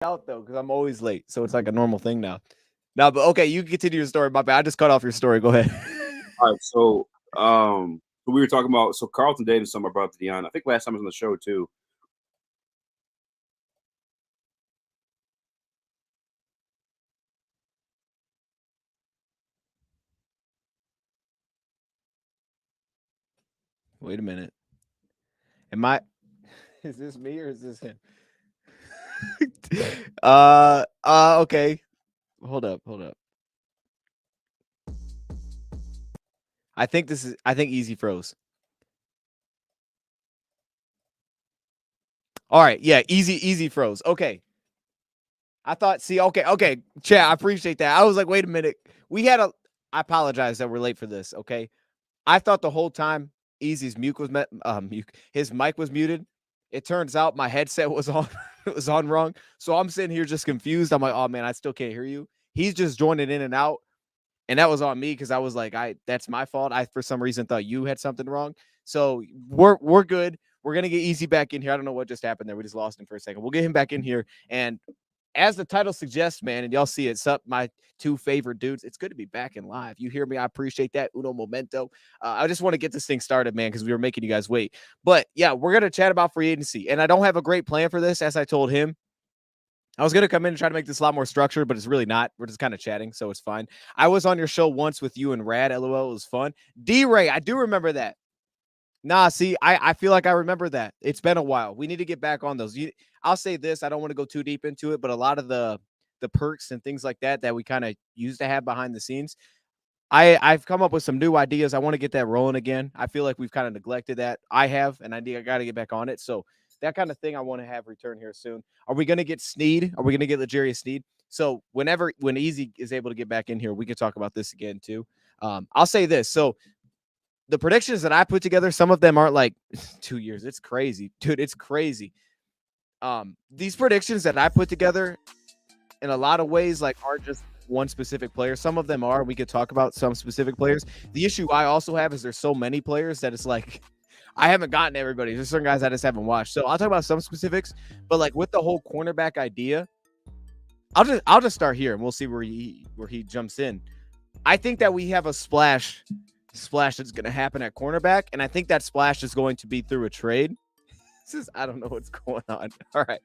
out though because I'm always late, so it's like a normal thing now. No, but okay, you can continue your story. My bad. I just cut off your story. Go ahead. All right, so we were talking about Carlton Davis, something about DeJean. I think last time I was on the show too. Wait a minute. Am I? Is this me or is this him? Okay. Hold up. I think Easy froze. All right, yeah, Easy froze. Okay. I thought, okay. Chat, I appreciate that. I was like, wait a minute. I apologize that we're late for this, okay? I thought the whole time Easy's his mic was muted. It turns out my headset was on it was on wrong. So I'm sitting here just confused. I'm like, oh man, I still can't hear you. He's just joining in and out. And that was on me because I was like, that's my fault. I for some reason thought you had something wrong. So we're good. We're gonna get Easy back in here. I don't know what just happened there. We just lost him for a second. We'll get him back in here. And as the title suggests, man, and y'all see it's up my two favorite dudes. It's good to be back in live. You hear me? I appreciate that. Uno momento. I just want to get this thing started, man, because we were making you guys wait. But yeah, we're gonna chat about free agency, and I don't have a great plan for this, as I told him. I was going to come in and try to make this a lot more structured, but it's really not. We're just kind of chatting, so it's fine. I was on your show once with you and Rad. LOL, it was fun. D-Ray, I do remember that. Nah, see, I feel like I remember that. It's been a while. We need to get back on those. I'll say this. I don't want to go too deep into it, but a lot of the perks and things like that we kind of used to have behind the scenes, I've come up with some new ideas. I want to get that rolling again. I feel like we've kind of neglected that. I have, and I got to get back on it. So that kind of thing I want to have return here soon. Are we going to get Sneed? Are we going to get L'Jarius Sneed? So when Easy is able to get back in here, we can talk about this again too. I'll say this. So the predictions that I put together, some of them aren't like 2 years. It's crazy, dude. It's crazy. These predictions that I put together in a lot of ways, like, aren't just one specific player. Some of them are. We could talk about some specific players. The issue I also have is there's so many players that it's like I haven't gotten everybody. There's certain guys I just haven't watched. So I'll talk about some specifics, but like with the whole cornerback idea, I'll just start here and we'll see where he jumps in. I think that we have a splash that's going to happen at cornerback, and I think that splash is going to be through a trade. I don't know what's going on. All right.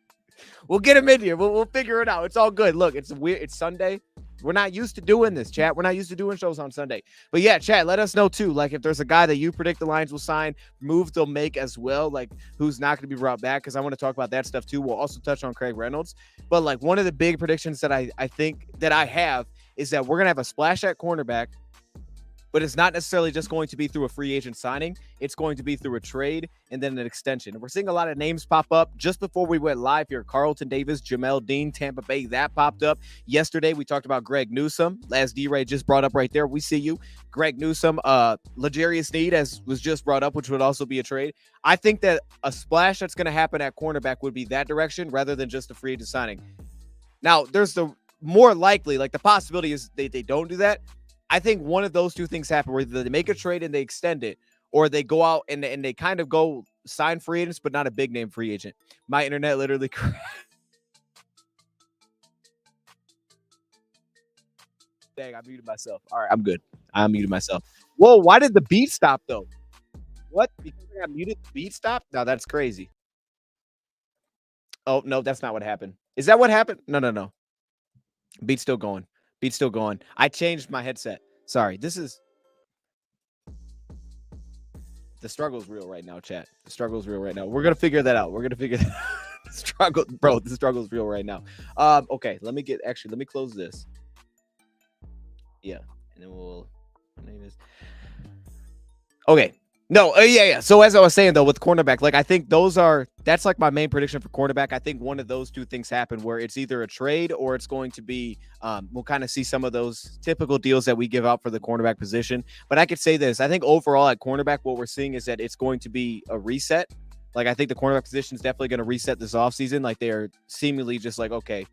We'll get him in here. We'll figure it out. It's all good. Look, it's weird. It's Sunday. We're not used to doing this, chat. We're not used to doing shows on Sunday. But yeah, chat, let us know too. Like if there's a guy that you predict the Lions will sign, moves they'll make as well, like who's not going to be brought back, because I want to talk about that stuff too. We'll also touch on Craig Reynolds. But like one of the big predictions that I think that I have is that we're going to have a splash at cornerback, but it's not necessarily just going to be through a free agent signing. It's going to be through a trade and then an extension. And we're seeing a lot of names pop up. Just before we went live here, Carlton Davis, Jamel Dean, Tampa Bay, that popped up. Yesterday, we talked about Greg Newsome. As D-Ray just brought up right there, we see you. Greg Newsome, L'Jarius Sneed, as was just brought up, which would also be a trade. I think that a splash that's going to happen at cornerback would be that direction rather than just a free agent signing. Now, there's the more likely, like the possibility is they don't do that. I think one of those two things happen where they make a trade and they extend it, or they go out and they kind of go sign free agents, but not a big name free agent. My internet literally crashed. Dang, I muted myself. All right, I'm good. I muted myself. Whoa, why did the beat stop though? What? Because I got muted, the beat stopped? No, that's crazy. Oh, no, that's not what happened. Is that what happened? No. Beat's still going. I changed my headset. Sorry. The struggle is real right now, chat. The struggle is real right now. We're going to figure that out. The struggle, bro. The struggle is real right now. Okay. Let me close this. Yeah. And then my name is. Okay. No, yeah. So as I was saying though, with cornerback, like I think that's like my main prediction for cornerback. I think one of those two things happen where it's either a trade or it's going to be, we'll kind of see some of those typical deals that we give out for the cornerback position. But I could say this, I think overall at cornerback, what we're seeing is that it's going to be a reset. Like I think the cornerback position is definitely going to reset this offseason. Like they are seemingly just like, okay,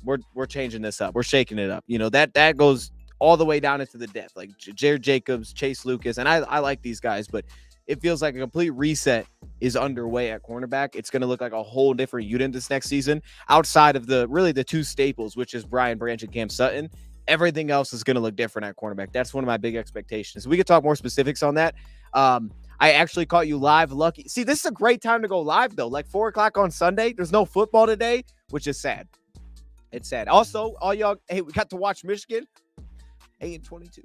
we're changing this up. We're shaking it up. You know, that goes all the way down into the depth, like Jared Jacobs, Chase Lucas, and I like these guys, but it feels like a complete reset is underway at cornerback. It's going to look like a whole different unit this next season outside of the two staples, which is Brian Branch and Cam Sutton. Everything else is going to look different at cornerback. That's one of my big expectations. We could talk more specifics on that. I actually caught you live. Lucky. See, this is a great time to go live, though. Like 4 o'clock on Sunday. There's no football today, which is sad. It's sad. Also, all y'all, hey, we got to watch Michigan. 8-22.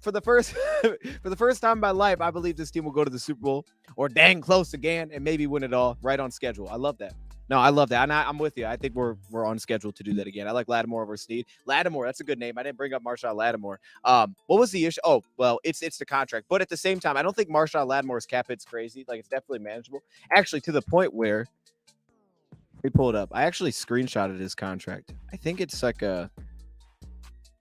For the first time in my life, I believe this team will go to the Super Bowl or dang close again and maybe win it all right on schedule. I love that. No, I love that. And I'm with you. I think we're on schedule to do that again. I like Lattimore over Snead. Lattimore, that's a good name. I didn't bring up Marshon Lattimore. What was the issue? Oh, well, it's the contract. But at the same time, I don't think Marshon Lattimore's cap hit's crazy. Like, it's definitely manageable. Actually, to the point where we pull it up. I actually screenshotted his contract. I think it's like I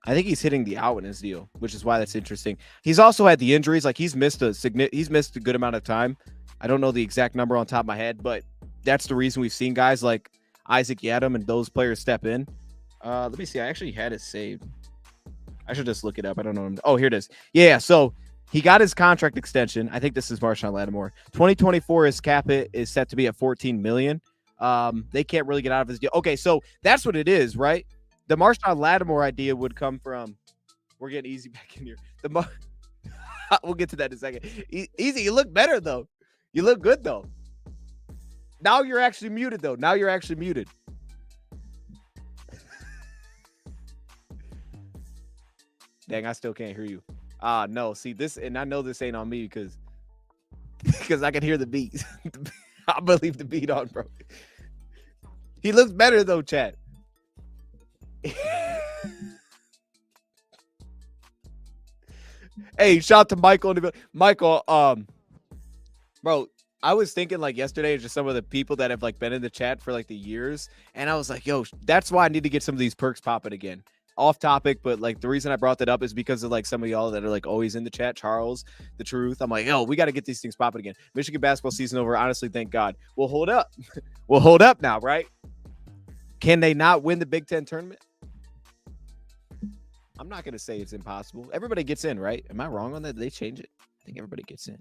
think he's hitting the out in his deal, which is why that's interesting. He's also had the injuries. Like, he's missed a good amount of time. I don't know the exact number on top of my head, but that's the reason we've seen guys like Isaac Yiadom and those players step in. Let me see. I actually had it saved. I should just look it up. I don't know. Oh, here it is. Yeah, so he got his contract extension. I think this is Marshon Lattimore. 2024, his cap hit is set to be at $14 million. They can't really get out of his deal. Okay, so that's what it is, right? The Marshon Lattimore idea would come from. We're getting Easy back in here. We'll get to that in a second. Easy, you look better though. You look good though. Now you're actually muted though. Dang, I still can't hear you. No. See this, and I know this ain't on me because I can hear the beat. I believe the beat on, bro. He looks better though, chat. Hey, shout out to Michael. Michael, bro, I was thinking like yesterday, just some of the people that have like been in the chat for like the years, and I was like, yo, that's why I need to get some of these perks popping again. Off topic, but like the reason I brought that up is because of like some of y'all that are like always in the chat. Charles, the truth. I'm like, yo, we got to get these things popping again. Michigan basketball season over. Honestly, thank God. We'll hold up. We'll hold up now, right? Can they not win the Big Ten tournament? I'm not going to say it's impossible. Everybody gets in, right? Am I wrong on that? Did they change it? I think everybody gets in.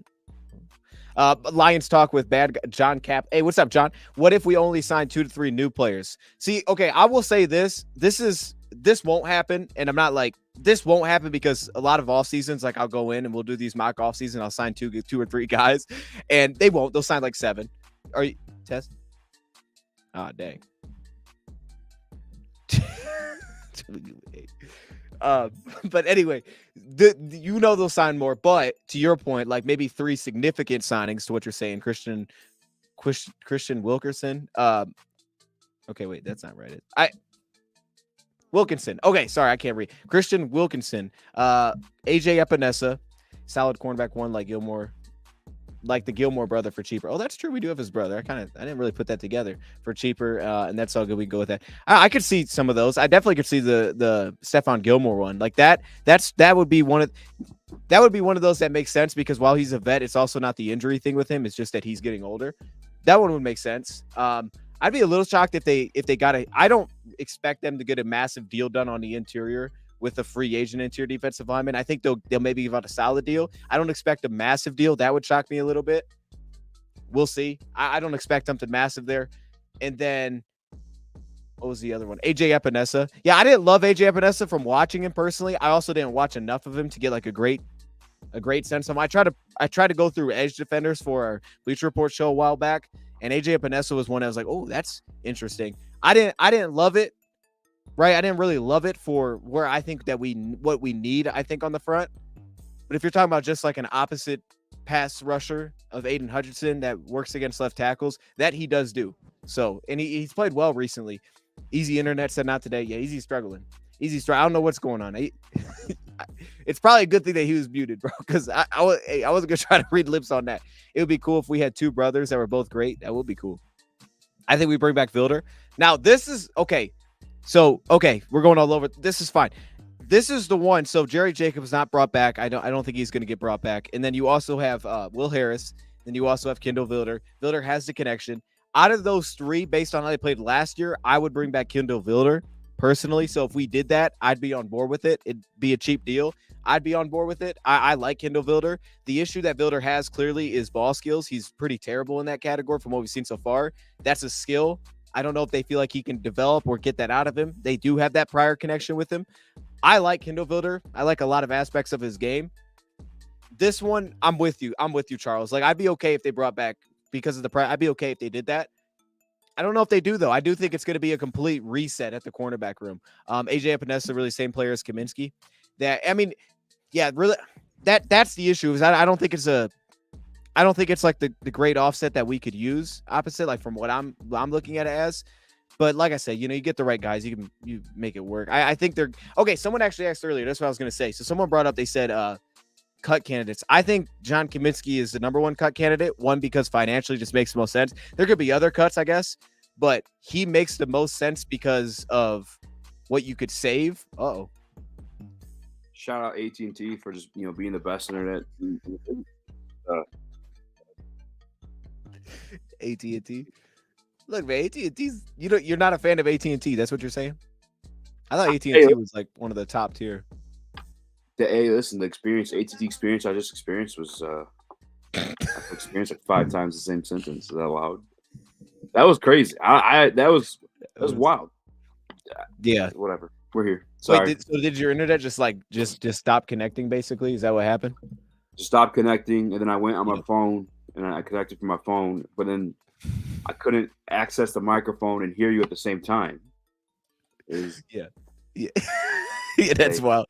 Lions talk with bad John Cap. Hey, what's up, John? What if we only sign 2 to 3 new players? See, okay, I will say this. This won't happen, and I'm not like this won't happen because a lot of off seasons, like I'll go in and we'll do these mock off season. I'll sign two or three guys, and they won't. They'll sign like 7. Are you test? Dang. But anyway, they'll sign more. But to your point, like maybe 3 significant signings to what you're saying, Christian Wilkerson. Okay, wait, that's not right. Wilkinson. Okay, sorry, I can't read. Christian Wilkinson. AJ Epinesa, solid cornerback 1 like Gilmore. Like the Gilmore brother for cheaper. Oh, that's true. We do have his brother. I didn't really put that together for cheaper. And that's all good. We can go with that. I could see some of those. I definitely could see the Stephon Gilmore one. Like that would be one of those that makes sense because while he's a vet, it's also not the injury thing with him. It's just that he's getting older. That one would make sense. I'd be a little shocked if they got I don't expect them to get a massive deal done on the interior with a free agent interior defensive lineman. I think they'll maybe give out a solid deal. I don't expect a massive deal. That would shock me a little bit. We'll see. I don't expect something massive there. And then what was the other one? AJ Epinesa. Yeah, I didn't love AJ Epinesa from watching him personally. I also didn't watch enough of him to get like a great sense of him. I tried to go through edge defenders for our Bleacher Report show a while back, and AJ Epinesa was one I was like, oh, that's interesting. I didn't love it. Right, I didn't really love it for where I think that what we need. I think on the front, but if you're talking about just like an opposite pass rusher of Aiden Hutchinson that works against left tackles, that he does do. So, and he's played well recently. Easy Internet said not today. Yeah, Easy's struggling. I don't know what's going on. It's probably a good thing that he was muted, bro, because I wasn't gonna try to read lips on that. It would be cool if we had 2 brothers that were both great. That would be cool. I think we bring back Vilder. Now this is okay. So, okay, we're going all over. This is fine. This is the one. So, Jerry Jacobs not brought back. I don't think he's going to get brought back. And then you also have Will Harris. Then you also have Kendall Vilder. Vilder has the connection. Out of those 3, based on how they played last year, I would bring back Kendall Vilder personally. So if we did that, I'd be on board with it. It'd be a cheap deal. I'd be on board with it. I like Kendall Vilder. The issue that Vilder has clearly is ball skills. He's pretty terrible in that category from what we've seen so far. That's a skill. I don't know if they feel like he can develop or get that out of him. They do have that prior connection with him. I like Kendall Vilder. I like a lot of aspects of his game. This one, I'm with you. I'm with you, Charles. Like, I'd be okay if they brought back because of the price. I'd be okay if they did that. I don't know if they do, though. I do think it's going to be a complete reset at the cornerback room. AJ Epinesa, really same player as Kaminsky. Yeah, really, that's the issue. Is I don't think it's like the great offset that we could use opposite, like from what I'm looking at it as. But like I said, you get the right guys, you make it work. I think they're okay. Someone actually asked earlier. That's what I was going to say. So someone brought up. They said cut candidates. I think John Kaminsky is the number one cut candidate. One, because financially just makes the most sense. There could be other cuts, I guess, but he makes the most sense because of what you could save. Uh-oh. Shout out AT&T for just being the best internet. AT&T. Look, man, AT&T's you're not a fan of AT&T. That's what you're saying? I thought AT&T was like one of the top tier. Listen, the AT&T experience I just experienced was I experienced like 5 times the same sentence. Is that loud? That was crazy. That was wild. Yeah. Whatever. We're here. Sorry. Wait, did your internet just stop connecting? Basically, is that what happened? Just stopped connecting, and then I went on my phone and I connected from my phone, but then I couldn't access the microphone and hear you at the same time. Yeah, that's wild.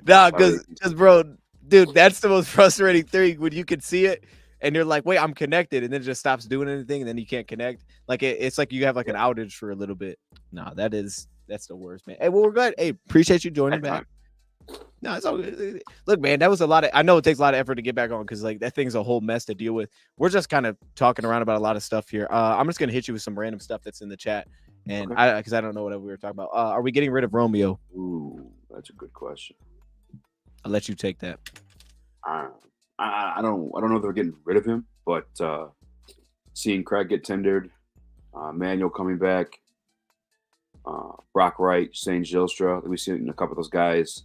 Nah, because bro, dude, that's the most frustrating thing when you can see it and you're like, wait, I'm connected, and then it just stops doing anything, and then you can't connect. Like it's like you have like an outage for a little bit. Nah, that's the worst, man. Hey, well, we're good. Hey, appreciate you joining back. No, it's all good. Look, man, that was a lot of. I know it takes a lot of effort to get back on because like that thing's a whole mess to deal with. We're just kind of talking around about a lot of stuff here. I'm just gonna hit you with some random stuff that's in the chat, and because I don't know what we were talking about. Are we getting rid of Romeo? Ooh, that's a good question. I'll let you take that. I don't know if they're getting rid of him, but seeing Craig get tendered, Manuel coming back, Brock Wright, St. Gilstra, we've seen a couple of those guys.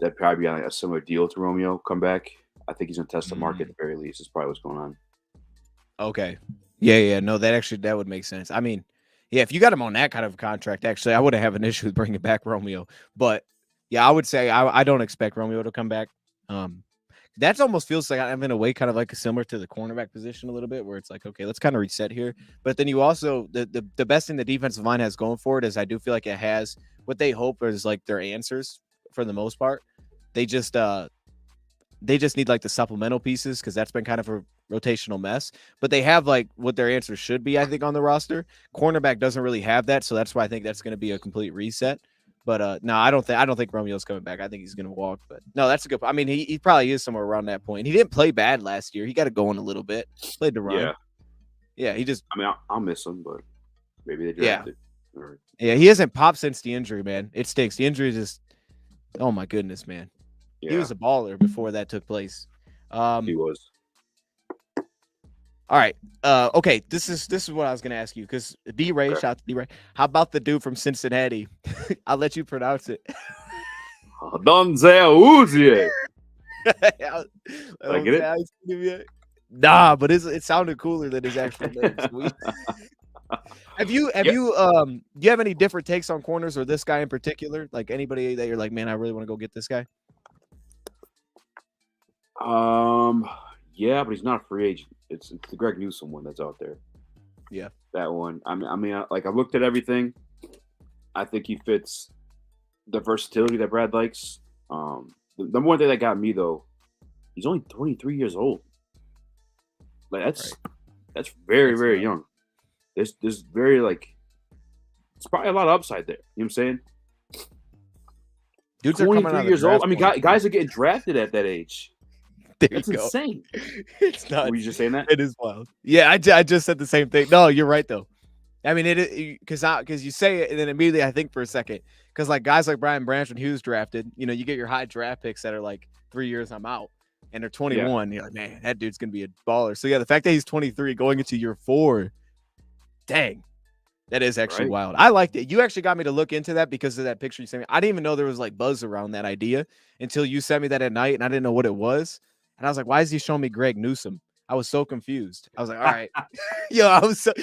That'd probably be a similar deal to Romeo come back. I think he's gonna test the market at the very least. Is probably what's going on. Okay. Yeah. No, that would make sense. I mean, yeah, if you got him on that kind of contract, actually, I wouldn't have an issue with bringing back Romeo. But yeah, I would say I don't expect Romeo to come back. That almost feels like I'm in a way kind of like similar to the cornerback position a little bit, where it's like, okay, let's kind of reset here. But then you also the best thing the defensive line has going for it is I do feel like it has what they hope is like their answers for the most part. They just need like the supplemental pieces because that's been kind of a rotational mess. But they have like what their answers should be, I think, on the roster. Cornerback doesn't really have that, so that's why I think that's going to be a complete reset. But no, I don't think Romeo's coming back. I think he's going to walk. But no, that's a good. I mean, he probably is somewhere around that point. He didn't play bad last year. He got it going a little bit. Played the run. Yeah. He just. I mean, I'll miss him, but maybe they drafted. Yeah, he hasn't popped since the injury, man. It stinks. The injury just. Oh my goodness, man. Yeah. He was a baller before that took place. He was. All right. Okay. This is what I was gonna ask you because D-Ray, shout out to D-Ray. How about the dude from Cincinnati? I'll let you pronounce it. Donzel Uzier. I get it. Nah, but it sounded cooler than his actual name. Do you have any different takes on corners or this guy in particular? Like anybody that you're like, man, I really want to go get this guy? Yeah, but he's not a free agent. It's the Greg Newsome one that's out there. Yeah, that one. I mean, like I looked at everything. I think he fits the versatility that Brad likes. The number one thing that got me though, he's only 23 years old. Like that's very young. There's very like it's probably a lot of upside there. You know what I'm saying? Dudes are 23 years old. I mean, guys are getting drafted at that age. That's insane. It's not. Were you just saying that? It is wild. Yeah, I just said the same thing. No, you're right though. I mean, it because you say it and then immediately I think for a second because like guys like Brian Branch when he was drafted, you get your high draft picks that are like 3 years I'm out and they're 21. You're like, man, that dude's gonna be a baller. So yeah, the fact that he's 23 going into year 4, dang, That is actually right? wild. I liked it. You actually got me to look into that because of that picture you sent me. I didn't even know there was like buzz around that idea until you sent me that at night, and I didn't know what it was. And I was like, "Why is he showing me Greg Newsome?" I was so confused. I was like, "All right, yo," I was so.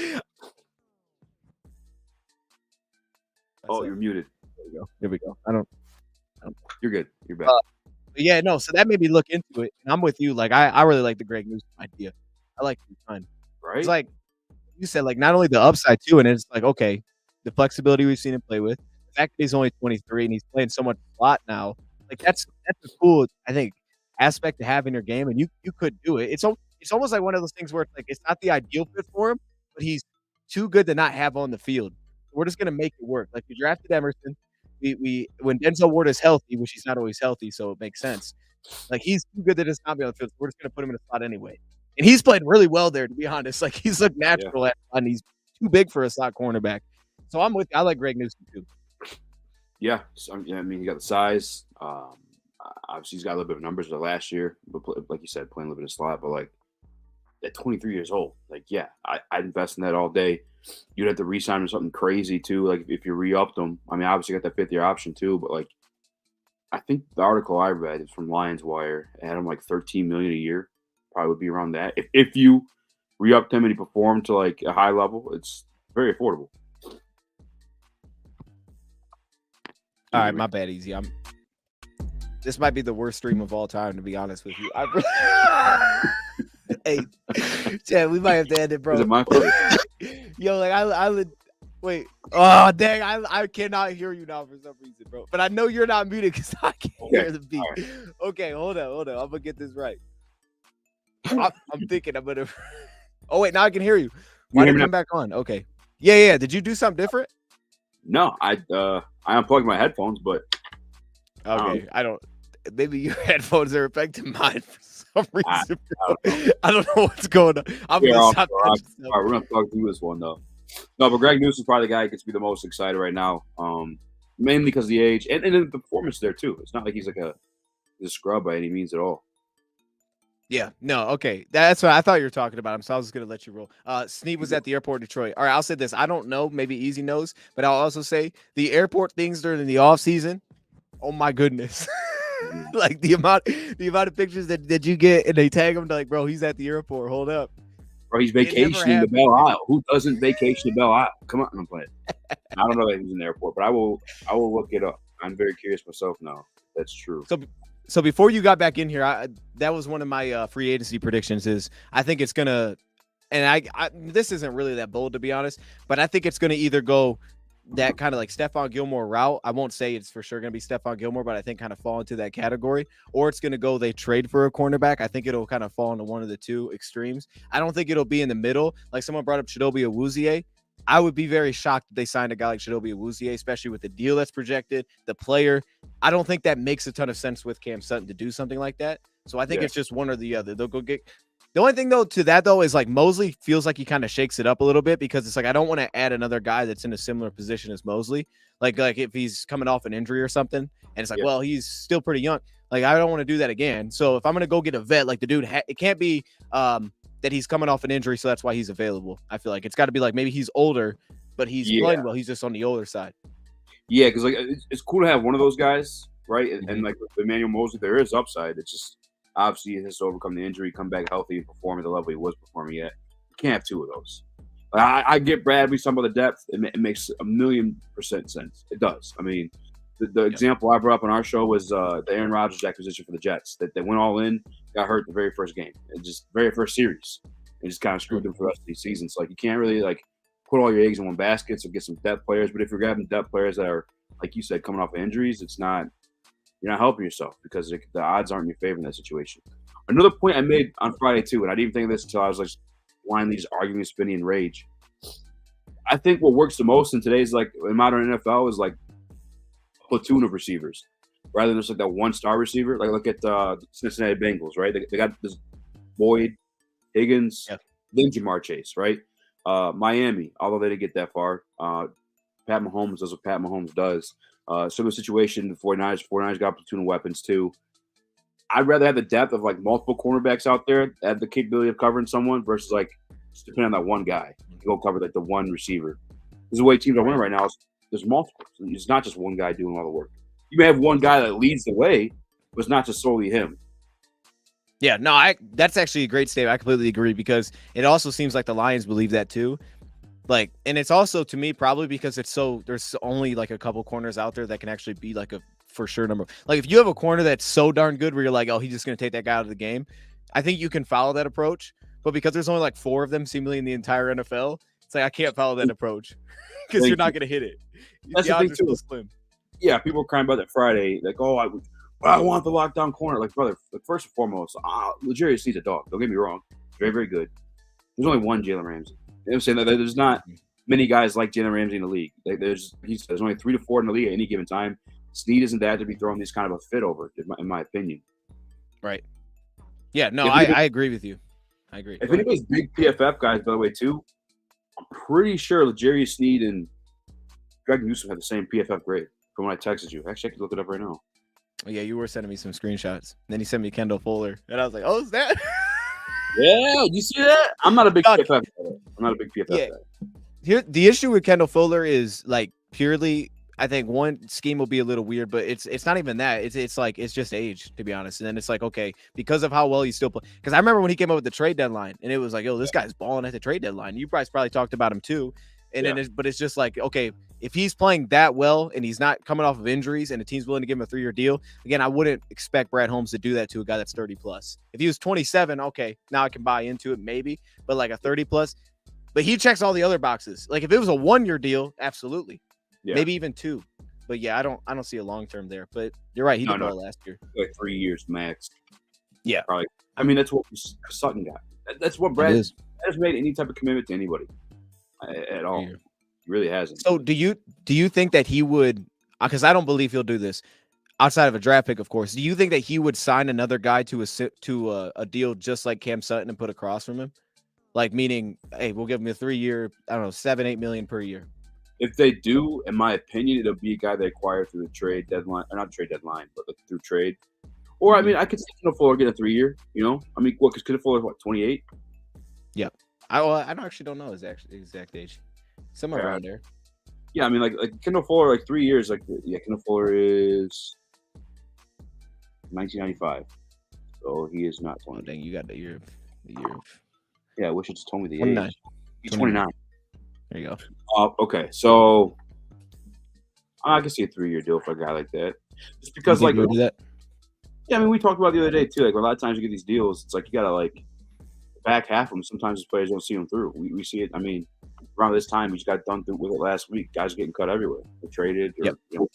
Oh, you're muted. There we go. Here we go. I don't. You're good. You're back. But yeah, no. So that made me look into it, and I'm with you. Like, I really like the Greg Newsome idea. I like it a ton. It's Right? like you said, like not only the upside too, and it's like okay, the flexibility we've seen him play with, the fact that he's only 23 and he's playing so much slot now, like that's a cool, I think, aspect to have in your game, and you could do it. It's almost like one of those things where it's like it's not the ideal fit for him, but he's too good to not have on the field. We're just gonna make it work. Like we drafted Emerson, we when Denzel Ward is healthy, which he's not always healthy, so it makes sense. Like, he's too good to just not be on the field, so we're just gonna put him in a slot anyway. And he's played really well there, to be honest. Like, he's looked Yeah. natural at and he's too big for a slot cornerback. So I'm with you. I like Greg Newsome too. Yeah. So, yeah, I mean, he got the size. Obviously, he's got a little bit of numbers last year, but like you said, playing a little bit of slot. But like at 23 years old, like yeah, I'd invest in that all day. You'd have to re-sign him something crazy too. Like if you re-upped him, I mean, obviously you got that 5th-year option too. But like, I think the article I read is from Lions Wire. It had him like 13 million a year. Probably would be around that. If you re-upped him and he performed to like a high level, it's very affordable. All right, my bad, Easy. This might be the worst stream of all time, to be honest with you. Hey, Chad, we might have to end it, bro. Is it my fault? Yo, like I would wait. Oh dang, I cannot hear you now for some reason, bro. But I know you're not muted because I can't hear the beat. Right. Okay, hold on. I'm gonna get this right. I'm thinking I'm gonna. Oh wait, now I can hear you. Why did it come back on? Okay. Yeah. Did you do something different? No, I unplugged my headphones, but okay, I don't. Maybe your headphones are affecting mine for some reason. I don't know what's going on. I'm gonna stop. All right, we're gonna talk through this one though. No, but Greg Newsome's probably the guy who gets to be the most excited right now. Mainly because of the age and the performance there too. It's not like he's a scrub by any means at all. Yeah, no, okay. That's what I thought you were talking about him, so I was just gonna let you roll. Sneed was at the airport in Detroit. All right, I'll say this. I don't know, maybe Easy knows, but I'll also say the airport things during the off season. Oh my goodness. Like the amount of pictures that you get and they tag him like, bro, he's at the airport. Hold up. Bro, he's vacationing to Belle Isle. Who doesn't vacation to Belle Isle? Come on, I'm playing. I don't know that he's in the airport, but I will look it up. I'm very curious myself now. That's true. So before you got back in here, that was one of my free agency predictions. Is I think it's gonna, and I this isn't really that bold to be honest, but I think it's gonna either go that kind of like Stephon Gilmore route. I won't say it's for sure going to be Stephon Gilmore, but I think kind of fall into that category. Or it's going to go they trade for a cornerback. I think it'll kind of fall into one of the two extremes. I don't think it'll be in the middle. Like someone brought up Chidobe Awuzie. I would be very shocked if they signed a guy like Chidobe Awuzie, especially with the deal that's projected, the player. I don't think that makes a ton of sense with Cam Sutton to do something like that. So I think it's just one or the other. They'll go get. The only thing though to that though is like Mosley feels like he kind of shakes it up a little bit because it's like I don't want to add another guy that's in a similar position as Mosley. Like if he's coming off an injury or something, and it's like, well, he's still pretty young. Like I don't want to do that again. So if I'm gonna go get a vet, like the dude, it can't be that he's coming off an injury, so that's why he's available. I feel like it's got to be like maybe he's older, but he's playing well. He's just on the older side. Yeah, because like it's cool to have one of those guys, right? And like with Emmanuel Mosley, there is upside. It's just. Obviously, he has to overcome the injury, come back healthy, and perform at the level he was performing at. You can't have two of those. I get Bradley some of the depth. It makes 1,000,000% sense. It does. I mean, the example I brought up on our show was the Aaron Rodgers acquisition for the Jets. That they went all in, got hurt the very first game, and just very first series, and just kind of screwed them for the rest of the season. So like you can't really like put all your eggs in one basket. So get some depth players. But if you're grabbing depth players that are like you said coming off of injuries, it's not. You're not helping yourself because the odds aren't in your favor in that situation. Another point I made on Friday too, and I didn't even think of this until I was like blindly just arguing, spinning, and rage. I think what works the most in today's like in modern NFL is like a platoon of receivers rather than just like that one star receiver. Like look at the Cincinnati Bengals, right? They got this Boyd, Higgins, then Jamar Chase, right? Miami, although they didn't get that far, Pat Mahomes does what Pat Mahomes does. Similar situation, the 49ers. 49ers got a platoon of weapons too. I'd rather have the depth of like multiple cornerbacks out there that have the capability of covering someone versus like just depending on that one guy. You go cover like the one receiver. is the way teams are winning right now. There's multiple. It's not just one guy doing all the work. You may have one guy that leads the way, but it's not just solely him. Yeah, no, that's actually a great statement. I completely agree because it also seems like the Lions believe that too. Like, and it's also to me probably because there's only like a couple corners out there that can actually be like a for sure number. Like if you have a corner that's so darn good where you're like, oh, he's just gonna take that guy out of the game, I think you can follow that approach. But because there's only like 4 of them seemingly in the entire NFL, it's like I can't follow that approach because you're not gonna hit it. That's the odds thing are too. still slim. Yeah, people were crying about that Friday, like, oh, I want the lockdown corner. Like, brother, first and foremost, Legarius needs a dog. Don't get me wrong. Very, very good. There's only one Jalen Ramsey. You know what I'm saying? That there's not many guys like Jalen Ramsey in the league. There's only 3 to 4 in the league at any given time. Snead isn't that to be throwing these kind of a fit over, in my opinion. Right. Yeah, no, I agree with you. I agree. If anybody's big PFF guys, by the way, too, I'm pretty sure Legarius Snead and Greg Newsome had the same PFF grade from when I texted you. Actually, I can look it up right now. Oh, yeah, you were sending me some screenshots. Then he sent me Kendall Fuller, and I was like, "Oh, is that?" Yeah, you see that? I'm not a big PFF guy. I'm not a big PFF guy. Here, the issue with Kendall Fuller is like purely. I think one scheme will be a little weird, but it's not even that. It's like it's just age, to be honest. And then it's like, okay, because of how well he's still playing. Because I remember when he came up with the trade deadline, and it was like, "Yo, this guy's balling at the trade deadline." You guys probably talked about him too. And then, but it's just like, okay, if he's playing that well and he's not coming off of injuries and the team's willing to give him a 3-year deal, again, I wouldn't expect Brad Holmes to do that to a guy that's 30 plus. If he was 27, okay, now I can buy into it maybe, but like a 30 plus, but he checks all the other boxes. Like if it was a 1-year deal, absolutely, maybe even 2. But yeah, I don't see a long term there. But you're right, he did well last year, like 3 years max. Yeah, probably. I mean, that's what Sutton got. That's what Brad has made any type of commitment to anybody. At all. He really hasn't. So do you think that he would, because I don't believe he'll do this outside of a draft pick, of course, do you think that he would sign another guy to a deal just like Cam Sutton and put across from him? Like meaning, hey, we'll give him a 3-year, I don't know, $7-8 million per year. If they do, in my opinion, it'll be a guy they acquire through the trade deadline, or not trade deadline, but through trade. Or I mean, I could see Kendall Fuller get a 3-year, you know? I mean, what, because Kendall Fuller is what, 28? Yeah. I actually don't know his exact age. Somewhere around there. Yeah, I mean, like Kendall Fuller, like 3 years. Like, yeah, Kendall Fuller is 1995, so he is not 20. Oh, dang, you got the year. Yeah, I wish it just told me the 29. age. He's 29. There you go. Okay, so I can see a 3-year deal for a guy like that. Just because, like, do that? Yeah, I mean, we talked about the other day too. Like, a lot of times you get these deals, it's like you gotta like back half of them. Sometimes these players don't see them through. We see it. I mean, around this time, we just got done with it last week. Guys are getting cut everywhere. They're traded. Or, you know,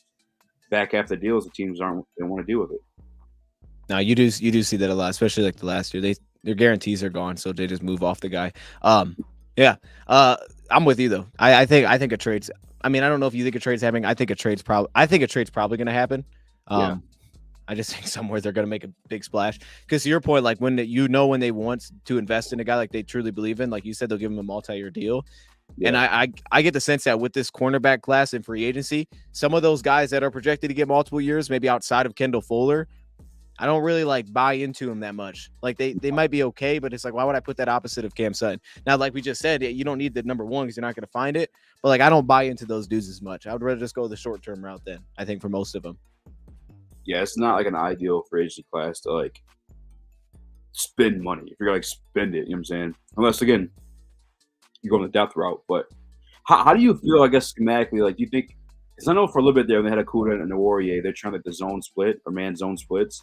back half the deals, the teams they don't want to deal with it. No, you do see that a lot, especially like the last year. Their guarantees are gone, so they just move off the guy. I'm with you though. I think a trade's. I mean, I don't know if you think a trade's happening. I think a trade's probably going to happen. I just think somewhere they're going to make a big splash. Because to your point, like when they want to invest in a guy like they truly believe in, like you said, they'll give him a multi-year deal. Yeah. And I get the sense that with this cornerback class and free agency, some of those guys that are projected to get multiple years, maybe outside of Kendall Fuller, I don't really like buy into him that much. Like they might be okay, but it's like, why would I put that opposite of Cam Sutton? Now, like we just said, you don't need the number 1 because you're not going to find it. But like, I don't buy into those dudes as much. I would rather just go the short-term route then, I think, for most of them. Yeah, it's not like an ideal free agency class to like spend money. If you're gonna like spend it, you know what I'm saying? Unless again, you're going the depth route. But how do you feel, I guess, schematically? Like, do you think, because I know for a little bit there, when they had Akuda and the Warrior, they're trying to the zone split or man zone splits.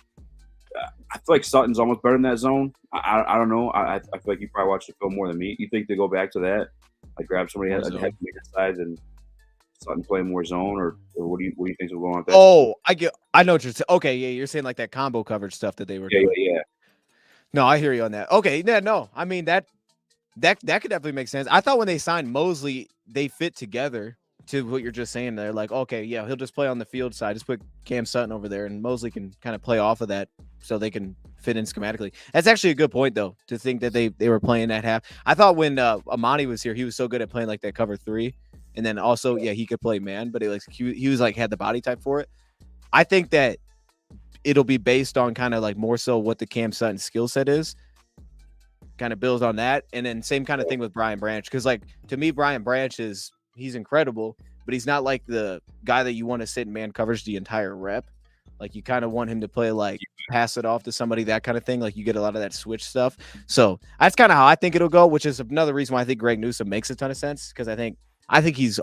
I feel like Sutton's almost better in that zone. I don't know. I feel like you probably watched the film more than me. You think they go back to that? Like grab somebody at the head side and Sutton play more zone, or what do you think is going on with that? Oh, I know what you're saying. Okay, yeah, you're saying like that combo coverage stuff that they were doing. Yeah. No, I hear you on that. Okay, yeah, no. I mean that could definitely make sense. I thought when they signed Mosley, they fit together to what you're just saying there. Like, okay, yeah, he'll just play on the field side. Just put Cam Sutton over there, and Mosley can kind of play off of that so they can fit in schematically. That's actually a good point, though, to think that they were playing that half. I thought when Amani was here, he was so good at playing like that cover 3. And then also, yeah, he could play man, but he was like had the body type for it. I think that it'll be based on kind of like more so what the Cam Sutton skill set is. Kind of build on that. And then same kind of thing with Brian Branch. Because like to me, Brian Branch is he's incredible, but he's not like the guy that you want to sit in man coverage the entire rep. Like you kind of want him to play like pass it off to somebody, that kind of thing. Like you get a lot of that switch stuff. So that's kind of how I think it'll go, which is another reason why I think Greg Newsome makes a ton of sense, because I think he's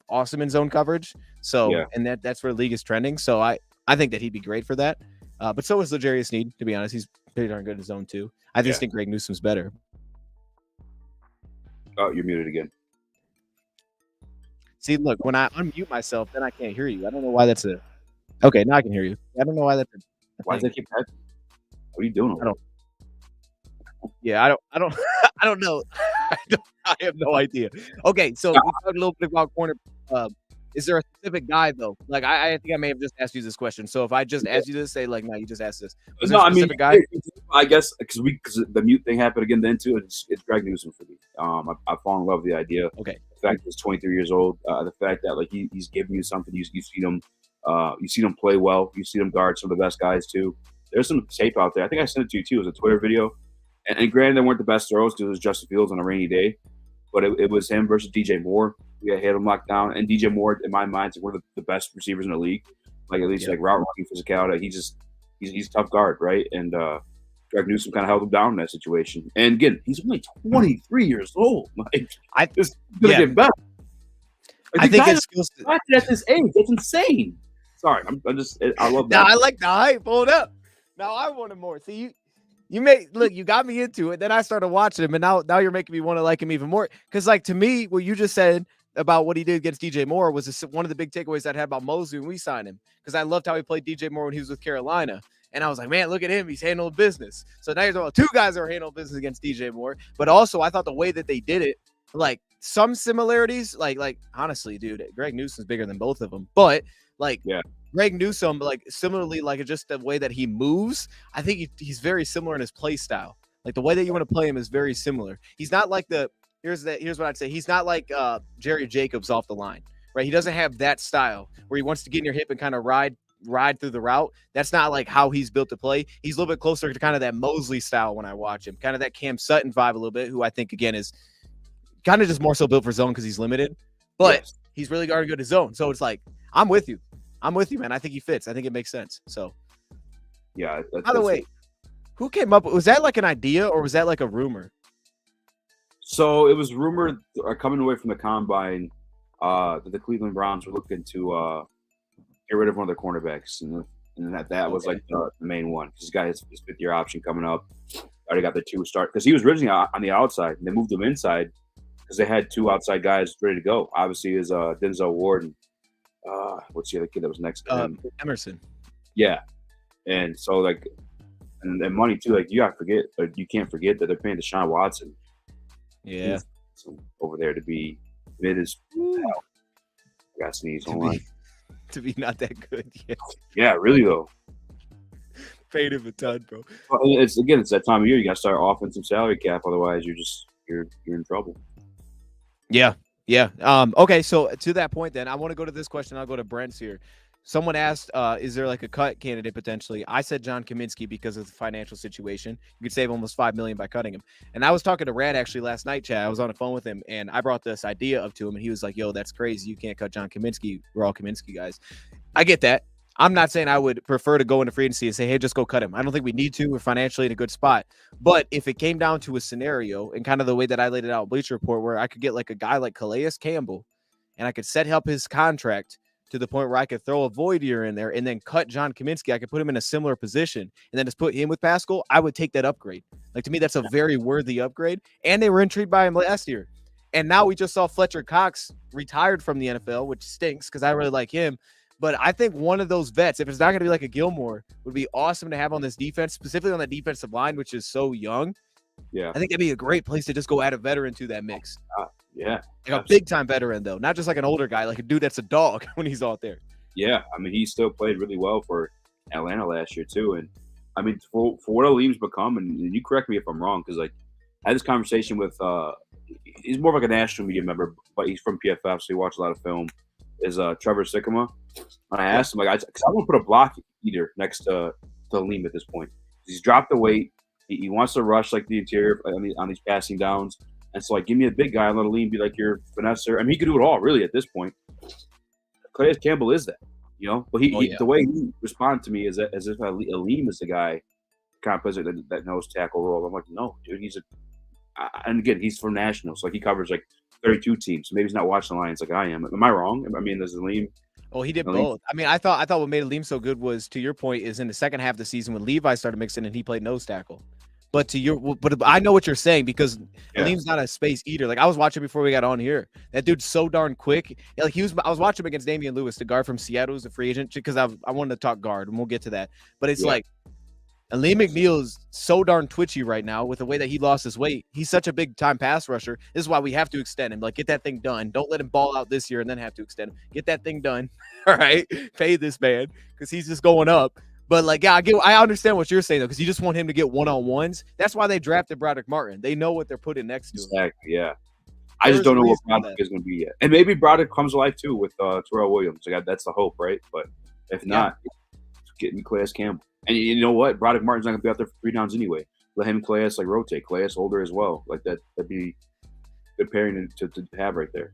awesome in zone coverage. So and that's where the league is trending. So I think that he'd be great for that. But so is L'Jarius Sneed, to be honest. He's pretty darn good in zone too. I just think Greg Newsome's better. Oh, you're muted again. See, look, when I unmute myself, then I can't hear you. I don't know why that's a. Okay, now I can hear you. I don't know why that's a. Why does that keep happening? What are you doing? I don't. Yeah, I don't. I don't know. I have no idea. Okay, so we talked a little bit about corner. Is there a specific guy though? Like I think I may have just asked you this question. So if I just asked you this, say like, no, you just asked this. No, I mean, guy? I guess because the mute thing happened again then too. It's Greg Newsome for me. I fall in love with the idea. Okay. The fact that he's 23 years old. The fact that like he's giving you something. You see him. You see him play well. You see him guard some of the best guys too. There's some tape out there. I think I sent it to you too. It was a Twitter video. And granted, they weren't the best throws because it was Justin Fields on a rainy day. But it was him versus DJ Moore. We had him locked down. And DJ Moore, in my mind, is one of the best receivers in the league. Like, at least, like, route running, physicality. He's a tough guard, right? And Greg Newsome kind of held him down in that situation. And, again, he's only 23 years old. Like, it's going to get better. Like, I think it's skills at this age. That's insane. Sorry. I love that. Now, I like the hype. Hold up. Now, I wanted more. See, you got me into it. Then I started watching him, and now you're making me want to like him even more. Because, like, to me, what you just said about what he did against DJ Moore was one of the big takeaways I had about Mosley when we signed him. Because I loved how he played DJ Moore when he was with Carolina. And I was like, man, look at him. He's handling business. So now you're talking about two guys that are handling business against DJ Moore. But also, I thought the way that they did it, like, some similarities, like honestly, dude, Greg Newsome's bigger than both of them. But, like, Greg Newsome, like, similarly, like, just the way that he moves, I think he's very similar in his play style. Like, the way that you want to play him is very similar. He's not like here's what I'd say. He's not like Jerry Jacobs off the line, right? He doesn't have that style where he wants to get in your hip and kind of ride through the route. That's not like how he's built to play. He's a little bit closer to kind of that Mosley style when I watch him, kind of that Cam Sutton vibe a little bit, who I think, again, is kind of just more so built for zone because he's limited. But he's really guarding good to zone. So it's like, I'm with you, man. I think he fits. I think it makes sense. So, yeah. By the way, who came up? Was that like an idea or was that like a rumor? So it was rumored coming away from the combine that the Cleveland Browns were looking to get rid of one of their cornerbacks, and that was like the main one. This guy has his 5th-year option coming up. Already got the 2 start because he was originally on the outside, and they moved him inside because they had 2 outside guys ready to go. Obviously, is Denzel Ward and what's the other kid that was next to him? Emerson. Yeah, and so like, and money too. Like you can't forget that they're paying Deshaun Watson. Yeah, over there to be mid as hell. I got sneeze online. To be not that good. Yeah, really though. Paid him a ton, bro. Well, it's that time of year. You got to start offensive salary cap, otherwise you're in trouble. Yeah. Okay, so to that point, then I want to go to this question. I'll go to Brent's here. Someone asked, is there like a cut candidate potentially? I said John Kaminsky because of the financial situation. You could save almost $5 million by cutting him. And I was talking to Rad actually last night, Chad. I was on the phone with him, and I brought this idea up to him, and he was like, yo, that's crazy. You can't cut John Kaminsky. We're all Kaminsky guys. I get that. I'm not saying I would prefer to go into free agency and say, hey, just go cut him. I don't think we need to. We're financially in a good spot. But if it came down to a scenario and kind of the way that I laid it out in Bleacher Report, where I could get like a guy like Calais Campbell, and I could set up his contract to the point where I could throw a void year in there and then cut John Kaminsky. I could put him in a similar position and then just put him with Pascal. I would take that upgrade. Like, to me, that's a very worthy upgrade. And they were intrigued by him last year. And now we just saw Fletcher Cox retired from the NFL, which stinks because I really like him. But I think one of those vets, if it's not going to be like a Gilmore, would be awesome to have on this defense, specifically on that defensive line, which is so young. Yeah, I think that'd be a great place to just go add a veteran to that mix. Yeah, like a big-time veteran, though, not just like an older guy, like a dude that's a dog when he's out there. Yeah, I mean, he still played really well for Atlanta last year, too. And, I mean, for what Aleem's become, and you correct me if I'm wrong, because, like, I had this conversation with he's more of like a national media member, but he's from PFF, so he watched a lot of film, is Trevor Sikkema. And I asked him, like, because I want to put a block eater next to Aleem at this point. He's dropped the weight. He wants to rush, like, the interior on these passing downs. And so, like, give me a big guy and let Aleem be like your finesser. I mean, he could do it all, really, at this point. Calais Campbell is that, you know? But the way he responded to me is as if Aleem is the guy, kind of plays that nose tackle role. I'm like, no, dude, and again, he's from Nationals. Like, he covers, like, 32 teams. Maybe he's not watching the Lions like I am. Am I wrong? I mean, does Aleem – Oh, he did both. I mean, I thought what made Aleem so good was, to your point, is in the second half of the season when Levi started mixing and he played nose tackle. But I know what you're saying because Aleem's not a space eater. Like, I was watching before we got on here. That dude's so darn quick. Like, I was watching him against Damian Lewis, the guard from Seattle, who's a free agent, because I wanted to talk guard, and we'll get to that. But it's like Aleem McNeil is so darn twitchy right now with the way that he lost his weight. He's such a big time pass rusher. This is why we have to extend him. Like, get that thing done. Don't let him ball out this year and then have to extend him. Get that thing done. All right. Pay this man because he's just going up. But like, yeah, I understand what you're saying though, because you just want him to get one-on-ones. That's why they drafted Broderick Martin. They know what they're putting next to him. Exactly. Yeah. I just don't know what Broderick is going to be yet. And maybe Broderick comes alive too with Terrell Williams. Like, that's the hope, right? But if not, get me Calais Campbell. And you know what? Broderick Martin's not going to be out there for 3 downs anyway. Let him and Calais like rotate. Calais older as well. Like that'd be good pairing to have right there.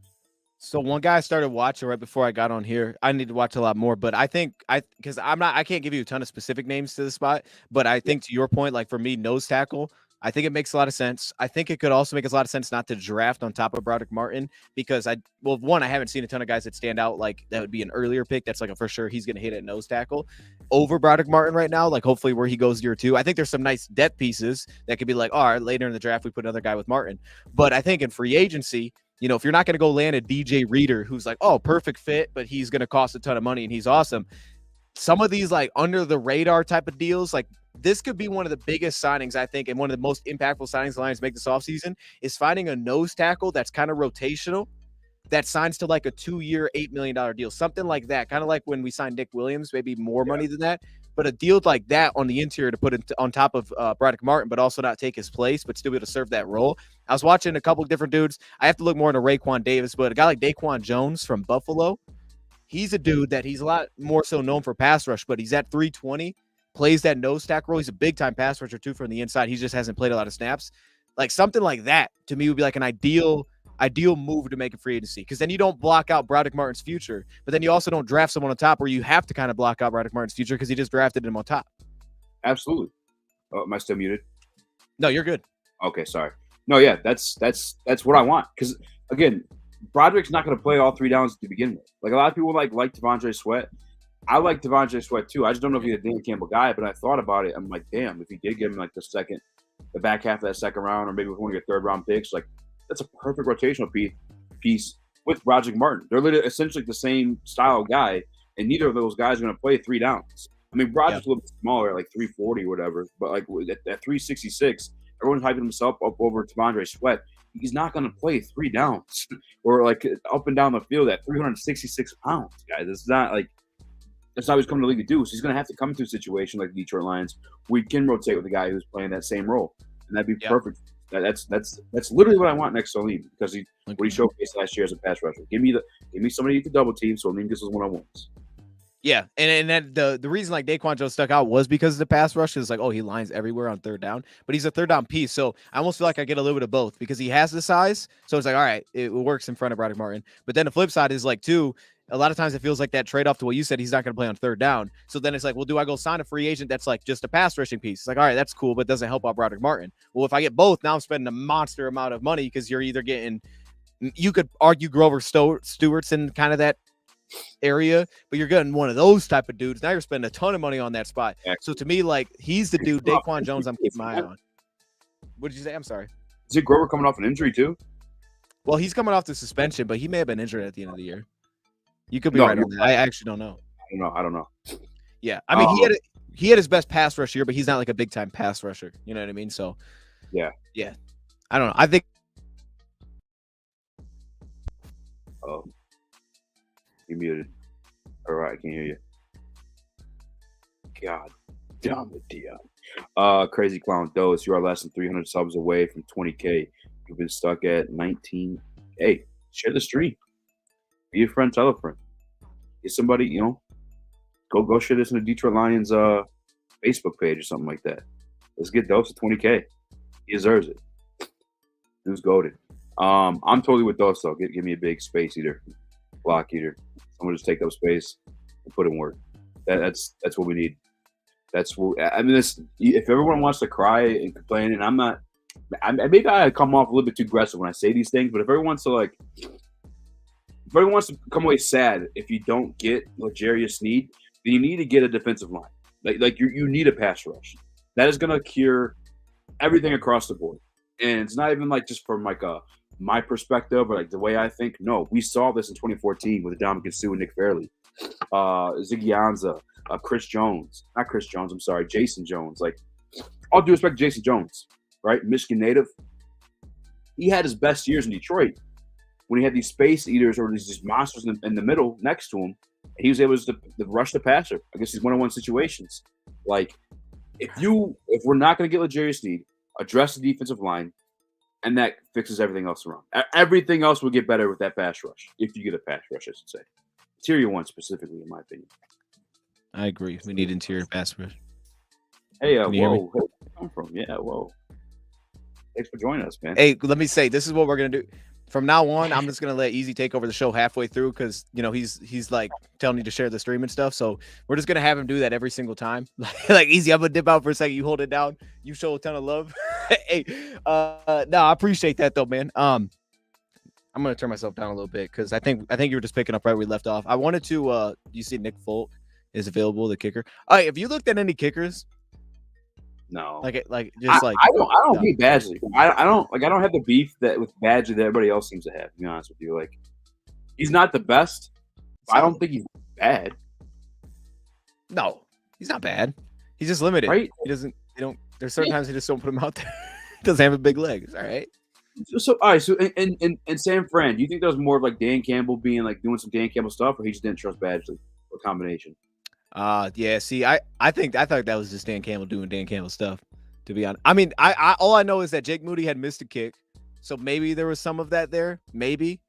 So one guy I started watching right before I got on here. I need to watch a lot more, but I think I can't give you a ton of specific names to the spot, but I think to your point, like for me, nose tackle, I think it makes a lot of sense. I think it could also make a lot of sense not to draft on top of Broderick Martin because I haven't seen a ton of guys that stand out like that would be an earlier pick. That's like a for sure he's going to hit at nose tackle over Broderick Martin right now. Like hopefully where he goes year 2. I think there's some nice depth pieces that could be like, all right, later in the draft we put another guy with Martin. But I think in free agency, you know, if you're not going to go land a DJ Reader who's like, oh, perfect fit, but he's going to cost a ton of money and he's awesome. Some of these like under the radar type of deals, like this could be one of the biggest signings, I think, and one of the most impactful signings the Lions make this offseason is finding a nose tackle that's kind of rotational that signs to like a 2-year, $8 million deal, something like that. Kind of like when we signed Nick Williams, maybe more money than that, but a deal like that on the interior to put it on top of Broderick Martin, but also not take his place, but still be able to serve that role. I was watching a couple of different dudes. I have to look more into Raekwon Davis, but a guy like Daquan Jones from Buffalo, he's a dude that he's a lot more so known for pass rush, but he's at 320, plays that nose tackle role. He's a big-time pass rusher, too, from the inside. He just hasn't played a lot of snaps. Like, something like that, to me, would be like an ideal move to make a free agency because then you don't block out Broderick Martin's future, but then you also don't draft someone on top where you have to kind of block out Broderick Martin's future because he just drafted him on top. Absolutely. Oh, am I still muted? No, you're good. Okay, sorry. No, yeah, that's what I want because, again, Broderick's not going to play all 3 downs to begin with. Like, a lot of people like Devondre Sweat. I like Devondre Sweat, too. I just don't know if he's a Dan Campbell guy, but I thought about it. I'm like, damn, if he did give him, like, the back half of that second round or maybe with one of your third-round picks, like, that's a perfect rotational piece with Broderick Martin. They're literally essentially the same style guy, and neither of those guys are going to play 3 downs. I mean, Broderick's a little bit smaller, like 340 or whatever, but like at 366, everyone's hyping himself up over Devondre Sweat. He's not going to play 3 downs or like up and down the field at 366 pounds, guys. It's not like that's not what he's coming to the league to do. So he's going to have to come to a situation like the Detroit Lions. We can rotate with a guy who's playing that same role, and that'd be perfect. That's literally what I want next to Aleem because what he showcased last year as a pass rusher. Give me somebody you can double team so Aleem gets his one-on-ones. Yeah, and then the reason like Daquan Jones stuck out was because of the pass rush is like, oh, he lines everywhere on third down, but he's a third down piece. So I almost feel like I get a little bit of both because he has the size. So it's like, all right, it works in front of Broderick Martin. But then the flip side is like, too, a lot of times it feels like that trade-off to what you said, he's not going to play on third down. So then it's like, well, do I go sign a free agent that's like just a pass rushing piece? It's like, all right, that's cool, but doesn't help out Broderick Martin. Well, if I get both, now I'm spending a monster amount of money because you're either getting, you could argue Grover Stewart's in kind of that area, but you're getting one of those type of dudes. Now you're spending a ton of money on that spot. So to me, like, he's the dude, Daquan Jones, I'm keeping my eye on. What did you say? I'm sorry. Is it Grover coming off an injury too? Well, he's coming off the suspension, but he may have been injured at the end of the year. You could be right on that. I actually don't know. I don't know. Yeah, I mean, he had his best pass rush year, but he's not like a big time pass rusher. You know what I mean? So, yeah. I don't know. I think. Oh, you muted. All right, I can hear you. God damn it, Dion. Crazy Clown Dose, you are less than 300 subs away from 20K. You've been stuck at 19. Hey, share the stream. Be a friend, tell a friend. Get somebody, go share this in the Detroit Lions Facebook page or something like that. Let's get Dose to 20K. He deserves it. Who's goated? I'm totally with those though. Give me a big space eater, block eater. Someone just take up space and put in work. That's what we need. That's what I mean. If everyone wants to cry and complain, and I'm not, maybe I come off a little bit too aggressive when I say these things. But if everyone wants to come away sad if you don't get L'Jarius Sneed, then you need to get a defensive line. Like you need a pass rush. That is going to cure everything across the board. And it's not even like just from like my perspective or like the way I think. No, we saw this in 2014 with Ndamukong Suh and Nick Fairley, Ziggy Ansah, Jason Jones. Like, all due respect to Jason Jones, right? Michigan native. He had his best years in Detroit when he had these space eaters or these monsters in the middle next to him. He was able to rush the passer against these one-on-one situations. Like, if we're not going to get L'Jarius Sneed, address the defensive line, and that fixes everything else around. Everything else will get better with that pass rush, if you get a pass rush, I should say. Interior one specifically, in my opinion. I agree. We need interior pass rush. Hey, whoa. Where did you come from? Yeah, whoa. Thanks for joining us, man. Hey, let me say, this is what we're going to do. From now on, I'm just going to let Easy take over the show halfway through because, he's like telling you to share the stream and stuff. So we're just going to have him do that every single time. Like, Easy, I'm going to dip out for a second. You hold it down. You show a ton of love. Hey, no, I appreciate that, though, man. I'm going to turn myself down a little bit because I think you were just picking up right where we left off. I wanted to, you see Nick Folk is available, the kicker. All right, have you looked at any kickers? No, I don't hate Badgley. I don't have the beef that with Badgley that everybody else seems to have. To be honest with you, like, he's not the best. I don't think he's bad. No, he's not bad. He's just limited. Right? There's certain times he just don't put him out there. He doesn't have a big leg. It's all right. So all right. So in San Fran, do you think that was more of like Dan Campbell being like doing some Dan Campbell stuff, or he just didn't trust Badgley or combination? Yeah. See, I thought that was just Dan Campbell doing Dan Campbell stuff. To be honest, I mean, I all I know is that Jake Moody had missed a kick, so maybe there was some of that there. Maybe,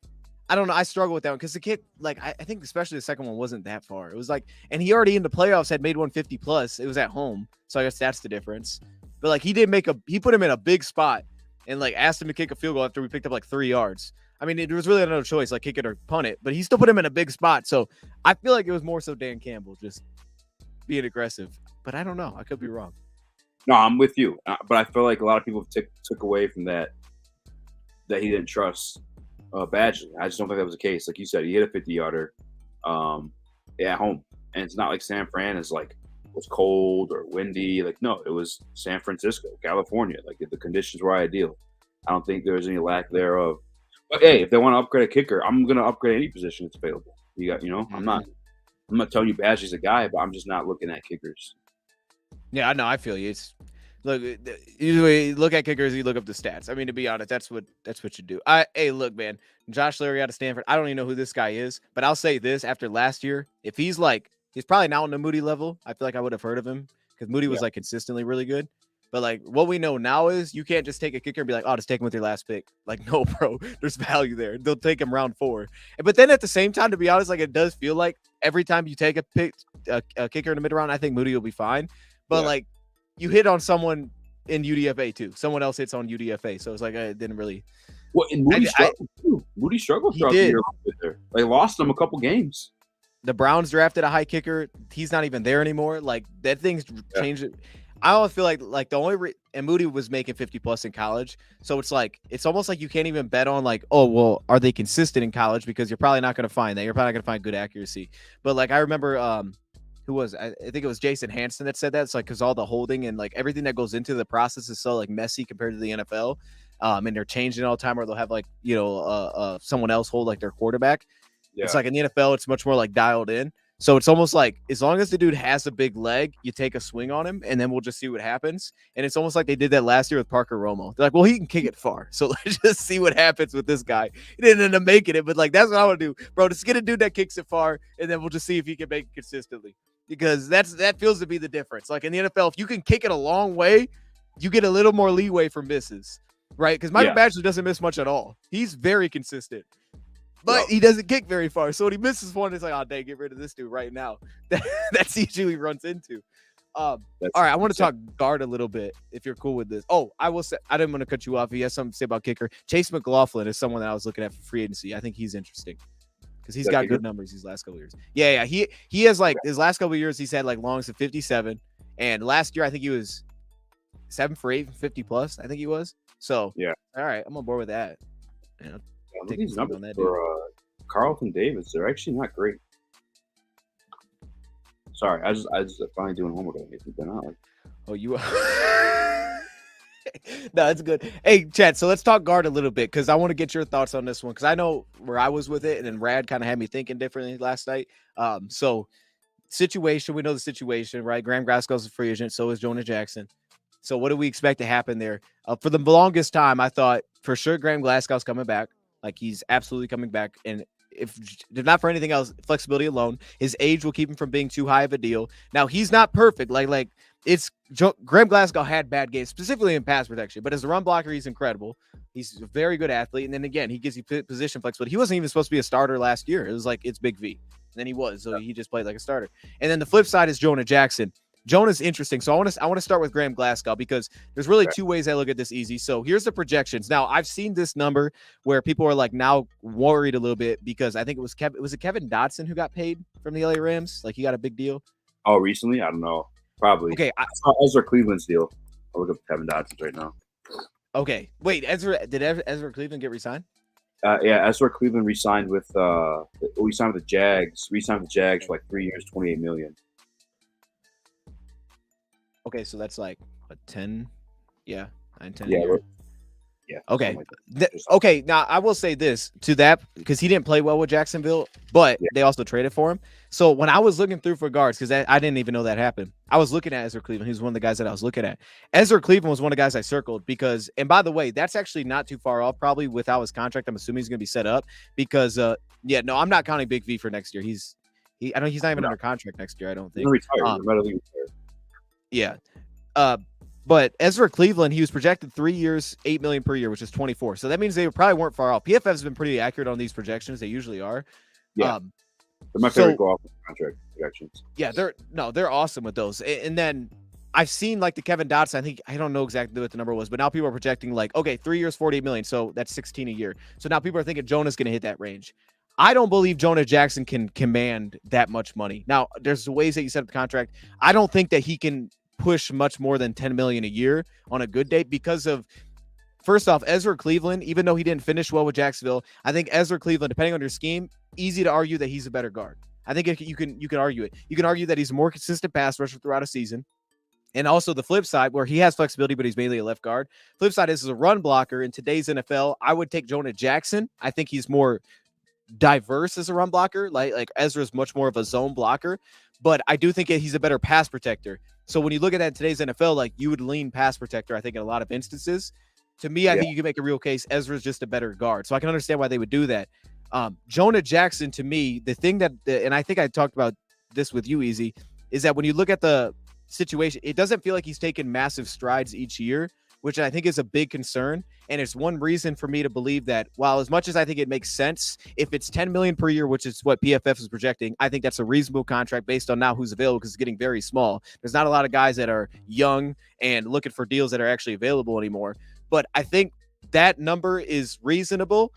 I don't know. I struggle with that one because the kick, like, I think especially the second one wasn't that far. It was like, and he already in the playoffs had made 150 plus. It was at home, so I guess that's the difference. But like, he put him in a big spot and like asked him to kick a field goal after we picked up like 3 yards. I mean, there was really no choice, like kick it or punt it, but he still put him in a big spot. So I feel like it was more so Dan Campbell just being aggressive, but I don't know. I could be wrong. No, I'm with you, but I feel like a lot of people took away from that he didn't trust Badgley. I just don't think that was the case. Like you said, he hit a 50-yarder at home, and it's not like San Fran is like was cold or windy. Like, no, it was San Francisco, California. Like, the conditions were ideal. I don't think there was any lack thereof. But hey, if they want to upgrade a kicker, I'm going to upgrade any position that's available. I'm not telling you Badgley's a guy, but I'm just not looking at kickers. Yeah, I know. I feel you. Usually look at kickers, you look up the stats. I mean, to be honest, that's what you do. Hey, look, man, Josh Larry out of Stanford. I don't even know who this guy is, but I'll say this: after last year, if he's probably now on the Moody level, I feel like I would have heard of him because Moody was like consistently really good. But like what we know now is you can't just take a kicker and be like, oh, just take him with your last pick. Like, no, bro, there's value there. They'll take him round 4. But then at the same time, to be honest, like it does feel like every time you take a kicker in the mid round, I think Moody will be fine. But like you hit on someone in UDFA too. Someone else hits on UDFA. So it's like it didn't really. Well, and Moody struggled too. Moody struggled throughout the year. They lost him a couple games. The Browns drafted a high kicker. He's not even there anymore. Like that thing's changed. I always feel like the only and Moody was making 50 plus in college. So it's almost like you can't even bet on like, oh, well, are they consistent in college? Because you're probably not going to find that. You're probably not going to find good accuracy. But like, I remember I think it was Jason Hansen that said that. It's like, cause all the holding and like everything that goes into the process is so like messy compared to the NFL. And they're changing all the time, or they'll have like, someone else hold like their quarterback. Yeah. It's like in the NFL, it's much more like dialed in. So it's almost like as long as the dude has a big leg, you take a swing on him and then we'll just see what happens. And it's almost like they did that last year with Parker Romo. They're like, well, he can kick it far. So let's just see what happens with this guy. He didn't end up making it, but like, that's what I want to do, bro. Just get a dude that kicks it far and then we'll just see if he can make it consistently, because that feels to be the difference. Like in the NFL, if you can kick it a long way, you get a little more leeway for misses, right? Because Michael Badgley doesn't miss much at all. He's very consistent. But he doesn't kick very far. So when he misses one, it's like, oh, dang, get rid of this dude right now. That's usually runs into. All right, I want to talk guard a little bit if you're cool with this. Oh, I will say I didn't want to cut you off. He has something to say about kicker. Chase McLaughlin is someone that I was looking at for free agency. I think he's interesting because he's got good numbers these last couple of years. Yeah. He has like his last couple of years. He's had like longs of 57, and last year I think he was 7 for 8, 50 plus. I think he was. So yeah. All right, I'm on board with that. Yeah, these numbers on that for Carlton Davis, they're actually not great. Sorry, I just finally doing homework. They're not like. Oh, you. No, that's good. Hey, Chad. So let's talk guard a little bit because I want to get your thoughts on this one because I know where I was with it, and then Rad kind of had me thinking differently last night. So situation, we know the situation, right? Graham Glasgow's a free agent, so is Jonah Jackson. So what do we expect to happen there? For the longest time, I thought for sure Graham Glasgow's coming back. Like he's absolutely coming back, and if not for anything else, flexibility alone, his age will keep him from being too high of a deal. Now he's not perfect. Like it's Graham Glasgow had bad games, specifically in pass protection, but as a run blocker, he's incredible. He's a very good athlete. And then again, he gives you position flexibility. He wasn't even supposed to be a starter last year. It was like, it's Big V. And then he was, so he just played like a starter. And then the flip side is Jonah Jackson. Jonah's interesting. So I want to start with Graham Glasgow because there's really two ways I look at this easy. So here's the projections. Now I've seen this number where people are like now worried a little bit because I think it was Kevin Dotson who got paid from the LA Rams. Like he got a big deal. Oh, recently? I don't know. Probably. Okay. I saw Ezra Cleveland's deal. I'll look up Kevin Dotson right now. Okay. Wait, did Ezra Cleveland get re-signed? Yeah, Ezra Cleveland re-signed with the Jags. Re-signed with the Jags for like 3 years, $28 million. Okay, so that's like a 10. Yeah, 9, 10. Yeah. Yeah. Okay. Okay. Now I will say this to that because he didn't play well with Jacksonville, but they also traded for him. So when I was looking through for guards, because I didn't even know that happened, I was looking at Ezra Cleveland. He was one of the guys that I was looking at. Ezra Cleveland was one of the guys I circled because, and by the way, that's actually not too far off. Probably without his contract, I'm assuming he's going to be set up because, no, I'm not counting Big V for next year. I know he's not even under contract next year. I don't think. He's retired. Yeah. But Ezra Cleveland, he was projected 3 years, $8 million per year, which is 24. So that means they probably weren't far off. PFF has been pretty accurate on these projections. They usually are. Yeah. They're my favorite go off contract projections. Yeah, they're awesome with those. And then I've seen like the Kevin Dotson. I don't know exactly what the number was, but now people are projecting like, okay, 3 years, $48 million. So that's 16 a year. So now people are thinking Jonah's going to hit that range. I don't believe Jonah Jackson can command that much money. Now, there's ways that you set up the contract. I don't think that he can push much more than $10 million a year on a good day because of, first off, Ezra Cleveland, even though he didn't finish well with Jacksonville, I think Ezra Cleveland, depending on your scheme, easy to argue that he's a better guard. I think you can argue it. You can argue that he's a more consistent pass rusher throughout a season. And also the flip side where he has flexibility, but he's mainly a left guard. Flip side is a run blocker in today's NFL. I would take Jonah Jackson. I think he's more diverse as a run blocker. Like Ezra's much more of a zone blocker, but I do think he's a better pass protector. So when you look at that in today's NFL, like you would lean pass protector, I think in a lot of instances. To me, I think you can make a real case Ezra's just a better guard. So I can understand why they would do that. Jonah Jackson, to me, the thing that, and I think I talked about this with you, Easy, is that when you look at the situation, it doesn't feel like he's taken massive strides each year, which I think is a big concern. And it's one reason for me to believe that while as much as I think it makes sense, if it's $10 million per year, which is what PFF is projecting, I think that's a reasonable contract based on now who's available because it's getting very small. There's not a lot of guys that are young and looking for deals that are actually available anymore. But I think that number is reasonable.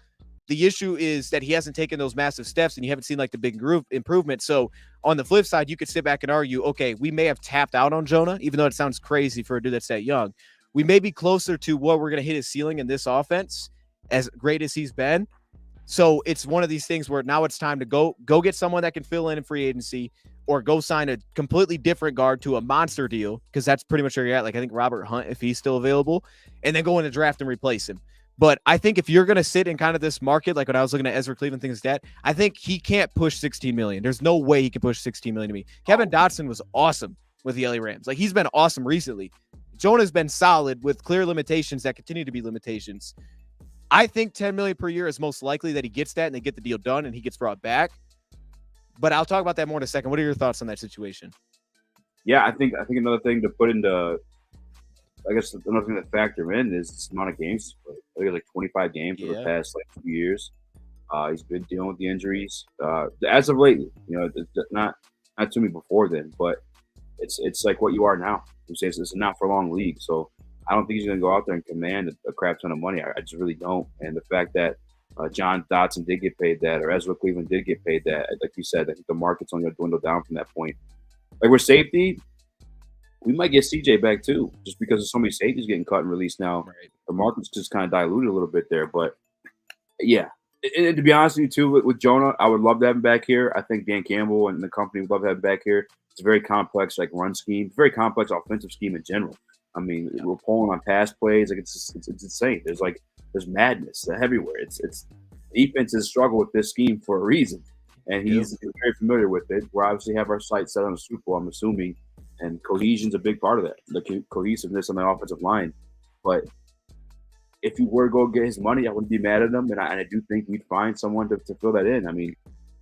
The issue is that he hasn't taken those massive steps and you haven't seen like the big improvement. So on the flip side, you could sit back and argue, okay, we may have tapped out on Jonah, even though it sounds crazy for a dude that's that young. We may be closer to what we're going to hit his ceiling in this offense, as great as he's been. So it's one of these things where now it's time to go get someone that can fill in free agency or go sign a completely different guard to a monster deal, because that's pretty much where you're at. Like I think Robert Hunt, if he's still available, and then go in the draft and replace him. But I think if you're going to sit in kind of this market, like when I was looking at Ezra Cleveland, things like that, I think he can't push $16 million. There's no way he can push $16 million to me. Kevin Dotson was awesome with the LA Rams. Like he's been awesome recently. Jonah's been solid with clear limitations that continue to be limitations. I think $10 million per year is most likely that he gets that and they get the deal done and he gets brought back. But I'll talk about that more in a second. What are your thoughts on that situation? Yeah, I think another thing to put into, I guess another thing to factor in is the amount of games. I think like 25 games over the past like 2 years. He's been dealing with the injuries as of lately. You know, not too many before then, but it's like what you are now. You say it's a not for long league, so I don't think he's going to go out there and command a crap ton of money. I just really don't. And the fact that John Dotson did get paid that, or Ezra Cleveland did get paid that, like you said, I think the market's only going to dwindle down from that point. Like with safety, we might get CJ back too, just because there's so many safeties getting cut and released now. Right. The market's just kind of diluted a little bit there. But yeah, and to be honest with you too, with Jonah, I would love to have him back here. I think Dan Campbell and the company would love to have him back here. It's a very complex like run scheme, very complex offensive scheme in general. I mean, we're pulling on pass plays, like it's insane. There's madness everywhere. It's defenses struggle with this scheme for a reason, and he's very familiar with it. We obviously have our sights set on the Super Bowl, I'm assuming, and cohesion's a big part of that, the cohesiveness on the offensive line. But if you were to go get his money, I wouldn't be mad at him, and I do think we'd find someone to fill that in. I mean,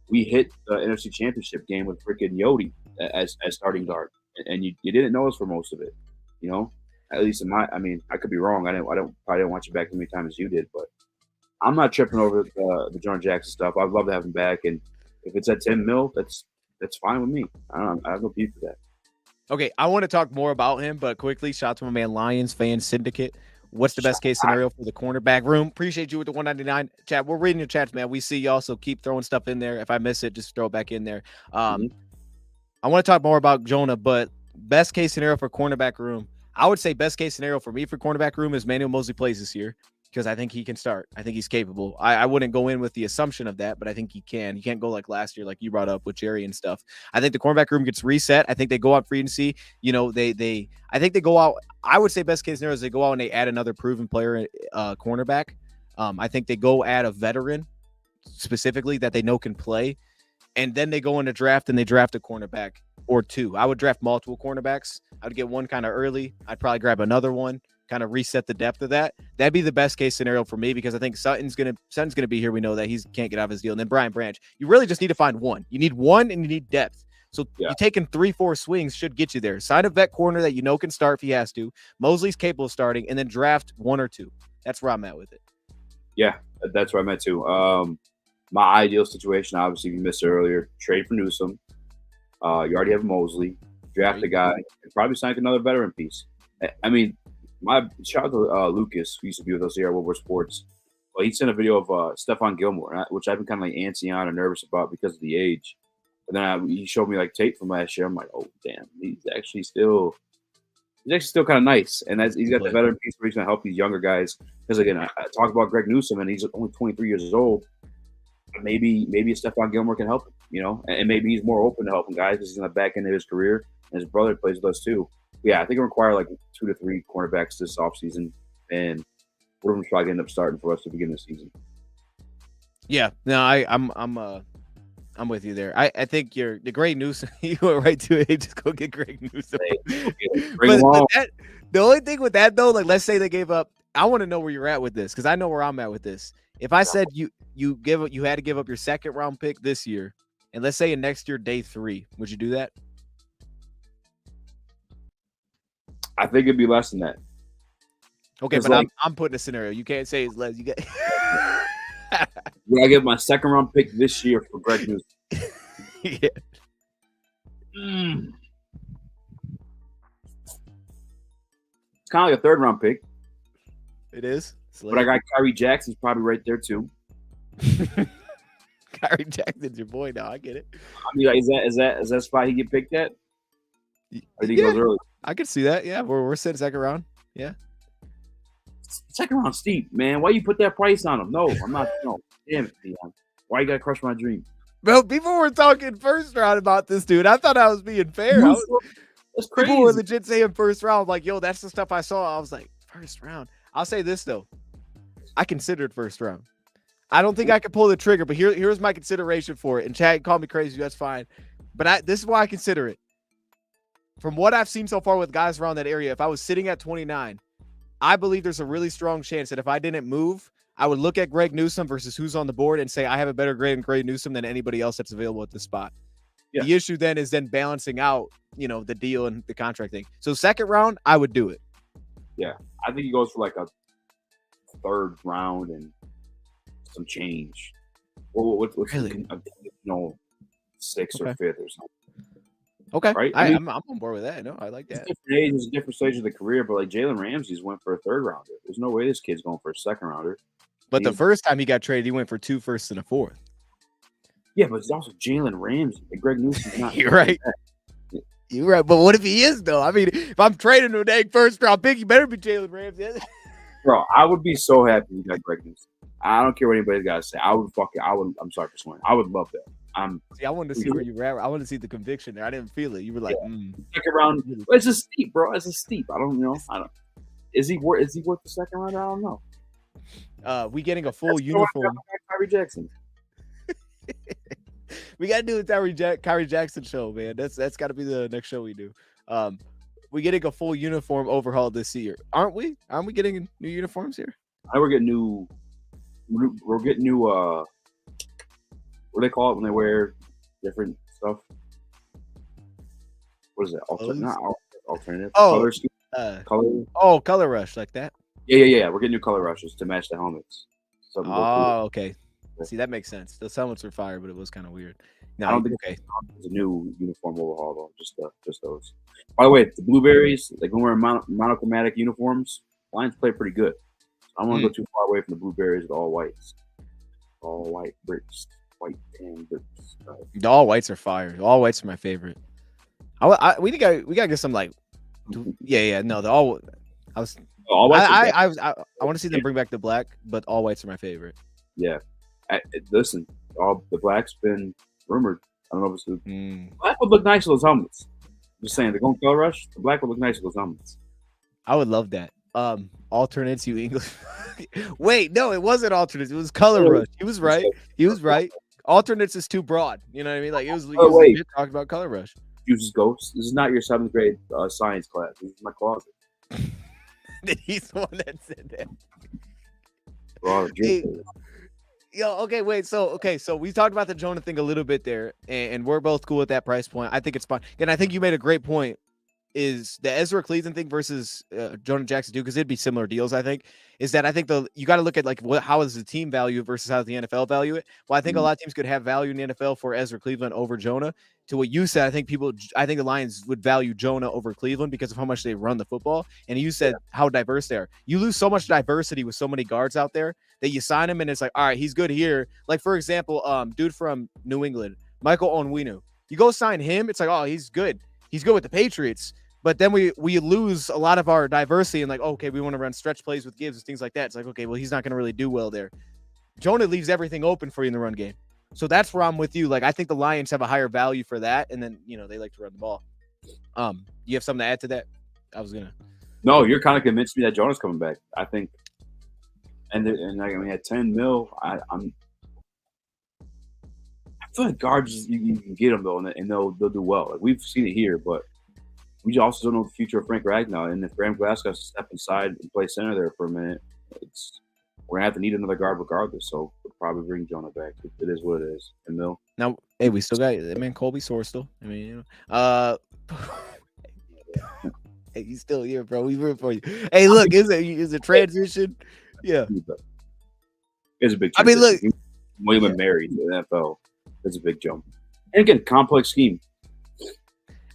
we hit the NFC Championship game with freaking Yodi as starting guard, and you didn't know us for most of it, you know. At least I mean, I could be wrong. I probably didn't watch you back as many times as you did, but I'm not tripping over the Jonah Jackson stuff. I'd love to have him back, and if it's at 10 mil, that's fine with me. I have no beef with that. Okay, I want to talk more about him, but quickly, shout out to my man Lions Fan Syndicate. What's the best case scenario for the cornerback room? Appreciate you with the 199 chat. We're reading your chats, man. We see y'all, so keep throwing stuff in there. If I miss it, just throw it back in there. I want to talk more about Jonah, but best case scenario for cornerback room. I would say best case scenario for me for cornerback room is Manuel Mosley plays this year because I think he can start. I think he's capable. I wouldn't go in with the assumption of that, but I think he can. He can't go like last year, like you brought up with Jerry and stuff. I think the cornerback room gets reset. I think they go out free agency. You know, I think they go out. I would say best case scenario is they go out and they add another proven player, cornerback. I think they go add a veteran specifically that they know can play. And then they go into draft and they draft a cornerback or two. I would draft multiple cornerbacks. I would get one kind of early. I'd probably grab another one, kind of reset the depth of that. That'd be the best case scenario for me because I think Sutton's gonna be here. We know that he can't get out of his deal. And then Brian Branch. You really just need to find one. You need one and you need depth. So you taking 3-4 swings should get you there. Sign a vet corner that you know can start if he has to. Mosley's capable of starting, and then draft one or two. That's where I'm at with it. Yeah, that's where I'm at too. My ideal situation, obviously, you missed it earlier. Trade for Newsome. You already have Mosley. Draft a guy. And probably sign another veteran piece. I mean, my shout out to Lucas, who used to be with us here at World War Sports. Well, he sent a video of Stephon Gilmore, which I've been kind of like antsy on and nervous about because of the age. And then he showed me like tape from last year. I'm like, oh damn, he's actually still kind of nice. And he's got the veteran piece where he's going to help these younger guys. Because again, I talk about Greg Newsome, and he's only 23 years old. Maybe Stephon Gilmore can help him, you know, and maybe he's more open to helping guys because he's in the back end of his career, and his brother plays with us too. Yeah, I think it require like 2 to 3 cornerbacks this offseason, and one of them's probably going to end up starting for us to begin the season. Yeah, no, I'm with you there. I think you're the Greg Newsome. You went right to it. Just go get Greg Newsome. But the only thing with that though, like let's say they gave up. I want to know where you're at with this because I know where I'm at with this. If I said you had to give up your second round pick this year, and let's say in next year day 3, would you do that? I think it'd be less than that. Okay, but like, I'm putting a scenario. You can't say it's less. You get. Would I give my second round pick this year for Greg Newsome? Yeah. It's kind of like a third round pick. It is. But I got Kyrie Jackson's probably right there too. Kyrie Jackson's your boy now. I get it. I mean, like, is that spot he get picked at? Or he goes early? I could see that. Yeah, we're sitting second round. Yeah. Second round steep, man. Why you put that price on him? No, I'm not. No, damn it, DeJean. Why you gotta crush my dream? Well, people were talking first round about this dude. I thought I was being fair. That's crazy. People were legit saying first round. Like, yo, that's the stuff I saw. I was like, first round. I'll say this though. I considered first round. I don't think I could pull the trigger, but here's my consideration for it. And Chad, call me crazy. That's fine. But this is why I consider it. From what I've seen so far with guys around that area, if I was sitting at 29, I believe there's a really strong chance that if I didn't move, I would look at Greg Newsome versus who's on the board and say I have a better grade in Greg Newsome than anybody else that's available at the spot. Yeah. The issue then is balancing out, the deal and the contract thing. So second round, I would do it. Yeah, I think he goes for like a third round and some change. What's really? 6th or 5th or something. Okay, right? I'm on board with that. No, I like it's that. different age, it's a different stage of the career, but like Jalen Ramsey's went for a third rounder. There's no way this kid's going for a second rounder. But the first time he got traded, he went for 2 firsts and a fourth. Yeah, but it's also Jalen Ramsey. And Greg Newsome's not. You're right. You're right. But what if he is though? I mean, if I'm trading a dang first round pick, you better be Jalen Ramsey. Bro, I would be so happy you got Greg Newsome. I don't care what anybody's got to say. I'm sorry for swearing. I would love that. See, I wanted to see where you were at. I wanted to see the conviction there. I didn't feel it. You were like, second round. It's a steep, bro. It's a steep. I don't know. Is he worth the second round? I don't know. We getting a full uniform. Kyrie Jackson. We gotta do the Kyrie Jackson show, man. That's got to be the next show we do. We getting a full uniform overhaul this year, aren't we? Aren't we getting new uniforms here? We're getting new. We're getting new. What do they call it when they wear different stuff? What is it? Alternative. Oh, color. Color rush like that. Yeah. We're getting new color rushes to match the helmets. Okay. See, that makes sense. Those helmets were fire, but it was kind of weird. No, I don't think it's a new uniform overhaul though. Just those. By the way, the Blueberries, like when we're in monochromatic uniforms, Lions play pretty good. I don't want to go too far away from the Blueberries with all whites. All white bricks. White tan bricks. The all whites are fire. The all whites are my favorite. We gotta get some like, yeah. No, the all. I want to see them bring back the black, but all whites are my favorite. Yeah, listen, all the black's been rumored. I don't know if it's black would look nice with those helmets. I'm just saying, they're going color rush. The black would look nice with those helmets. I would love that. Alternates, you English. Wait, no, it wasn't alternates. It was color rush. He was right. Alternates is too broad. You know what I mean? Like it was talking about color rush. Uses ghosts. This is not your 7th grade science class. This is my closet. He's the one that said that. Okay, wait. So we talked about the Jonah thing a little bit there, and we're both cool at that price point. I think it's fine. And I think you made a great point. Is the Ezra Cleveland thing versus Jonah Jackson too? Because it'd be similar deals. I think is that I think you got to look at like how is the team value versus how does the NFL value it. Well, I think a lot of teams could have value in the NFL for Ezra Cleveland over Jonah. To what you said, I think the Lions would value Jonah over Cleveland because of how much they run the football. And you said how diverse they are. You lose so much diversity with so many guards out there that you sign him and it's like, all right, he's good here. Like for example, dude from New England, Michael Onwenu. You go sign him, it's like, oh, he's good. He's good with the Patriots. But then we lose a lot of our diversity and like, okay, we want to run stretch plays with Gibbs and things like that. It's like, okay, well, he's not going to really do well there. Jonah leaves everything open for you in the run game. So that's where I'm with you. Like, I think the Lions have a higher value for that. And then, they like to run the ball. You have something to add to that? No, you're kind of convinced me that Jonah's coming back. I think. And at 10 mil, I feel like guards, you can get them though, and they'll do well. Like we've seen it here, but we also don't know the future of Frank Ragnow. And if Graham Glasgow has to step inside and play center there for a minute, we're going to have to need another guard regardless. So we'll probably bring Jonah back. It is what it is. And Mill. Now, hey, we still got, Colby Soar still. Hey, he's still here, bro. We root for you. Hey, look, is a transition? Yeah. It's a big transition. I mean, look. William married in the NFL. It's a big jump. And again, complex scheme.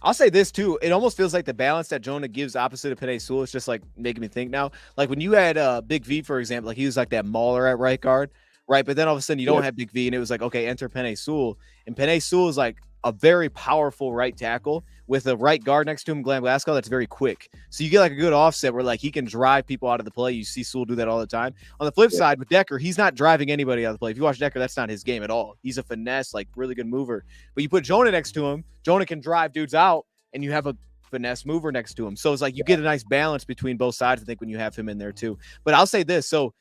I'll say this too. It almost feels like the balance that Jonah gives opposite of Penei Sewell is just like making me think now. Like when you had Big V, for example, like he was like that mauler at right guard, right? But then all of a sudden you don't have Big V, and it was like, okay, enter Penei Sewell. And Penei Sewell is like a very powerful right tackle with a right guard next to him, Glasgow, that's very quick. So you get like a good offset where like he can drive people out of the play. You see Sewell do that all the time. On the flip side, with Decker, he's not driving anybody out of the play. If you watch Decker, that's not his game at all. He's a finesse, like really good mover. But you put Jonah next to him, Jonah can drive dudes out, and you have a finesse mover next to him. So it's like you get a nice balance between both sides, I think, when you have him in there too. But I'll say this. So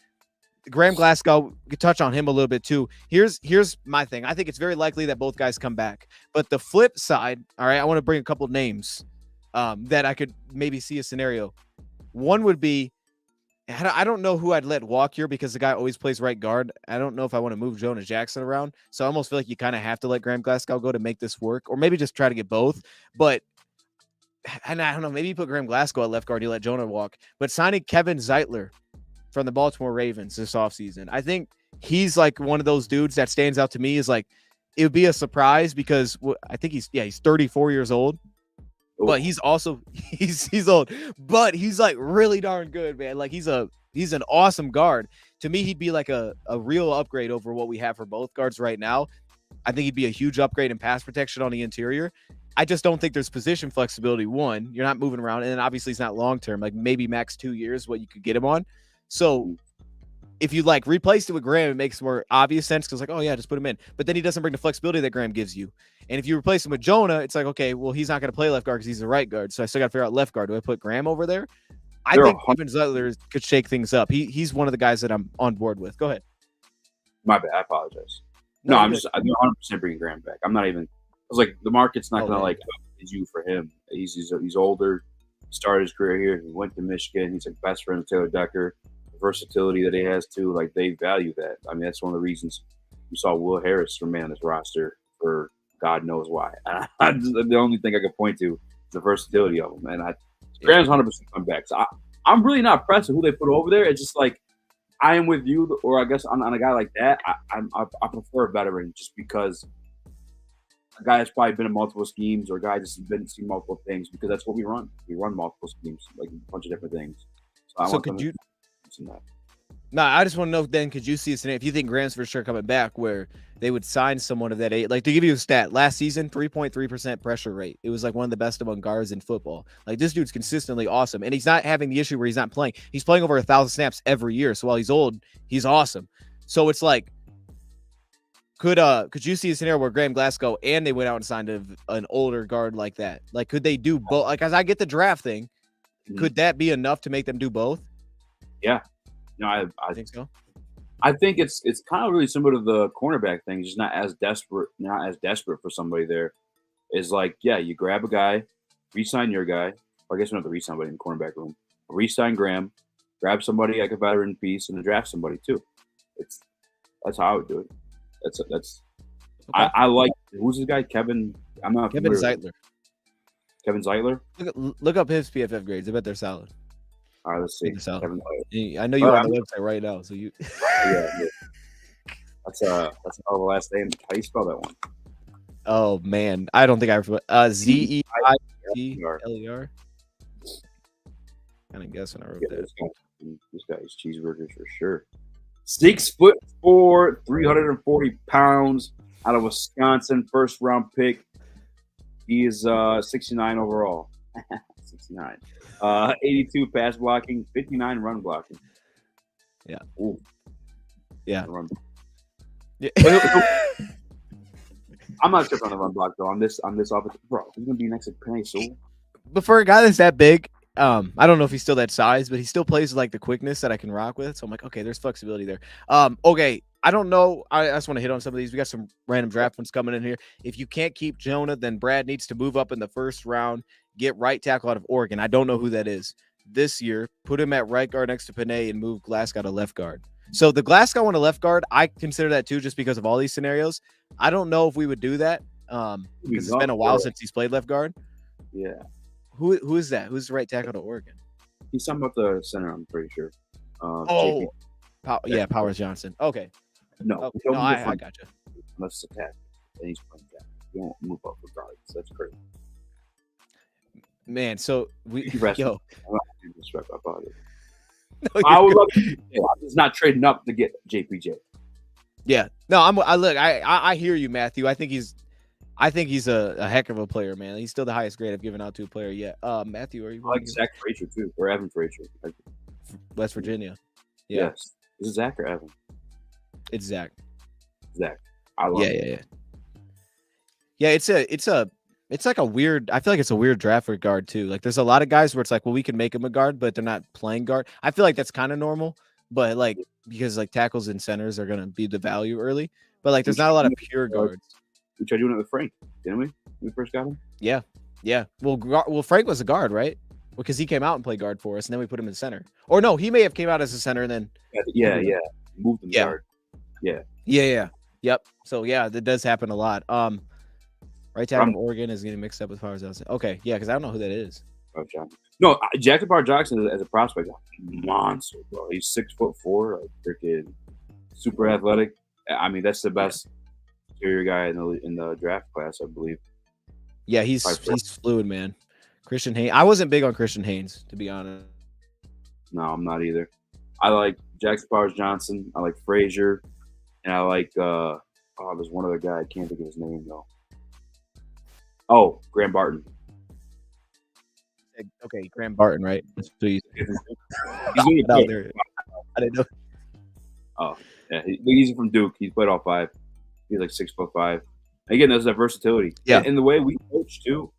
Graham Glasgow, we could touch on him a little bit too. Here's my thing. I think it's very likely that both guys come back. But the flip side, all right, I want to bring a couple names that I could maybe see a scenario. One would be, I don't know who I'd let walk here because the guy always plays right guard. I don't know if I want to move Jonah Jackson around. So I almost feel like you kind of have to let Graham Glasgow go to make this work, or maybe just try to get both. But and I don't know, maybe you put Graham Glasgow at left guard, you let Jonah walk. But signing Kevin Zeitler from the Baltimore Ravens this offseason, I think he's like one of those dudes that stands out to me is like it would be a surprise because I think he's 34 years old. But he's also he's old, but he's like really darn good, man. Like he's an awesome guard. To me, he'd be like a real upgrade over what we have for both guards right now. I think he'd be a huge upgrade in pass protection on the interior. I just don't think there's position flexibility. One, you're not moving around, and then obviously it's not long term, like maybe max 2 years what you could get him on. So if you like replace it with Graham, it makes more obvious sense because like, oh yeah, just put him in. But then he doesn't bring the flexibility that Graham gives you. And if you replace him with Jonah, it's like, okay, well, he's not going to play left guard because he's the right guard. So I still got to figure out left guard. Do I put Graham over there? I think even Zeitler could shake things up. He's one of the guys that I'm on board with. Go ahead. My bad. I apologize. No, I'm 100% bringing Graham back. I'm not even. I was like, the market's not going to like is you for him. He's older. He started his career here. He went to Michigan. He's like best friend of Taylor Decker. The versatility that he has too, like they value that. I mean, that's one of the reasons you saw Will Harris remain on this roster for God knows why. The only thing I could point to is the versatility of him. And Graham's 100% come back. So I'm really not impressed with who they put over there. It's just like I am with you, or I guess on a guy like that, I prefer a veteran just because a guy has probably been in multiple schemes or a guy just been seen multiple things because that's what we run. We run multiple schemes, like a bunch of different things. So could you? I just want to know then, could you see a scenario if you think Graham's for sure coming back where they would sign someone of that age? Like to give you a stat, last season, 3.3% pressure rate. It was like one of the best among guards in football. Like this dude's consistently awesome. And he's not having the issue where he's not playing. He's playing over 1,000 snaps every year. So while he's old, he's awesome. So it's like, could you see a scenario where Graham Glasgow and they went out and signed an older guard like that? Like, could they do both? Like, as I get the draft thing, could that be enough to make them do both? Yeah. No, I think so. I think it's kind of really similar to the cornerback thing, just not as desperate for somebody there. Is like, yeah, you grab a guy, re-sign your guy. Well, I guess we don't have to re-sign somebody in the cornerback room. Re-sign Graham, grab somebody like a veteran piece, and then draft somebody too. That's how I would do it. That's okay. I like who's this guy? Kevin. I'm not Kevin Zeitler. Kevin Zeitler. Look up his PFF grades. I bet they're solid. All right, let's see. I know you're on the website right now, so you. yeah. That's our last name. How do you spell that one? Oh man, I don't think I ever. Zeitler. Kind of guessing I wrote that. This guy's cheeseburgers for sure. 6'4", 340 pounds, out of Wisconsin, first round pick. He is 69 overall. 69. 82 pass blocking, 59 run blocking. Yeah. Ooh. Yeah. Yeah. I'm not sure on the run block though. On this offensive, bro, he's gonna be next to Penny Sewell. But for a guy that's that big, I don't know if he's still that size, but he still plays with like the quickness that I can rock with. So I'm like, okay, there's flexibility there. Okay. I don't know. I just want to hit on some of these. We got some random draft ones coming in here. If you can't keep Jonah, then Brad needs to move up in the first round, get right tackle out of Oregon. I don't know who that is this year. Put him at right guard next to Panay and move Glasgow to left guard. So the Glasgow on a left guard, I consider that too, just because of all these scenarios. I don't know if we would do that because it's been a while since he's played left guard. Yeah. Who is that? Who's the right tackle to Oregon? He's talking about the center, I'm pretty sure. Powers Johnson. Okay. No, I got you. Unless it's attack, and he's playing back. You won't move up regardless. That's crazy. Man, so yo. I would love to. He's not trading up to get JPJ. Yeah. No, I hear you, Matthew. I think he's a heck of a player, man. He's still the highest grade I've given out to a player yet. Matthew, are you? I like Zach Frazier too, or Evan Frazier, West Virginia. Yeah. Yes. Is it Zach or Evan? It's Zach. I love it. Yeah, it's like a weird. I feel like it's a weird draft for guard too. Like there's a lot of guys where it's like, well, we can make him a guard, but they're not playing guard. I feel like that's kind of normal, but like because like tackles and centers are gonna be the value early, but like there's not a lot of pure guards. We tried doing it with Frank, didn't we? When we first got him. Yeah. Well, Frank was a guard, right? Because he came out and played guard for us, and then we put him in center. Or no, he may have came out as a center and then moved him guard. Yeah. Yep. So yeah, that does happen a lot. Right tackle of Oregon is getting mixed up with Powers Johnson. Okay, yeah, because I don't know who that is. No, Jackson Bar Jackson as a prospect, monster, bro. He's 6'4", like freaking super athletic. I mean, that's the best. interior guy in the draft class, I believe. Yeah, he's fluid, man. Christian Haynes. I wasn't big on Christian Haynes, to be honest. No, I'm not either. I like Jackson Powers Johnson. I like Frazier, and I like there's one other guy. I can't think of his name though. Oh, Graham Barton. Okay, Graham Barton, right? He's out there. I didn't know. Oh, yeah, he's from Duke. He's played all five. He's like 6'5". Again, there's that versatility. Yeah, and the way we coach too.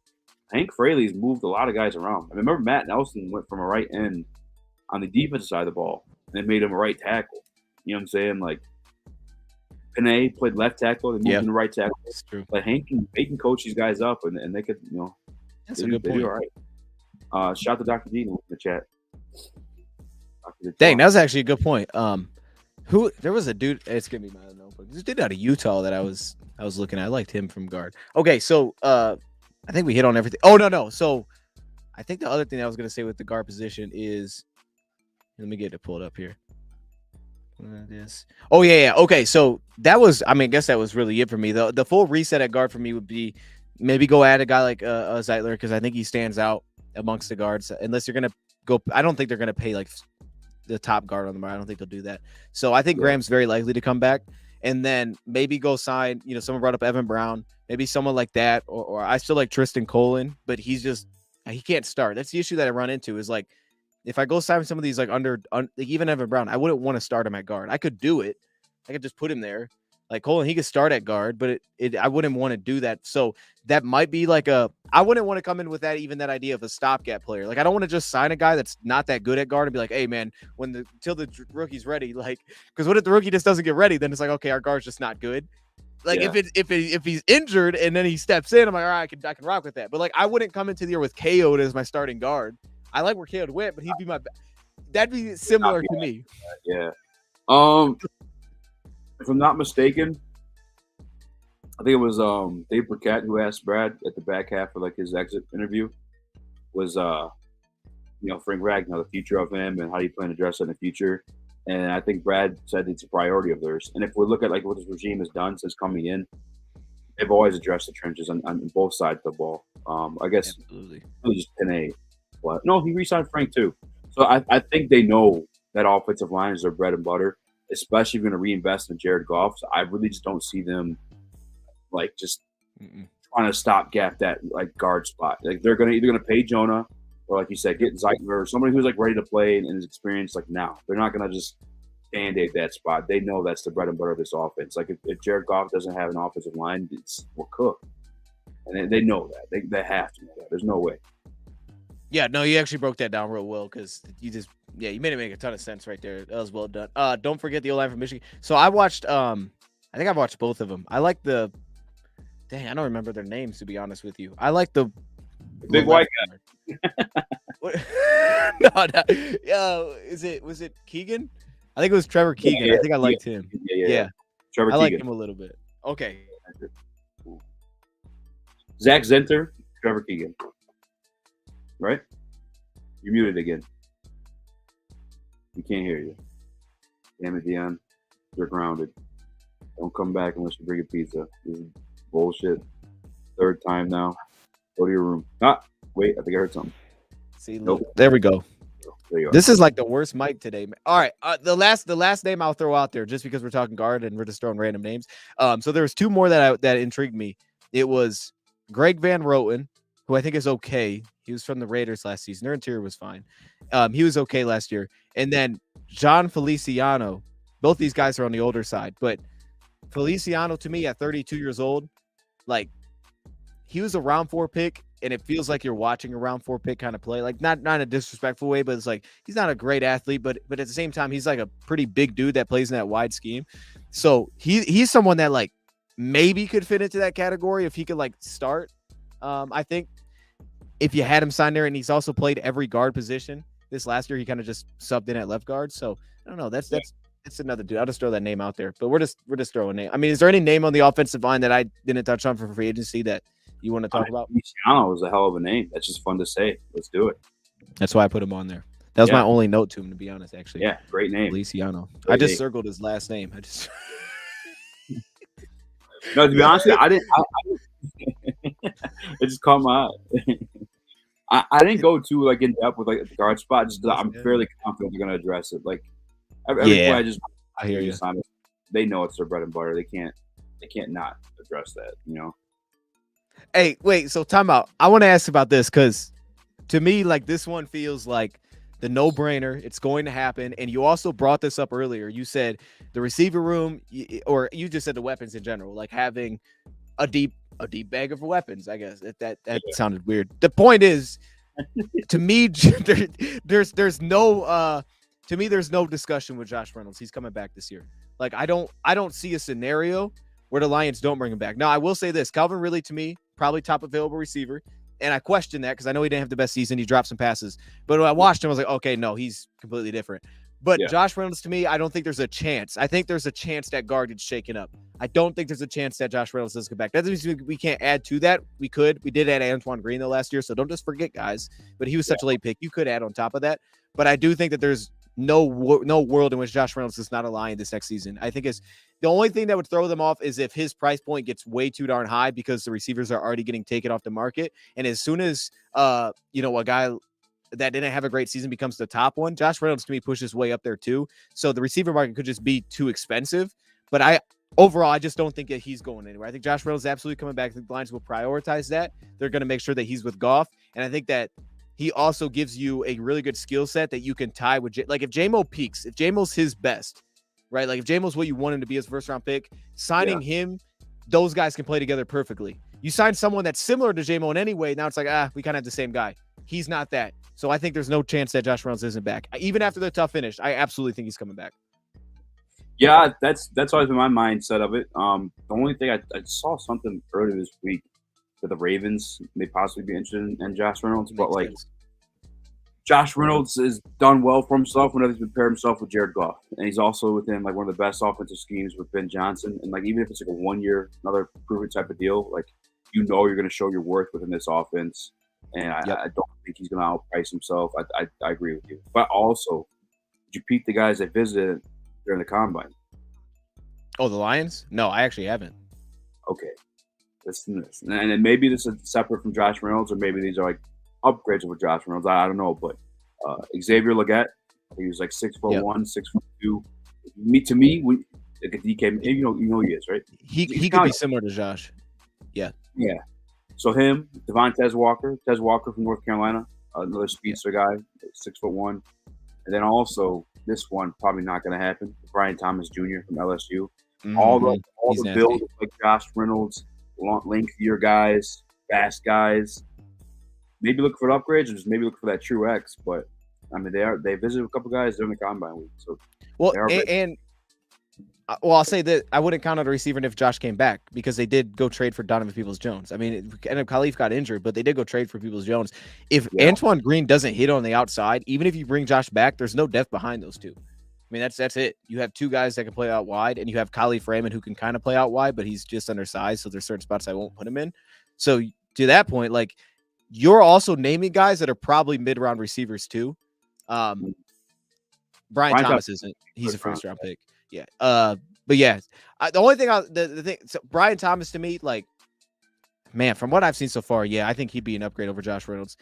Hank Fraley's moved a lot of guys around. I remember Matt Nelson went from a right end on the defensive side of the ball and they made him a right tackle. You know what I'm saying? Like Panay played left tackle, they moved him to right tackle. That's true. But Hank can coach these guys up and they could, that's a good point. All right. Shout out to Dr. Dean in the chat. Dang, that was actually a good point. There was a dude, it's gonna be my notebook. This dude out of Utah that I was looking at. I liked him from guard. Okay, so I think we hit on everything. Oh no. So I think the other thing I was gonna say with the guard position is, let me get it pulled up here. Oh yeah. Okay, so that was, I guess that was really it for me. The full reset at guard for me would be maybe go add a guy like Zeitler, because I think he stands out amongst the guards. Unless you're gonna go, I don't think they're gonna pay like the top guard on the market. I don't think they'll do that. So I think Graham's very likely to come back, and then maybe go sign. Someone brought up Evan Brown, maybe someone like that, or I still like Tristan Colin, but he can't start. That's the issue that I run into is like, if I go sign some of these like like even Evan Brown, I wouldn't want to start him at guard. I could do it. I could just put him there. Like Colin, he could start at guard, but I wouldn't want to do that. So that might be like I wouldn't want to come in with that idea of a stopgap player. Like I don't want to just sign a guy that's not that good at guard and be like, hey man, till the rookie's ready, like, because what if the rookie just doesn't get ready? Then it's like, okay, our guard's just not good. Like if he's injured and then he steps in, I'm like, all right, I can rock with that. But like I wouldn't come into the year with KO'd as my starting guard. I like where KO'd went, but he'd be that'd be similar to me. Yeah. If I'm not mistaken, I think it was Dave Burkett who asked Brad at the back half of like his exit interview was Frank Ragnow, the future of him and how do you plan to dress in the future. And I think Brad said it's a priority of theirs. And if we look at like what this regime has done since coming in, they've always addressed the trenches on both sides of the ball. I guess absolutely really just Panay. But no, he re-signed Frank too. So I think they know that offensive line is their bread and butter, especially if you're going to reinvest in Jared Goff. So I really just don't see them like just trying to stopgap that like guard spot. Like they're either gonna pay Jonah or like you said, get Zeitler or somebody who's like ready to play and is experienced. Like now, they're not gonna just band-aid that spot. They know that's the bread and butter of this offense. Like if Jared Goff doesn't have an offensive line, we're cooked, and they know that. They have to know that. There's no way. Yeah, no, you actually broke that down real well because you made it make a ton of sense right there. That was well done. Don't forget the O-line from Michigan. So I watched, I think I've watched both of them. I like I don't remember their names, to be honest with you. I like the big white guy. Was it Keegan? I think it was Trevor Keegan. I think I liked him. Yeah. Trevor Keegan. I liked him a little bit. Okay. Zach Zenter, Trevor Keegan. Right? You're muted again. We can't hear you. Damn it, DeJean. You're grounded. Don't come back unless you bring a pizza. This is bullshit. Third time now. Go to your room. Wait, I think I heard something. See, look, there we go. There you are. This is like the worst mic today. All right, the last name I'll throw out there, just because we're talking guard and we're just throwing random names. So there was two more that intrigued me. It was Greg Van Roten, who I think is okay. He was from the Raiders last season. Their interior was fine. He was okay last year. And then John Feliciano. Both these guys are on the older side, but Feliciano to me at 32 years old, like he was a round 4 pick, and it feels like you're watching a round 4 pick kind of play. Like not in a disrespectful way, but it's like he's not a great athlete, but at the same time, he's like a pretty big dude that plays in that wide scheme. So he's someone that like maybe could fit into that category if he could like start. I think if you had him signed there, and he's also played every guard position this last year, he kind of just subbed in at left guard. So I don't know. That's another dude. I'll just throw that name out there. But we're just throwing name. I mean, is there any name on the offensive line that I didn't touch on for free agency that you want to talk about? Feliciano was a hell of a name. That's just fun to say. Let's do it. That's why I put him on there. That was my only note to him, to be honest. Actually, yeah, great name, Feliciano. I just circled his last name. No, to be honest, I didn't. It just caught my eye. I didn't go too like in depth with like the guard spot. Just I'm fairly confident they're gonna address it. Like every play, I hear you. They know it's their bread and butter. They can't not address that. You know. Hey, wait. So time out. I want to ask about this because to me, like this one feels like the no-brainer. It's going to happen. And you also brought this up earlier. You said the receiver room, or you just said the weapons in general, like having a deep bag of weapons. I guess that sounded weird. The point is, to me, there's no there's no discussion with Josh Reynolds. He's coming back this year. Like I don't see a scenario where the Lions don't bring him back. Now I will say this: Calvin Ridley to me probably top available receiver. And I question that because I know he didn't have the best season. He dropped some passes. But when I watched him, I was like, okay, no, he's completely different. But Josh Reynolds, to me, I don't think there's a chance. I think there's a chance that guard gets shaken up. I don't think there's a chance that Josh Reynolds doesn't come back. That doesn't mean we can't add to that. We could. We did add Antoine Green, though, last year. So don't just forget, guys. But he was such a late pick. You could add on top of that. But I do think that there's no world in which Josh Reynolds is not a Lion this next season. I think it's the only thing that would throw them off is if his price point gets way too darn high because the receivers are already getting taken off the market. And as soon as, a guy that didn't have a great season becomes the top one, Josh Reynolds to me pushes way up there too. So the receiver market could just be too expensive. But overall, I just don't think that he's going anywhere. I think Josh Reynolds is absolutely coming back. The Lions will prioritize that. They're going to make sure that he's with Goff. And I think that he also gives you a really good skill set that you can tie with. Like if J-Mo peaks, if J-Mo's his best, right? Like if J-Mo's what you want him to be as a first round pick, signing him, those guys can play together perfectly. You sign someone that's similar to J-Mo in any way, now it's like, we kind of have the same guy. He's not that. So I think there's no chance that Josh Reynolds isn't back. Even after the tough finish, I absolutely think he's coming back. Yeah, that's always been my mindset of it. The only thing I saw something earlier this week that the Ravens may possibly be interested in Josh Reynolds, but like Josh Reynolds has done well for himself whenever he's prepared himself with Jared Goff, and he's also within like one of the best offensive schemes with Ben Johnson. And like even if it's like a 1 year, another proven type of deal, like you're going to show your worth within this offense. And I don't think he's going to outprice himself. I agree with you. But also, did you peep the guys that visited during the combine? Oh, the Lions? No, I actually haven't. Okay. Listen to this. And then maybe this is separate from Josh Reynolds, or maybe these are like upgrades over Josh Reynolds. I don't know. But Xavier Legette, he was like 6'1", 6'2". To me, like a DK, you know who he is, right? He could be similar to Josh. Yeah. Yeah. So him, Tez Walker from North Carolina, another speedster guy, 6'1", and then also this one probably not going to happen. Brian Thomas Jr. from LSU. Mm-hmm. All the builds like Josh Reynolds, lengthier guys, fast guys. Maybe look for upgrades, or just maybe look for that true X. But I mean, they visited a couple guys during the combine week. So I'll say that I wouldn't count on a receiver if Josh came back because they did go trade for Donovan Peoples-Jones. I mean, Khalif got injured, but they did go trade for Peoples-Jones. If Antoine Green doesn't hit on the outside, even if you bring Josh back, there's no depth behind those two. I mean, that's it. You have two guys that can play out wide, and you have Khalif Raymond who can kind of play out wide, but he's just undersized, so there's certain spots I won't put him in. So to that point, like you're also naming guys that are probably mid-round receivers too. Brian Thomas isn't. He's a first-round pick. Yeah. But yeah, the only thing the thing, so Brian Thomas to me, like, man, from what I've seen so far, I think he'd be an upgrade over Josh Reynolds.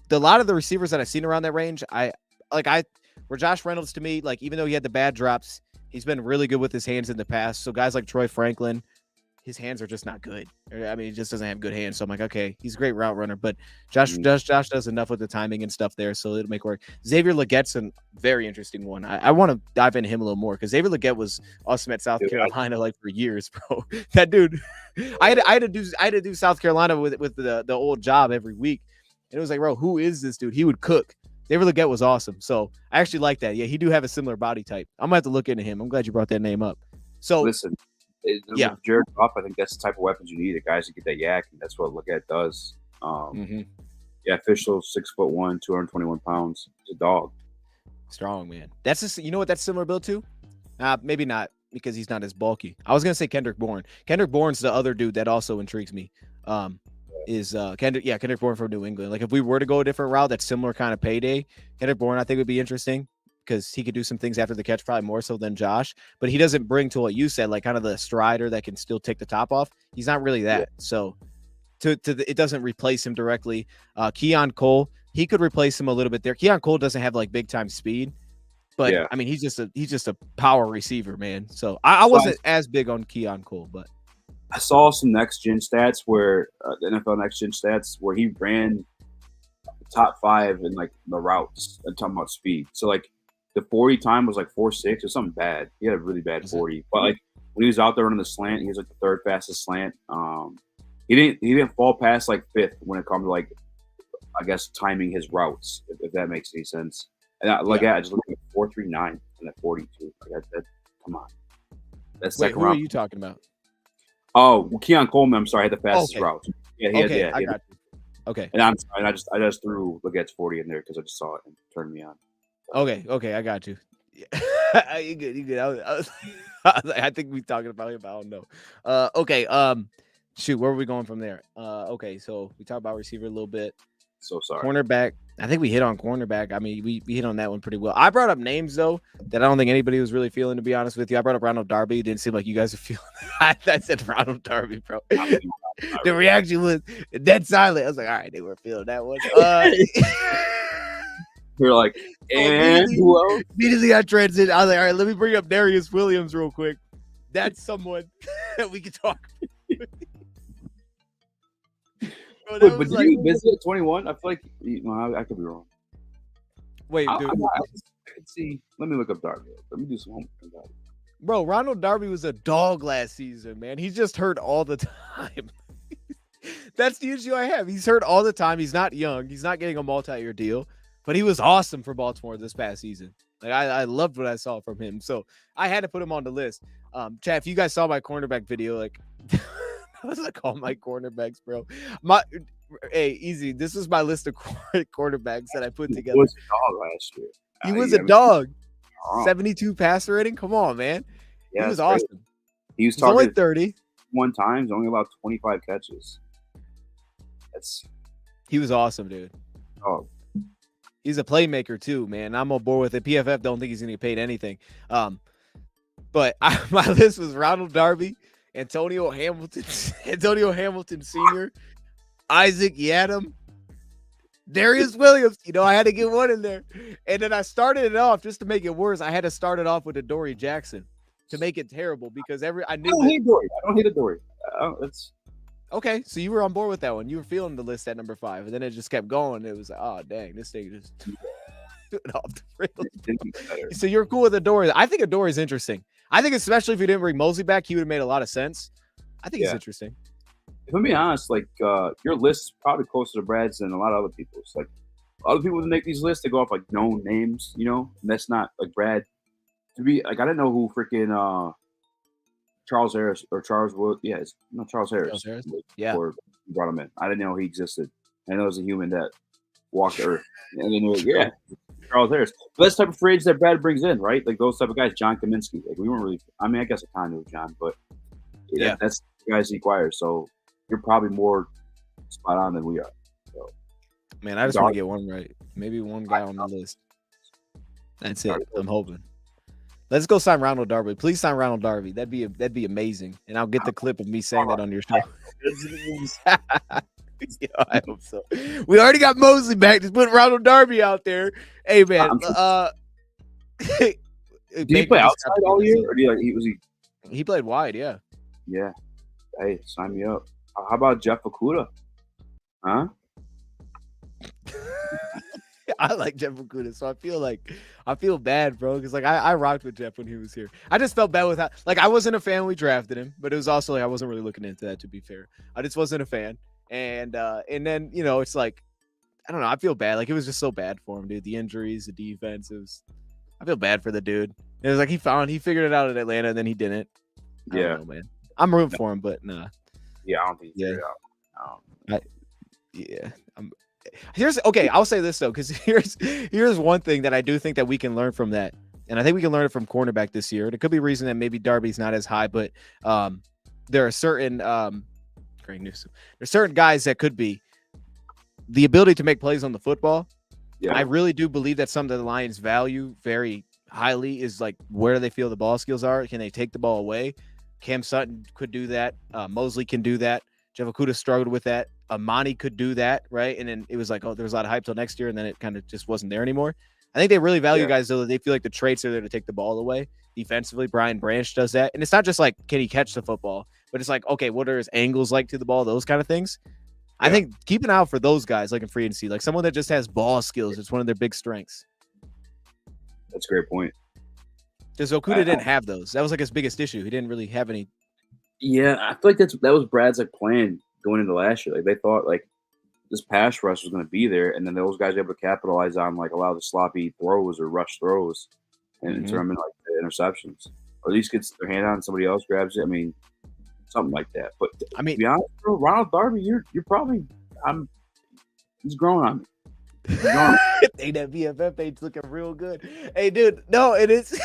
A lot of the receivers that I've seen around that range, where Josh Reynolds to me, like, even though he had the bad drops, he's been really good with his hands in the past. So guys like Troy Franklin, his hands are just not good. I mean, he just doesn't have good hands. So I'm like, okay, he's a great route runner, but Josh does enough with the timing and stuff there, so it'll make work. Xavier Legette's a very interesting one. I want to dive into him a little more because Xavier Legette was awesome at South Carolina like for years, bro. That dude, I had to do South Carolina with the old job every week, and it was like, bro, who is this dude? He would cook. Xavier Legette was awesome, so I actually like that. Yeah, he do have a similar body type. I'm gonna have to look into him. I'm glad you brought that name up. So listen. With Jared Goff, I think that's the type of weapons you need. The guys that get that yak, and that's what Legette does. Yeah, official 6'1", 221 pounds. He's a dog. Strong, man. That's just, you know what that's similar build to? Maybe not because he's not as bulky. I was gonna say Kendrick Bourne. Kendrick Bourne's the other dude that also intrigues me. Kendrick Bourne from New England. Like if we were to go a different route, that's similar kind of payday. Kendrick Bourne, I think would be interesting. because he could do some things after the catch, probably more so than Josh. But he doesn't bring to what you said, like kind of the strider that can still take the top off. He's not really that. So it doesn't replace him directly. Keon Cole, he could replace him a little bit there. Keon Cole doesn't have like big time speed, but I mean he's just a power receiver, man. So I wasn't as big on Keon Cole, but I saw some next gen stats where the NFL next gen stats where he ran top 5 in like the routes. I'm talking about speed. So like the 40 time was like 4.6 or something bad. He had a really bad 40, but like when he was out there running the slant, he was like the 3rd fastest slant. He didn't fall past like 5th when it comes to like, I guess, timing his routes, if that makes any sense. And I just looked at 4.39 and at 42. Like that, come on. That's wait, who are you talking about? Oh, Keon Coleman. I'm sorry, had the fastest route. Yeah, he had. I got you. Okay. And I'm sorry, I just threw Legette's 40 in there because I just saw it and turned me on. Okay, I got you. You good. I think we talking about him, but I don't know. Okay, shoot, where are we going from there? Okay, so we talked about receiver a little bit. So sorry. Cornerback. I think we hit on cornerback. I mean, we hit on that one pretty well. I brought up names though that I don't think anybody was really feeling, to be honest with you. I brought up Ronald Darby. It didn't seem like you guys are feeling it. I said Ronald Darby, bro. The reaction was dead silent. I was like, all right, they were feeling that one. You're like, and immediately I transitioned. I was like, all right, let me bring up Darius Williams real quick. That's someone that we can talk. Bro, but did you visit at 21? I feel like I could be wrong. Wait, dude. I can see. Let me look up Darby. Let me do some homework. Bro, Ronald Darby was a dog last season, man. He's just hurt all the time. That's the issue I have. He's hurt all the time. He's not young. He's not getting a multi-year deal, but he was awesome for Baltimore this past season. Like I loved what I saw from him. So I had to put him on the list. Chat, if you guys saw my cornerback video, like what does I call my cornerbacks, bro? Hey, easy. This is my list of quarterbacks that I put together. He was a dog last year. He was a dog. 72 passer rating. Come on, man. Yeah, he was awesome. He's only 30. One time. He's only allowed 25 catches. He was awesome, dude. Oh, he's a playmaker too, man. I'm on board with it. PFF don't think he's gonna get paid anything. But my list was Ronald Darby, Antonio Hamilton Sr., Isaac Yiadom, Darius Williams. You know, I had to get one in there. And then I started it off just to make it worse. I had to start it off with Adoree Jackson to make it terrible because I don't hate Adoree. That's okay. So you were on board with that one. You were feeling the list at number 5, and then it just kept going. It was like, oh dang, this thing just went off the rails. So you're cool with Adoree. I think Adoree is interesting. I think especially if you didn't bring Mosley back, he would have made a lot of sense. I think it's interesting. If I'm being honest, like your list is probably closer to Brad's than a lot of other people's. Like other people that make these lists, they go off like known names, you know, and that's not like Brad. To be like, I didn't know who freaking Charles Harris or Charles Wood. Yeah, it's not Charles Harris. Yeah, or brought him in. I didn't know he existed. I know it was a human that walked the earth. And then Charles Harris. But that's the type of free agents that Brad brings in, right? Like those type of guys. John Kaminsky. Like we weren't really. I mean, I guess I kind of knew John, but that's the guys he acquires. So you're probably more spot on than we are. So, man, I just want to get one right. Maybe one guy on the list. That's it. I'm hoping. Let's go sign Ronald Darby. Please sign Ronald Darby. That'd be amazing. And I'll get the clip of me saying that on your show. Yeah, I hope so. We already got Mosley back. Just put Ronald Darby out there. Hey man, did he play outside all year, or he played wide? Yeah. Yeah. Hey, sign me up. How about Jeff Okudah? Huh? I like Jeff Okudah, so I feel bad, bro, because like I rocked with Jeff when he was here. I just felt bad with how, like, I wasn't a fan when we drafted him, but it was also like I wasn't really looking into that, to be fair. I just wasn't a fan, and then it's like I don't know. I feel bad. Like it was just so bad for him, dude. The injuries, the defense. I feel bad for the dude. It was like he figured it out in Atlanta, and then he didn't. I don't know, man. I'm rooting for him, but nah. Yeah, I don't think he figured it out. I'll say this though, because here's one thing that I do think that we can learn from that, and I think we can learn it from cornerback this year. There could be a reason that maybe Darby's not as high, but there are certain Newsome. There's certain guys that could be the ability to make plays on the football Yeah. I really do believe that something the Lions value very highly is like where do they feel the ball skills are? Can they take the ball away? Cam Sutton could do that. Mosley can do that. Jeff Okudah struggled with that. Amani could do that, right? And then it was like, oh, there was a lot of hype till next year, and then it kind of just wasn't there anymore. I think they really value guys though that they feel like the traits are there to take the ball away defensively. Brian Branch does that, and it's not just like can he catch the football, but it's like okay, what are his angles like to the ball? Those kind of things. Yeah. I think keep an eye out for those guys, like in free agency, like someone that just has ball skills. It's one of their big strengths. That's a great point. Because Okudah didn't have those. That was like his biggest issue. He didn't really have any. Yeah, I feel like that was Brad's like plan going into last year. Like they thought like this pass rush was going to be there, and then those guys were able to capitalize on like a lot of the sloppy throws or rush throws, and turn them into like the interceptions, or at least gets their hand on somebody else grabs it. I mean, something like that. But I mean, to be honest, bro, Ronald Darby, you're probably he's growing on me. Hey, that BFF page looking real good. Hey, dude, no, it is,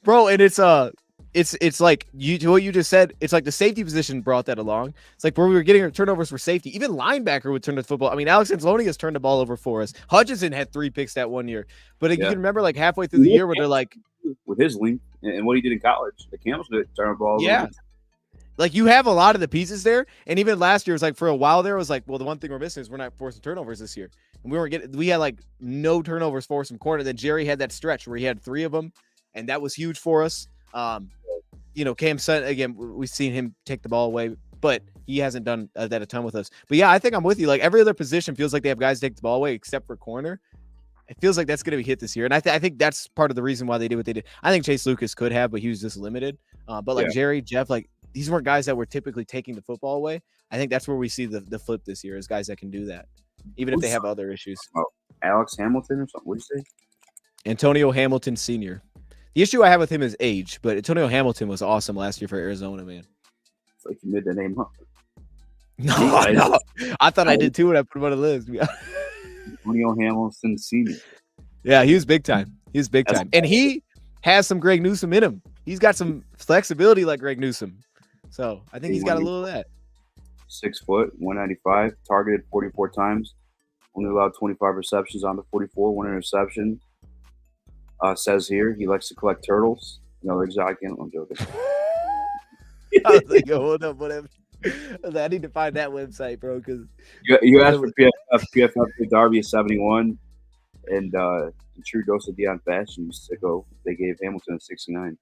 bro, and it's like what you just said. It's like the safety position brought that along. It's like where we were getting turnovers for safety. Even linebacker would turn the football. I mean, Alex Anzalone has turned the ball over for us. Hutchinson had 3 picks that one year. But you can remember like halfway through the year where they're like with his length and what he did in college, the Camels did turn the ball over. Yeah. Like you have a lot of the pieces there, and even last year was like for a while there was like, well, the one thing we're missing is we're not forcing turnovers this year, and we had like no turnovers forced from corner. Then Jerry had that stretch where he had 3 of them, and that was huge for us. Cam Sutton again, we've seen him take the ball away, but he hasn't done that a ton with us. But yeah, I think I'm with you. Like every other position feels like they have guys take the ball away except for corner. It feels like that's going to be hit this year, and I think that's part of the reason why they did what they did. I think Chase Lucas could have, but he was just limited. But like Jerry, Jeff, like. These weren't guys that were typically taking the football away. I think that's where we see the flip this year is guys that can do that, even if they have other issues. Alex Hamilton or something? What did you say? Antonio Hamilton Sr. The issue I have with him is age, but Antonio Hamilton was awesome last year for Arizona, man. It's like you made the name up. No. I thought I did too when I put him on the list. Antonio Hamilton Sr. Yeah, he was big time. And he has some Greg Newsome in him. He's got some flexibility like Greg Newsome. So I think he's got a little of that. 6 foot, 195, targeted 44 times. Only allowed 25 receptions on the 44, 1 interception. Says here he likes to collect turtles. No, exotic animal. I'm joking. I was like, yo, hold up, whatever. I need to find that website, bro. Because you asked for PFF Darby is 71, and in true dose of DeJean fashion, sicko, they gave Hamilton a 69.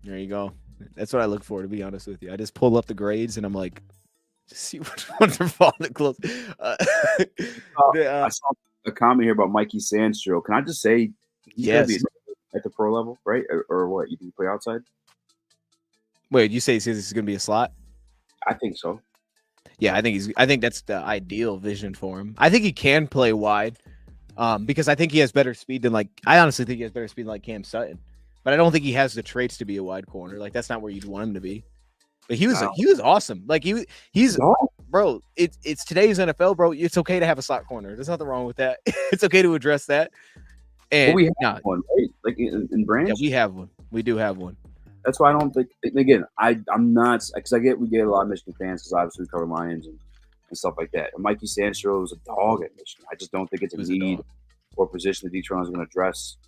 There you go. That's what I look for, to be honest with you. I just pull up the grades and I'm like, just see which ones are falling close. I saw a comment here about Mikey Sainristil. Can I just say he's going to be at the pro level, right? Or what? You can play outside? Wait, you say this is going to be a slot? I think so. Yeah, I think that's the ideal vision for him. I think he can play wide because I think he has better speed than I honestly think he has better speed than Cam Sutton. But I don't think he has the traits to be a wide corner. Like that's not where you'd want him to be. But he was awesome. Like he's bro. It's today's NFL, bro. It's okay to have a slot corner. There's nothing wrong with that. It's okay to address that. And we have one, right? Like in Branch. Yeah, we have one. We do have one. That's why I don't think. Again, I'm not because we get a lot of Michigan fans because obviously we cover Lions and stuff like that. And Mikey Sainristil was a dog at Michigan. I just don't think it's a need or a position that Detroit is going to address.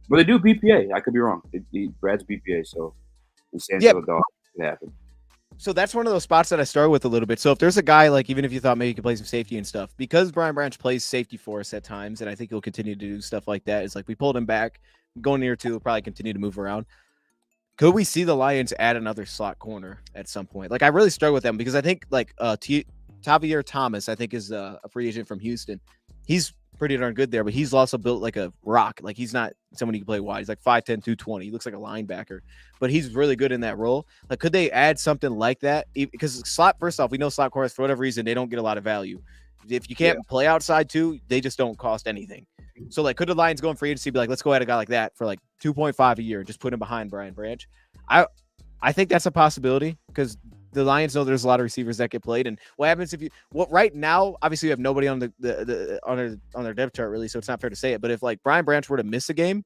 But they do BPA. I could be wrong. Brad's BPA, so Sainristil dog could happen. So that's one of those spots that I struggle with a little bit. So if there's a guy, like even if you thought maybe he could play some safety and stuff, because Brian Branch plays safety for us at times, and I think he'll continue to do stuff like that. It's like we pulled him back, going near 2, he'll probably continue to move around. Could we see the Lions add another slot corner at some point? Like I really struggle with them because I think like Tavier Thomas, I think is a free agent from Houston. He's pretty darn good there, but he's also built like a rock. Like he's not someone who can play wide. He's like 5'10", 220. He looks like a linebacker, but he's really good in that role. Like, could they add something like that? Because slot, first off, we know slot corners for whatever reason they don't get a lot of value. If you can't play outside too, they just don't cost anything. So like, could the Lions go in free agency be like, let's go at a guy like that for like 2.5 a year, just put him behind Brian Branch? I think that's a possibility because the Lions know there's a lot of receivers that get played. And what happens if right now, obviously you have nobody on on their depth chart really, so it's not fair to say it. But if like Brian Branch were to miss a game,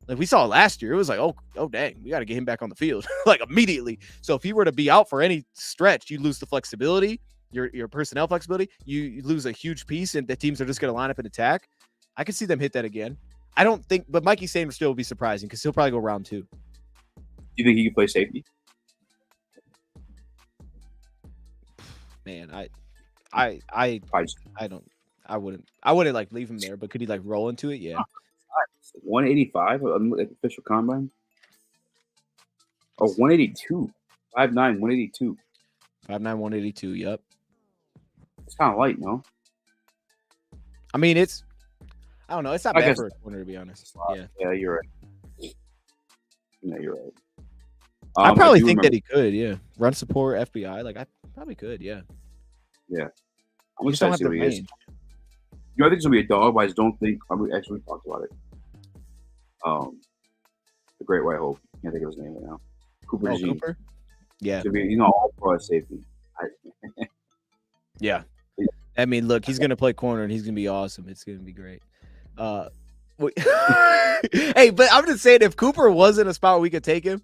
like we saw last year, it was like, oh dang, we got to get him back on the field like immediately. So if he were to be out for any stretch, you lose the flexibility. your personnel flexibility, you lose a huge piece, and the teams are just going to line up and attack. I could see them hit that again. I don't think, but Mikey Sainristil will be surprising because he'll probably go round 2. You think he can play safety? Man, I wouldn't like leave him there, but could he like roll into it? Yeah. 185 official combine. Oh, 182. 5'9", 182. 5'9", 182. Yep. It's kind of light, no? I mean, I don't know. It's not bad for a corner, to be honest. Yeah, you're right. Yeah, you're right. I probably think that he could, yeah. Run support, FBI. Like, I probably could, yeah. Yeah. I'm excited to see what he is. You know, I think he's going to be a dog, but I just don't think – we actually talked about it. The Great White Hope. Can't think of his name right now. Cooper DeJean. Cooper? Yeah. He's not all pro at safety. Yeah. I mean, look, he's going to play corner, and he's going to be awesome. It's going to be great. Hey, but I'm just saying, if Cooper was in a spot where we could take him,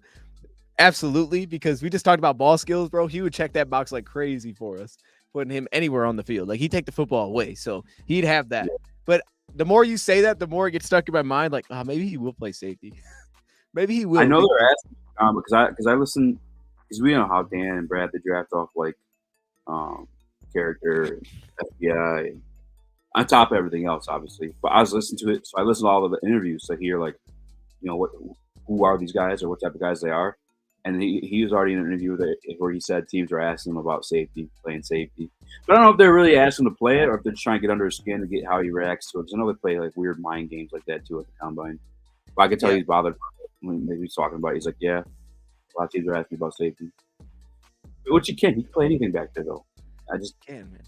absolutely, because we just talked about ball skills, bro. He would check that box like crazy for us, putting him anywhere on the field. Like, he'd take the football away, so he'd have that. Yeah. But the more you say that, the more it gets stuck in my mind. Like, maybe he will play safety. Maybe he will. I know they're asking because I listen, because we know how Dan and Brad they draft off like character, FBI, and on top of everything else, obviously. But I was listening to it, so I listened to all of the interviews to hear like, who are these guys or what type of guys they are. And he was already in an interview where he said teams are asking him about playing safety. But I don't know if they're really asking him to play it or if they're just trying to get under his skin to get how he reacts to it. Because I know they play like weird mind games like that too at the combine. But I can tell he's bothered when he's talking about it. He's like, yeah, a lot of teams are asking about safety. Which he can play anything back there though. I just can, man.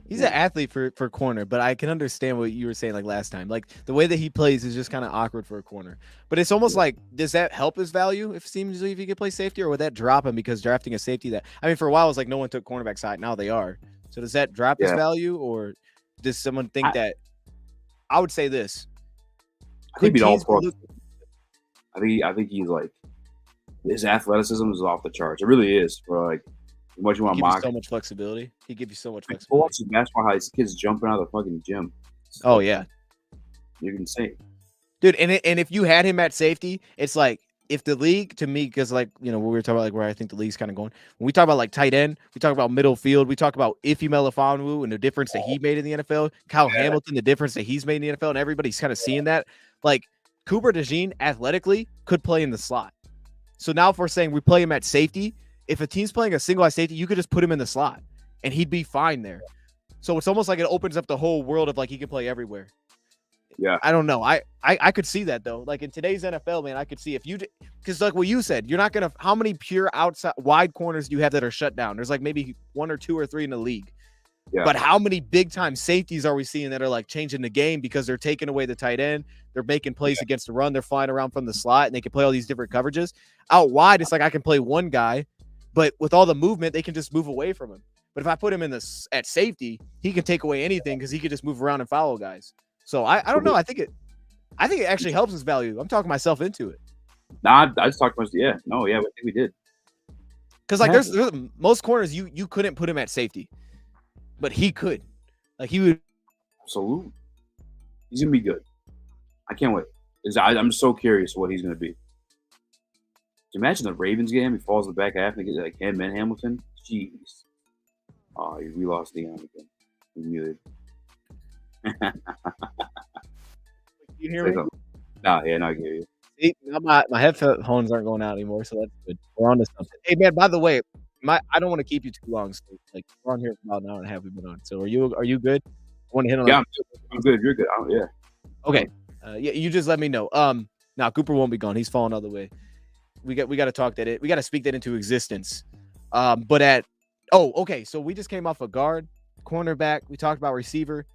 He's an athlete for corner, but I can understand what you were saying like last time. Like the way that he plays is just kind of awkward for a corner. But it's almost like, does that help his value if he could play safety, or would that drop him because drafting a safety for a while it was like no one took cornerback side. Now they are. So does that drop his value, or does someone think that? I would say this. I think he'd all pro. I think he's like, his athleticism is off the charts. It really is. For like, what you want to mock? So much flexibility. He gives you so much flexibility. Go watch the basketball highlights. Kids jumping out of the fucking gym. Oh yeah, you can see, dude. And if you had him at safety, it's like if the league, to me, because like what we were talking about, like where I think the league's kind of going. When we talk about like tight end, we talk about middle field, we talk about Ife Melifonwu and the difference that he made in the NFL. Kyle Hamilton, the difference that he's made in the NFL, and everybody's kind of seeing that. Like Cooper DeJean, athletically, could play in the slot. So now if we're saying we play him at safety, if a team's playing a single high safety, you could just put him in the slot and he'd be fine there. So it's almost like it opens up the whole world of like he can play everywhere. Yeah. I don't know. I could see that though. Like in today's NFL, man, I could see because like what you said, you're not going to, how many pure outside wide corners do you have that are shut down? There's like maybe 1 or 2 or 3 in the league. Yeah. But how many big time safeties are we seeing that are like changing the game because they're taking away the tight end? They're making plays against the run. They're flying around from the slot and they can play all these different coverages. Out wide, it's like I can play one guy, but with all the movement, they can just move away from him. But if I put him at safety, he can take away anything because he can just move around and follow guys. So I don't know. I think it actually helps his value. I'm talking myself into it. Nah, I just talked about I think we did. Because like there's most corners you couldn't put him at safety, but he could. Like he would. Absolutely, he's gonna be good. I can't wait. I'm so curious what he's gonna be. Imagine the Ravens game. He falls in the back half and they get like Cam and Hamilton. Jeez. Oh, we lost DeJean again. He's muted. You hear me? Nah, I can hear you. See, now my headphones aren't going out anymore, so that's good. We're on to something. Hey man, by the way, I don't want to keep you too long. So like we're on here for about an hour and a half. We've been on. So are you good? I want to hit on. Yeah, I'm good. You're good. Yeah. Okay. You just let me know. Now Cooper won't be gone. He's falling all the way. We got to we got to speak that into existence. Okay. So we just came off a guard, cornerback. We talked about receiver.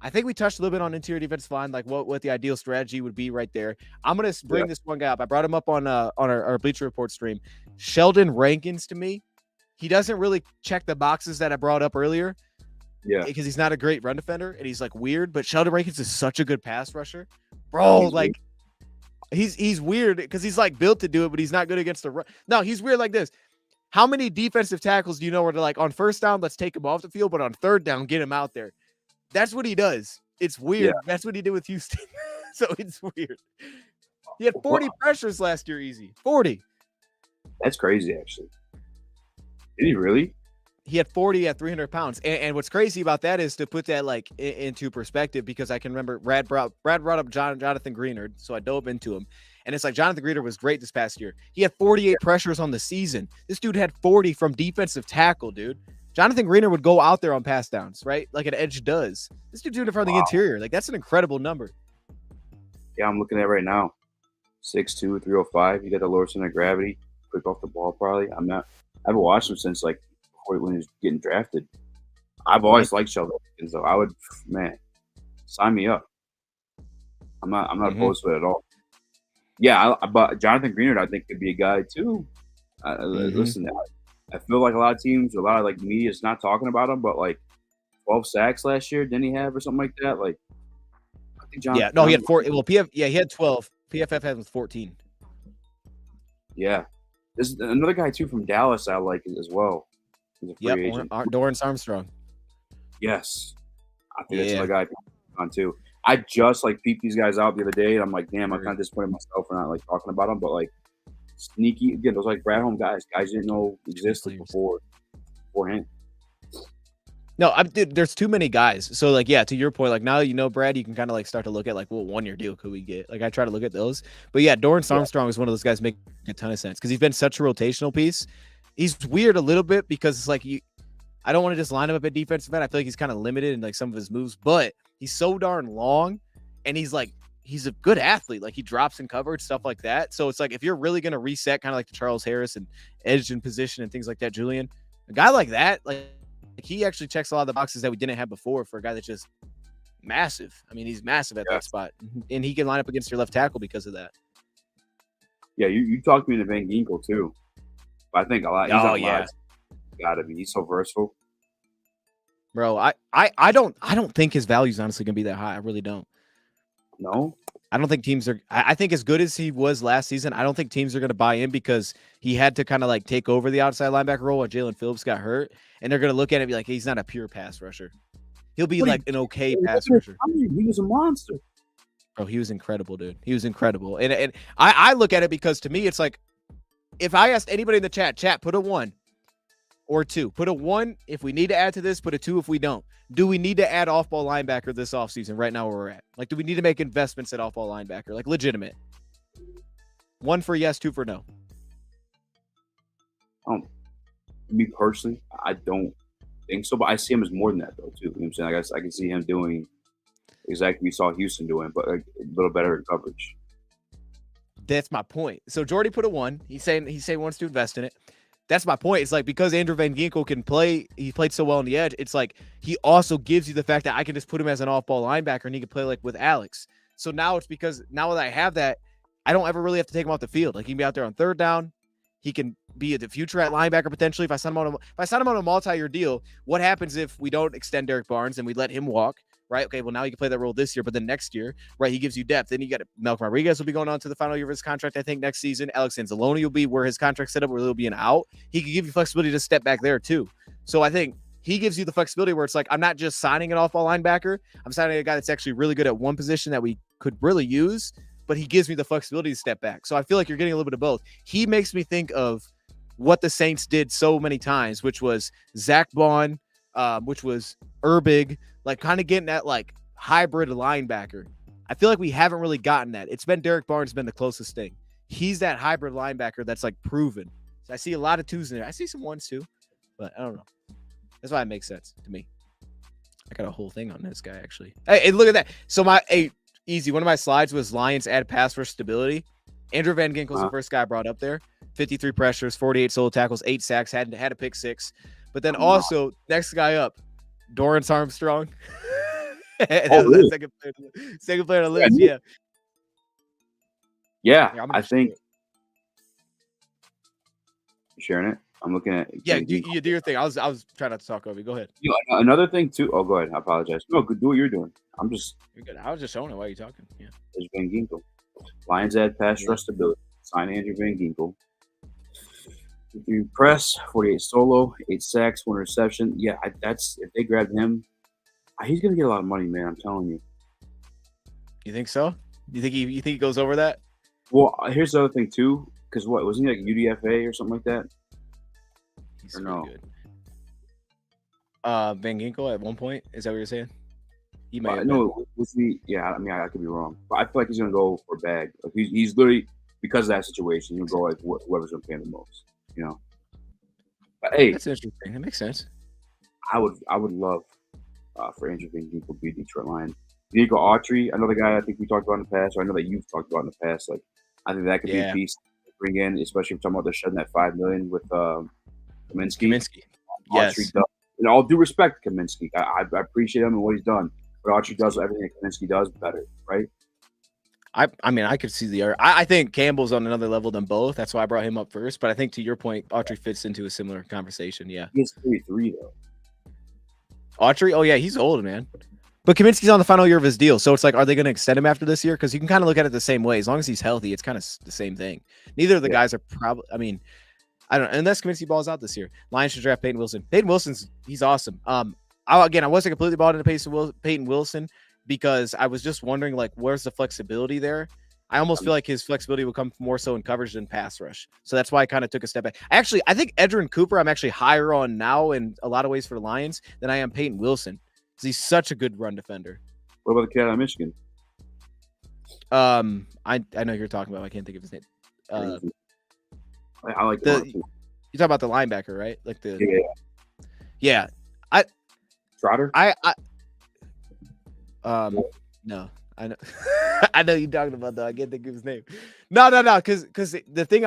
I think we touched a little bit on interior defensive line, like what the ideal strategy would be right there. I'm gonna bring this one guy up. I brought him up on our Bleacher Report stream. Sheldon Rankins, to me, he doesn't really check the boxes that I brought up earlier. Yeah, because he's not a great run defender and he's like weird. But Sheldon Rankins is such a good pass rusher, bro. He's weird because he's like built to do it, but he's not good against the run. No, he's weird like this. How many defensive tackles do you know where they're like, on first down, let's take him off the field, but on third down, get him out there? That's what he does. It's weird. Yeah. That's what he did with Houston. So it's weird. He had 40 Well, pressures last year, easy. 40. that's crazy, actually. Did he really? He had 40 at 300 pounds. And what's crazy about that is to put that like into perspective, because I can remember Brad brought up Jonathan Greenard, so I dove into him. And it's like Jonathan Greenard was great this past year. He had 48 pressures on the season. This dude had 40 from defensive tackle, dude. Jonathan Greenard would go out there on pass downs, right? Like an edge does. This dude's doing it from the interior. Like, that's an incredible number. Yeah, I'm looking at it right now. 6'2", 305. He got the lower center of gravity. Quick off the ball, probably. I haven't watched him since like when he was getting drafted. I've always liked Sheldon Rankins, though. I would, man, sign me up. I'm not opposed to it at all. Yeah, but Jonathan Greenard, I think, could be a guy too. Listen, I feel like a lot of teams, a lot of like media is not talking about him, but like 12 sacks last year, didn't he have, or something like that? Like, I think he had 4. Well, he had 12. PFF had 14. Yeah, there's another guy too from Dallas I like as well. He's a free agent. Dorrance Armstrong. Yes, I think that's another guy on too. I just like peeped these guys out the other day, and I'm like, damn, I'm kind of disappointed myself for not like talking about them, but like sneaky again, those like Brad Home guys you didn't know existed beforehand. No, dude, there's too many guys. So like, yeah, to your point, like now, Brad, you can kind of like start to look at like, what 1-year deal could we get? Like I try to look at those, but yeah, Dorrance Armstrong is one of those guys make a ton of sense because he's been such a rotational piece. He's weird a little bit because it's like I don't want to just line him up at defensive end. I feel like he's kind of limited in like some of his moves, but he's so darn long, and he's a good athlete. Like he drops in coverage, stuff like that. So it's like if you're really gonna reset, kind of like the Charles Harris and edge in position and things like that, Julian, a guy like that, like he actually checks a lot of the boxes that we didn't have before for a guy that's just massive. I mean, he's massive at that spot, and he can line up against your left tackle because of that. Yeah, you talked me into Van Ginkel too. But I think a lot. Gotta be. He's so versatile. Bro, I don't think his value is honestly gonna be that high. I really don't. No, I don't think teams are. I think as good as he was last season, I don't think teams are gonna buy in because he had to kind of like take over the outside linebacker role when Jalen Phillips got hurt, and they're gonna look at it and be like, he's not a pure pass rusher. He'll be like an okay pass rusher. He was a monster. Bro, he was incredible, dude. He was incredible, and I look at it because to me, it's like if I asked anybody in the chat, put a 1 or 2. Put a 1 if we need to add to this, put a 2 if we don't. Do we need to add off-ball linebacker this offseason right now where we're at? Like, do we need to make investments at off-ball linebacker? Like, legitimate. 1 for yes, 2 for no. Me personally, I don't think so, but I see him as more than that, though, too. You know what I'm saying? I guess I can see him doing exactly what we saw Houston doing, but like, a little better in coverage. That's my point. So Jordy put a 1. He's saying he wants to invest in it. That's my point. It's like because Andrew Van Ginkel can play, he played so well on the edge. It's like he also gives you the fact that I can just put him as an off-ball linebacker and he can play like with Alex. So now it's because now that I have that, I don't ever really have to take him off the field. Like he can be out there on third down. He can be the future at linebacker potentially. If I sign him on a multi-year deal, what happens if we don't extend Derek Barnes and we let him walk? Right. Okay. Well, now he can play that role this year, but then next year, right, he gives you depth. Then you got Malcolm Rodriguez will be going on to the final year of his contract, I think, next season. Alex Anzalone will be where his contract set up, where he'll be an out. He can give you flexibility to step back there too. So I think he gives you the flexibility where it's like, I'm not just signing an off-ball linebacker. I'm signing a guy that's actually really good at one position that we could really use, but he gives me the flexibility to step back. So I feel like you're getting a little bit of both. He makes me think of what the Saints did so many times, which was Zach Bond, which was Urbig, like kind of getting that like hybrid linebacker. I feel like we haven't really gotten that. It's been Derek Barnes been the closest thing. He's that hybrid linebacker that's like proven. So I see a lot of 2s in there. I see some 1s too, but I don't know. That's why it makes sense to me. I got a whole thing on this guy actually. Hey, look at that. So one of my slides was Lions add pass for stability. Andrew Van Ginkel's the first guy I brought up there. 53 pressures, 48 solo tackles, 8 sacks, had a pick 6. But then also next guy up, Dorrance Armstrong. Really? Second player on the list. Yeah, I think. You sharing it? I'm looking at. Yeah, you do your thing. I was trying not to talk over you. Go ahead. Another thing too. Oh, go ahead. I apologize. No, do what you're doing. You're good. I was just showing it. Why are you talking? Yeah. There's Van Ginkel. Lions add pass rush stability. Sign Andrew Van Ginkel. 53 press, 48 solo, 8 sacks, 1 reception. Yeah, that's if they grab him, he's gonna get a lot of money, man. I'm telling you. You think so? You think he goes over that? Well, here's the other thing too, because wasn't he like UDFA or something like that? He's or pretty no? good. Van Ginkel at one point, is that what you're saying? He might have no, was he? Yeah, I mean, I could be wrong, but I feel like he's gonna go for a bag. Like he's literally because of that situation, he'll go like whoever's gonna pay him the most, you know. But hey, that's interesting. That makes sense. I would love for Andrew Van Ginkel to be a Detroit Lion. Diego Autry, another guy I think we talked about in the past, or I know that you've talked about in the past. Like, I think that could be a piece to bring in, especially if we're talking about they're shedding that $5 million with Kaminsky. Yes. Autry does, in all due respect to Kaminsky, I appreciate him and what he's done, but Autry does everything that Kaminsky does better, right? I mean, I could see the art. I think Campbell's on another level than both. That's why I brought him up first. But I think to your point, Autry fits into a similar conversation. Yeah. He's 33 though. Autry, oh yeah, he's old, man. But Kaminsky's on the final year of his deal, so it's like, are they going to extend him after this year? Because you can kind of look at it the same way. As long as he's healthy, it's kind of the same thing. Neither of the guys are probably. I mean, I don't know, unless Kaminsky balls out this year. Lions should draft Peyton Wilson. Peyton Wilson's he's awesome. I wasn't completely bought into Peyton Wilson because I was just wondering like, where's the flexibility there? I almost feel like his flexibility will come more so in coverage than pass rush. So that's why I kind of took a step back. Actually, I think Edgerrin Cooper I'm actually higher on now in a lot of ways for the Lions than I am Peyton Wilson because he's such a good run defender. What about the kid out of Michigan? I know who you're talking about. I can't think of his name. I like you talk about the linebacker, right? Like the yeah. Trotter. No. I know. I know you're talking about though. I can't think of his name. No. Because the thing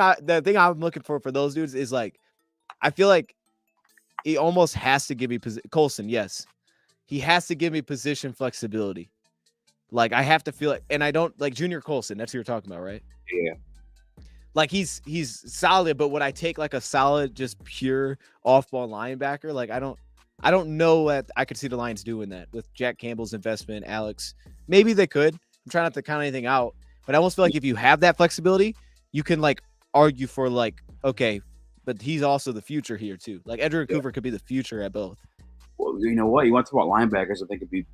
I'm looking for those dudes is like, I feel like he almost has to give me Colson. Yes, he has to give me position flexibility. Like I have to feel it, and I don't like Junior Colson. That's who you're talking about, right? Yeah. Like he's solid, but would I take like a solid, just pure off-ball linebacker? Like I don't know that I could see the Lions doing that with Jack Campbell's investment, Alex. Maybe they could. I'm trying not to count anything out, but I almost feel like if you have that flexibility, you can like argue for like, okay, but he's also the future here too. Like Edgerrin Cooper could be the future at both. Well, you know what? You want to talk about linebackers? I think it'd be.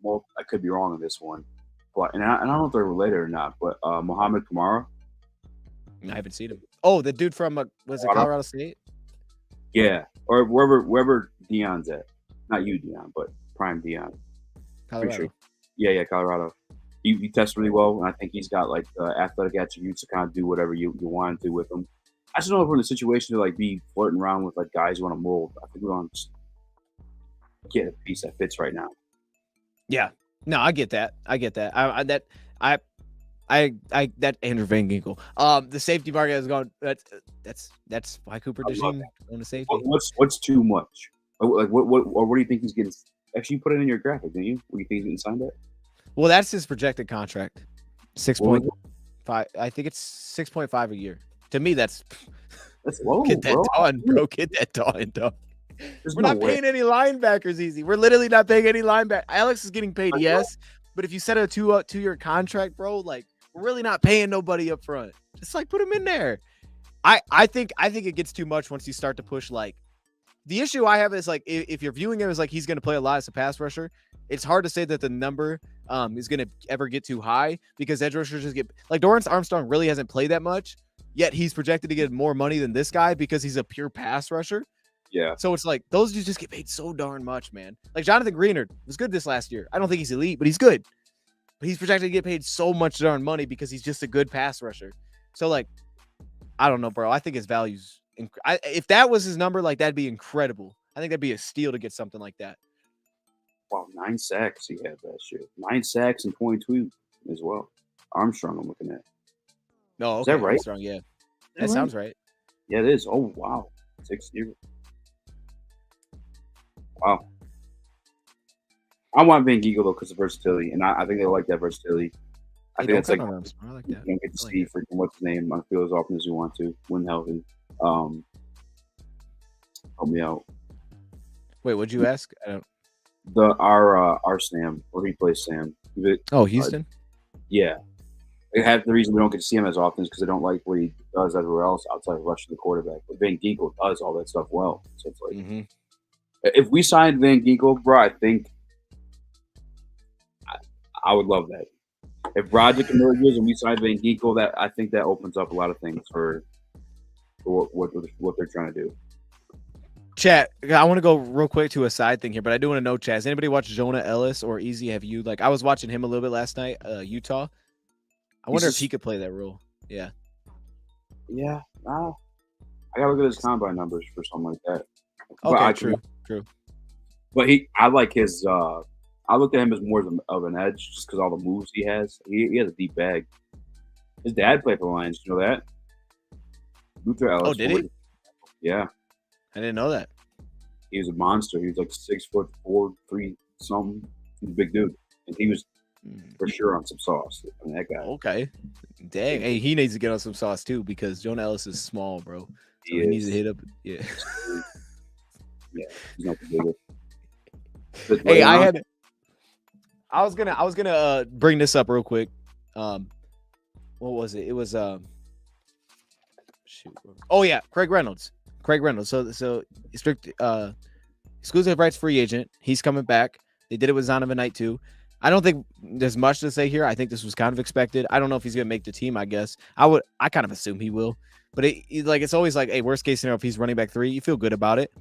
Well, I could be wrong on this one, but and I don't know if they're related or not. But Muhammad Kamara. I haven't seen him. Oh, the dude from was it Colorado State? Yeah, or wherever DeJean's at. Not you, DeJean, but Prime DeJean. Colorado. Sure. Yeah, Colorado. He tests really well, and I think he's got like athletic attributes to kind of do whatever you want to do with him. I just don't know if we're in a situation to like be flirting around with like guys you want to mold. I think we want to get a piece that fits right now. Yeah, no, I get that. That Andrew Van Ginkel. The safety market has gone. That's why Cooper DeJean on the safety. What's too much? Like what do you think he's getting? Actually, you put it in your graphic, didn't you? What do you think he's getting signed at? Well, that's his projected contract. 6.5. I think it's 6.5 a year. To me, that's low. Get that done, bro. Get that done, dog. We're not paying any linebackers easy. We're literally not paying any linebackers. Alex is getting paid, yes, but if you set a 2-year contract, bro, like we're really not paying nobody up front. Just like put him in there. I think it gets too much once you start to push. Like the issue I have is like if you're viewing him as like he's going to play a lot as a pass rusher, it's hard to say that the number is going to ever get too high because edge rushers just get like Dorrance Armstrong really hasn't played that much, yet he's projected to get more money than this guy because he's a pure pass rusher. Yeah. So it's like those dudes just get paid so darn much, man. Like Jonathan Greenard was good this last year. I don't think he's elite, but he's good. But he's projected to get paid so much darn money because he's just a good pass rusher. So like, I don't know, bro. I think his value's if that was his number, like that'd be incredible. I think that'd be a steal to get something like that. Wow, 9 sacks he had last year. 9 sacks and 22 as well. Armstrong, I'm looking at. No, okay. Is that right? Armstrong, yeah. That sounds right. Yeah, it is. Oh, wow. 6 years. Wow. I want Van Ginkel though because of versatility, and I think they like that versatility. I think it's like I like that. You don't get to see freaking what's his name on the field as often as you want to when healthy. Help me out. Wait, what'd you ask? I don't. Our Sam, or he plays Sam. Oh, Houston. Yeah. Half the reason we don't get to see him as often is because they don't like what he does everywhere else outside of rushing the quarterback. But Van Ginkel does all that stuff well. So it's like, if we signed Van Ginkel, bro, I think I would love that. If Broderick emerges and we sign Van Ginkel, that I think that opens up a lot of things for what they're trying to do. Chat, I want to go real quick to a side thing here, but I do want to know, Chat, has anybody watched Jonah Ellis or Easy? Have you, I was watching him a little bit last night, Utah. I wonder if he could play that role. Yeah. Yeah. I gotta look at his combine numbers for something like that. Okay, true. But I like his. I looked at him as more of an edge just because all the moves he has. He has a deep bag. His dad played for the Lions. You know that? Luther Ellis. Oh, did he? Yeah. I didn't know that. He was a monster. He was like 6'4", 3 something. He's a big dude, and he was for sure on some sauce. I mean, that guy. Okay. Dang. Hey, he needs to get on some sauce too because Jonah Ellis is small, bro. So he needs to hit up. Yeah. Yeah. He's not the biggest. Hey, I was gonna bring this up real quick. What was it? It was shoot. Oh yeah, Craig Reynolds. So strict exclusive rights free agent. He's coming back. They did it with Zonovan Knight too. I don't think there's much to say here. I think this was kind of expected. I don't know if he's gonna make the team. I guess I kind of assume he will. But it's always like, hey, worst case scenario, if he's running back 3, you feel good about it.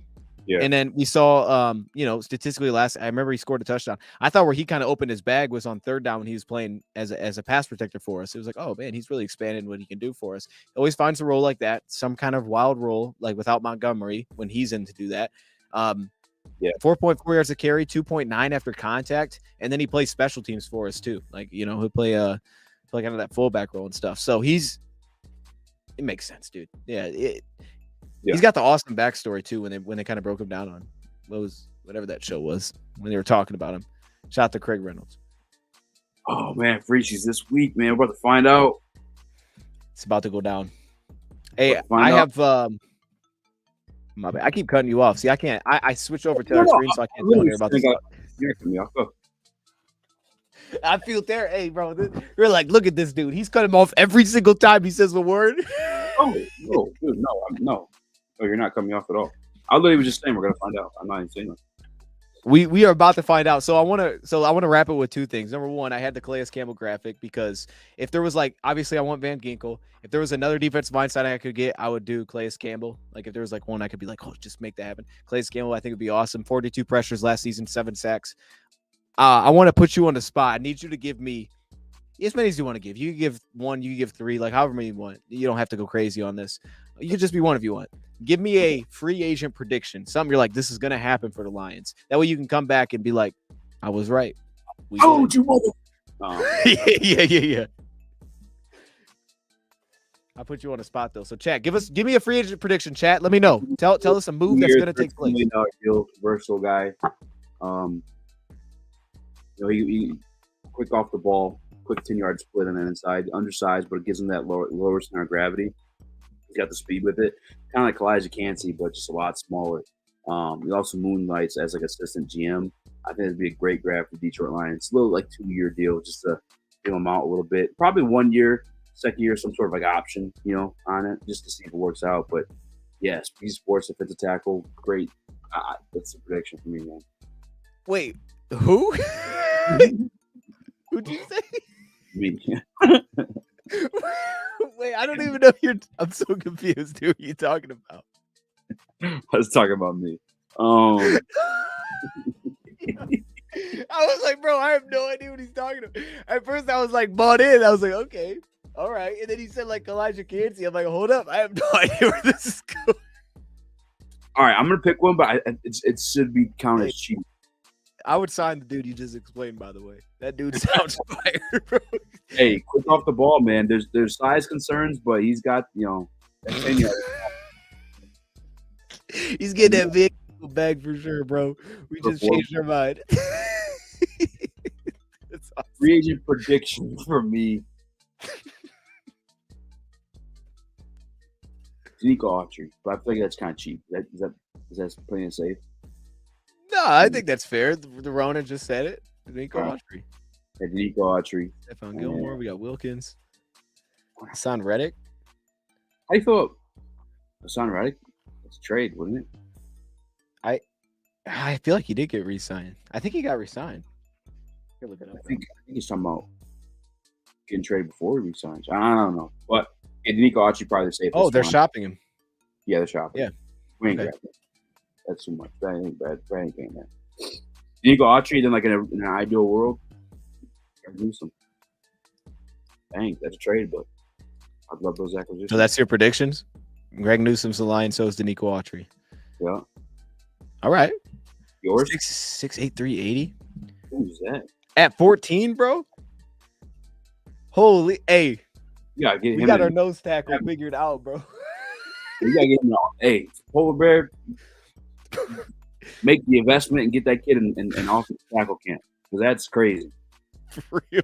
Yeah. And then we saw, statistically I remember he scored a touchdown. I thought where he kind of opened his bag was on third down when he was playing as a pass protector for us. It was like, oh man, he's really expanded what he can do for us. He always finds a role like that, some kind of wild role, like without Montgomery when he's in to do that. 4.4 yards a carry, 2.9 after contact, and then he plays special teams for us too. Like, he'll play kind of that fullback role and stuff. So it makes sense, dude. Yeah. He's got the awesome backstory too when they kind of broke him down on whatever that show was when they were talking about him. Shout out to Craig Reynolds. Oh man, Freezy's this week, man. We're about to find out. It's about to go down. Hey, I have my bad. I keep cutting you off. See, I can't. I switched over to our screen, so I can't tell you about this. I feel there. Hey, bro, you're like, look at this dude. He's cutting him off every single time he says the word. Oh no, dude, no. Oh, you're not cutting me off at all. I literally was just saying we're gonna find out. I'm not even saying that. We are about to find out. So I want to wrap it with 2 things. Number 1, I had the Calais Campbell graphic because if there was obviously I want Van Ginkel. If there was another defensive line side I could get, I would do Calais Campbell. Like if there was one, I could be like, oh, just make that happen. Calais Campbell, I think would be awesome. 42 pressures last season, 7 sacks. I want to put you on the spot. I need you to give me as many as you want to give. You can give 1, you can give 3, however many you want. You don't have to go crazy on this. You could just be 1 if you want. Give me a free agent prediction. Something you're like, this is going to happen for the Lions. That way you can come back and be like, I was right. You mother. Yeah. I put you on the spot though. So chat, give me a free agent prediction, chat. Let me know. Tell us a move that's going to take place. Versatile guy. He quick off the ball, quick 10-yard split on the inside, undersized, but it gives him that lower center of gravity. He's got the speed with it, kind of like Elijah Cansey, but just a lot smaller. He also moonlights as assistant GM. I think it'd be a great grab for Detroit Lions. It's a little 2-year deal just to feel him out a little bit. Probably 1 year, second year, some sort of option, on it just to see if it works out. But yeah, Speed Sports, if it's a tackle, great. That's the prediction for me, man. Wait, who? Who'd you say? Me. Wait, I don't even know I'm so confused. Who are you talking about? I was talking about me. I was like, bro, I have no idea what he's talking about. At first, I was bought in. I was like, okay, all right. And then he said Elijah Cansey. I'm like, hold up, I have no idea where this is going. All right, I'm gonna pick one, but it should be counted as cheap. I would sign the dude you just explained, by the way. That dude sounds fire, bro. Hey, quick off the ball, man. There's size concerns, but he's got, that 10 yards. He's getting that big bag for sure, bro. We just changed our mind. Awesome. Free agent prediction for me. Nico Autry, but I feel like that's kind of cheap. Is that playing it safe? No, I think that's fair. The Rona just said it. Nico Autry. Nico Autry. Stephon Gilmore. We got Wilkins. Hassan Reddick. How you feel? Hassan Reddick. It's a trade, wouldn't it? I feel like he did get re-signed. I think he got re-signed. Look it up, I think he's talking about getting traded before he resigns. I don't know, but Nico Autry probably the safest. Oh, they're one. shopping him. Yeah, they're shopping. Yeah, we ain't grabbing it. That's too much. That ain't bad. That ain't getting that. Nico Autry, then like in an ideal world, Newsome. Dang, that's a trade, but I'd love those acquisitions. So that's your predictions. Greg Newsome's the Lion, so is Denico Autry. Yeah. All right. Yours? 6'8", 380. Who's that? At 14, bro. Holy, hey. Yeah, get him. We got our nose tackle figured out, bro. We gotta get him. Hey, Polar Bear, make the investment and get that kid in offensive tackle camp, because that's crazy. For real.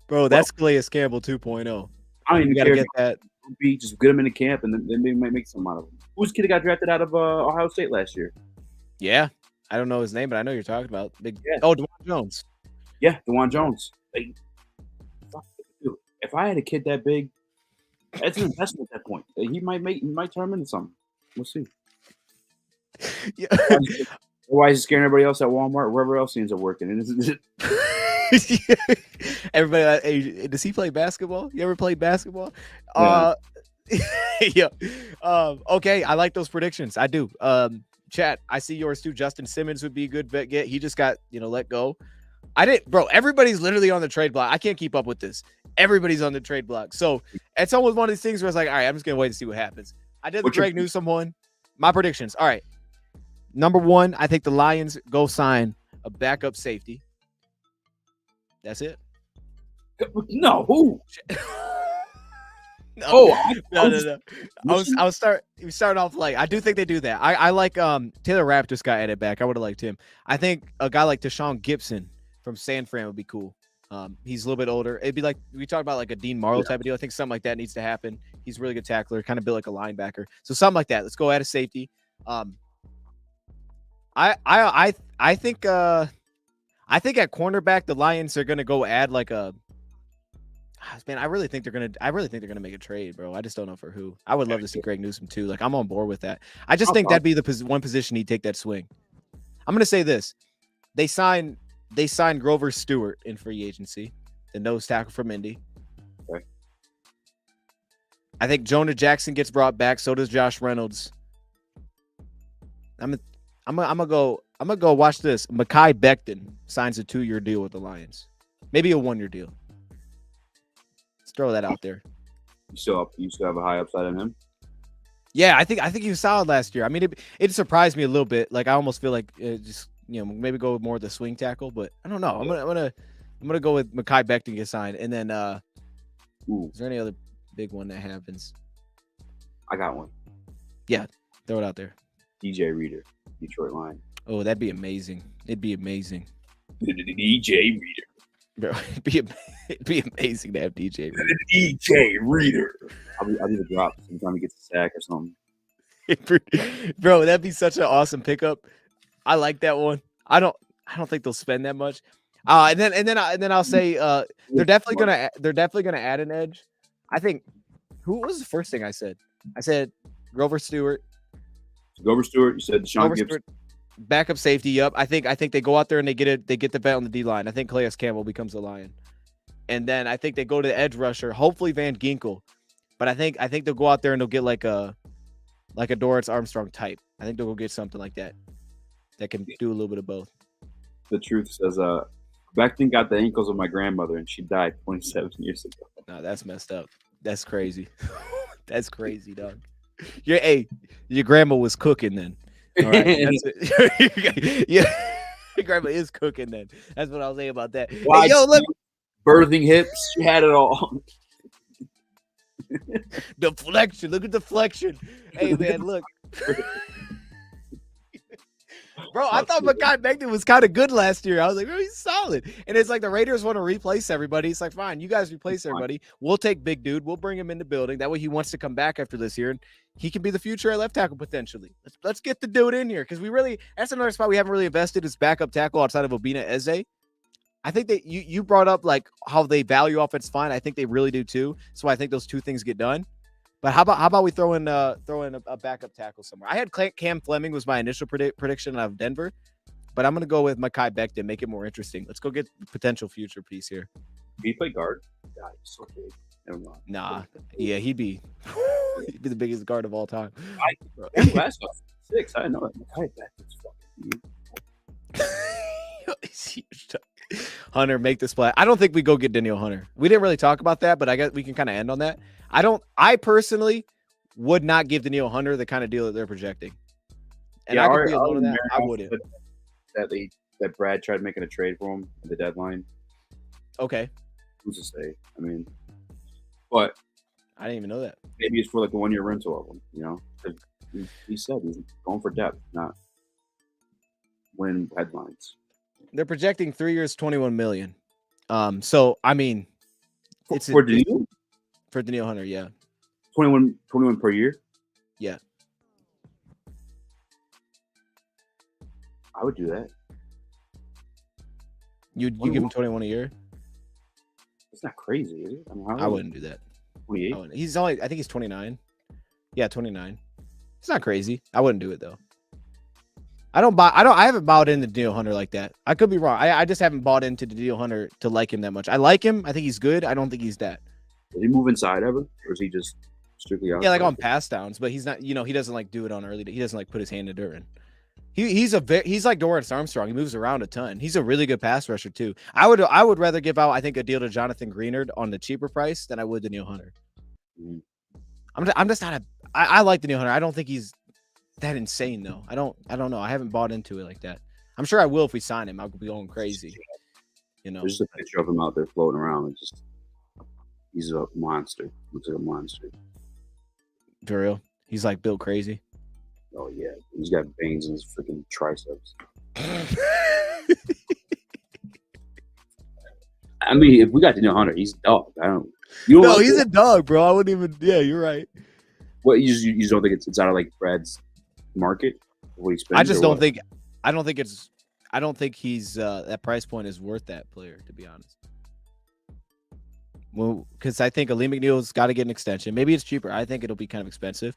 Bro, that's Calais Campbell 2.0. I don't even gotta care. Get that. Just get him in the camp, and then they might make something out of him. Who's the kid that got drafted out of Ohio State last year? Yeah, I don't know his name, but I know you're talking about. Yeah. Oh, DeJean Jones. Yeah, DeJean Jones. Like, if I had a kid that big, that's an investment at that point. He might turn him into something. We'll see. Yeah. Why is he scaring everybody else at Walmart, wherever else he ends up working? Everybody, hey, does he play basketball? You ever played basketball? Yeah. Yeah. Okay, I like those predictions. I do. Chat, I see yours too. Justin Simmons would be a good bet. He just got let go. I didn't, bro. Everybody's literally on the trade block. I can't keep up with this. Everybody's on the trade block. So it's almost one of these things where it's like, all right, I'm just gonna wait and see what happens. I did the Greg Newsome one. My predictions. All right. Number one, I think the Lions go sign a backup safety. That's it. No, who? No. We start off like, I do think they do that. I like Taylor Rapp just got added back. I would have liked him. I think a guy like Deshaun Gibson from San Fran would be cool. He's a little bit older. It'd be like we talked about like a Dean Marlowe type of deal. I think something like that needs to happen. He's a really good tackler, kind of built like a linebacker. So something like that. Let's go add a safety. I think at cornerback the Lions are gonna go add like a man. I really think they're gonna make a trade, bro. I just don't know for who. I would love to see Greg Newsome too. Like I'm on board with that. I just think that'd be the one position he'd take that swing. I'm gonna say this: they signed Grover Stewart in free agency, the nose tackle from Indy. Okay. I think Jonah Jackson gets brought back. So does Josh Reynolds. I'm gonna go watch this. Mekhi Becton signs a 2-year deal with the Lions. Maybe a 1-year deal. Let's throw that out there. You still have a high upside on him? Yeah, I think he was solid last year. I mean, it surprised me a little bit. Like I almost feel like just maybe go with more of the swing tackle, but I don't know. I'm gonna go with Mekhi Becton get signed, and then is there any other big one that happens? I got one. Yeah, throw it out there. DJ Reader, Detroit Lions. Oh, that'd be amazing. It'd be amazing. DJ Reader. Bro, it'd be amazing to have DJ Reader. DJ Reader. I'll be the drop sometime he gets a sack or something. Bro, that'd be such an awesome pickup. I like that one. I don't think they'll spend that much. And then I'll say they're definitely gonna add an edge. I think who was the first thing I said? I said Grover Stewart. Grover Stewart. You said Deshaun Gibson. Backup safety. Yep. I think they go out there and they get the vet on the D line. I think Calais Campbell becomes a Lion, and then I think they go to the edge rusher. Hopefully Van Ginkel, but I think they'll go out there and they'll get like a Dorrance Armstrong type. I think they'll go get something like that can do a little bit of both. The truth says, Becton got the ankles of my grandmother and she died 27 years ago. No, that's messed up. That's crazy. That's crazy, dog. Your grandma was cooking then. All right. Yeah, your grandma is cooking then. That's what I'll say about that. Hey, look. Birthing hips. She had it all. Deflection. Look at deflection. Hey, man, look. Bro, I thought Mekhi Becton was kind of good last year. I was like, oh, he's solid. And it's like the Raiders want to replace everybody. It's like, fine, you guys replace everybody. We'll take big dude. We'll bring him in the building. That way he wants to come back after this year, and he can be the future at left tackle potentially. Let's get the dude in here because that's another spot we haven't really invested is backup tackle outside of Obina Eze. I think that you brought up like how they value offense fine. I think they really do too. So I think those two things get done. But how about we throw in a backup tackle somewhere? I had Cam Fleming was my initial prediction of Denver, but I'm gonna go with Mekhi Becton, make it more interesting. Let's go get potential future piece here. He play guard. God, he's so big. Never mind. Nah, yeah, he'd be the biggest guard of all time. Last 6. I know that. Mekhi Becton's fucking huge. Hunter, make this play. I don't think we go get Danielle Hunter. We didn't really talk about that, but I guess we can kind of end on that. I personally would not give Danielle Hunter the kind of deal that they're projecting. And I could be alone in that. I wouldn't. That Brad tried making a trade for him at the deadline. Okay. Who's to say? I mean, but I didn't even know that. Maybe it's for like a 1-year rental of him, you know? He said he's going for depth, not win headlines. They're projecting 3 years, $21 million. So I mean, it's for Danielle? For Danielle Hunter, yeah. 21 per year? Yeah. I would do that. You give him 21 a year? It's not crazy, is it? I wouldn't do that. 28? I think he's 29. Yeah, 29. It's not crazy. I wouldn't do it though. I haven't bought into Danielle Hunter like that. I could be wrong. I just haven't bought into Danielle Hunter to like him that much. I like him. I think he's good. I don't think he's that. Does he move inside ever? Or is he just strictly outside? Yeah, like on pass downs, but he's not, he doesn't like do it on early. He doesn't like put his hand in dirt. And he's like Dorrance Armstrong. He moves around a ton. He's a really good pass rusher too. I would rather give out, I think, a deal to Jonathan Greenard on the cheaper price than I would Danielle Hunter. Mm-hmm. I'm just not I like Danielle Hunter. I don't think he's that insane though. I don't know. I haven't bought into it like that. I'm sure I will if we sign him. I'll be going crazy. There's just a picture of him out there floating around. He's a monster. Looks like a monster. For real? He's like built crazy. Oh yeah, he's got veins in his freaking triceps. I mean, if we got Danielle Hunter, he's a dog. He's a dog, bro. I wouldn't even. Yeah, you're right. What you just don't think it's out of like Brad's market? What he spends? I just don't think. I don't think he's that price point is worth that player, to be honest. Well, because I think Ali McNeil's got to get an extension. Maybe it's cheaper. I think it'll be kind of expensive.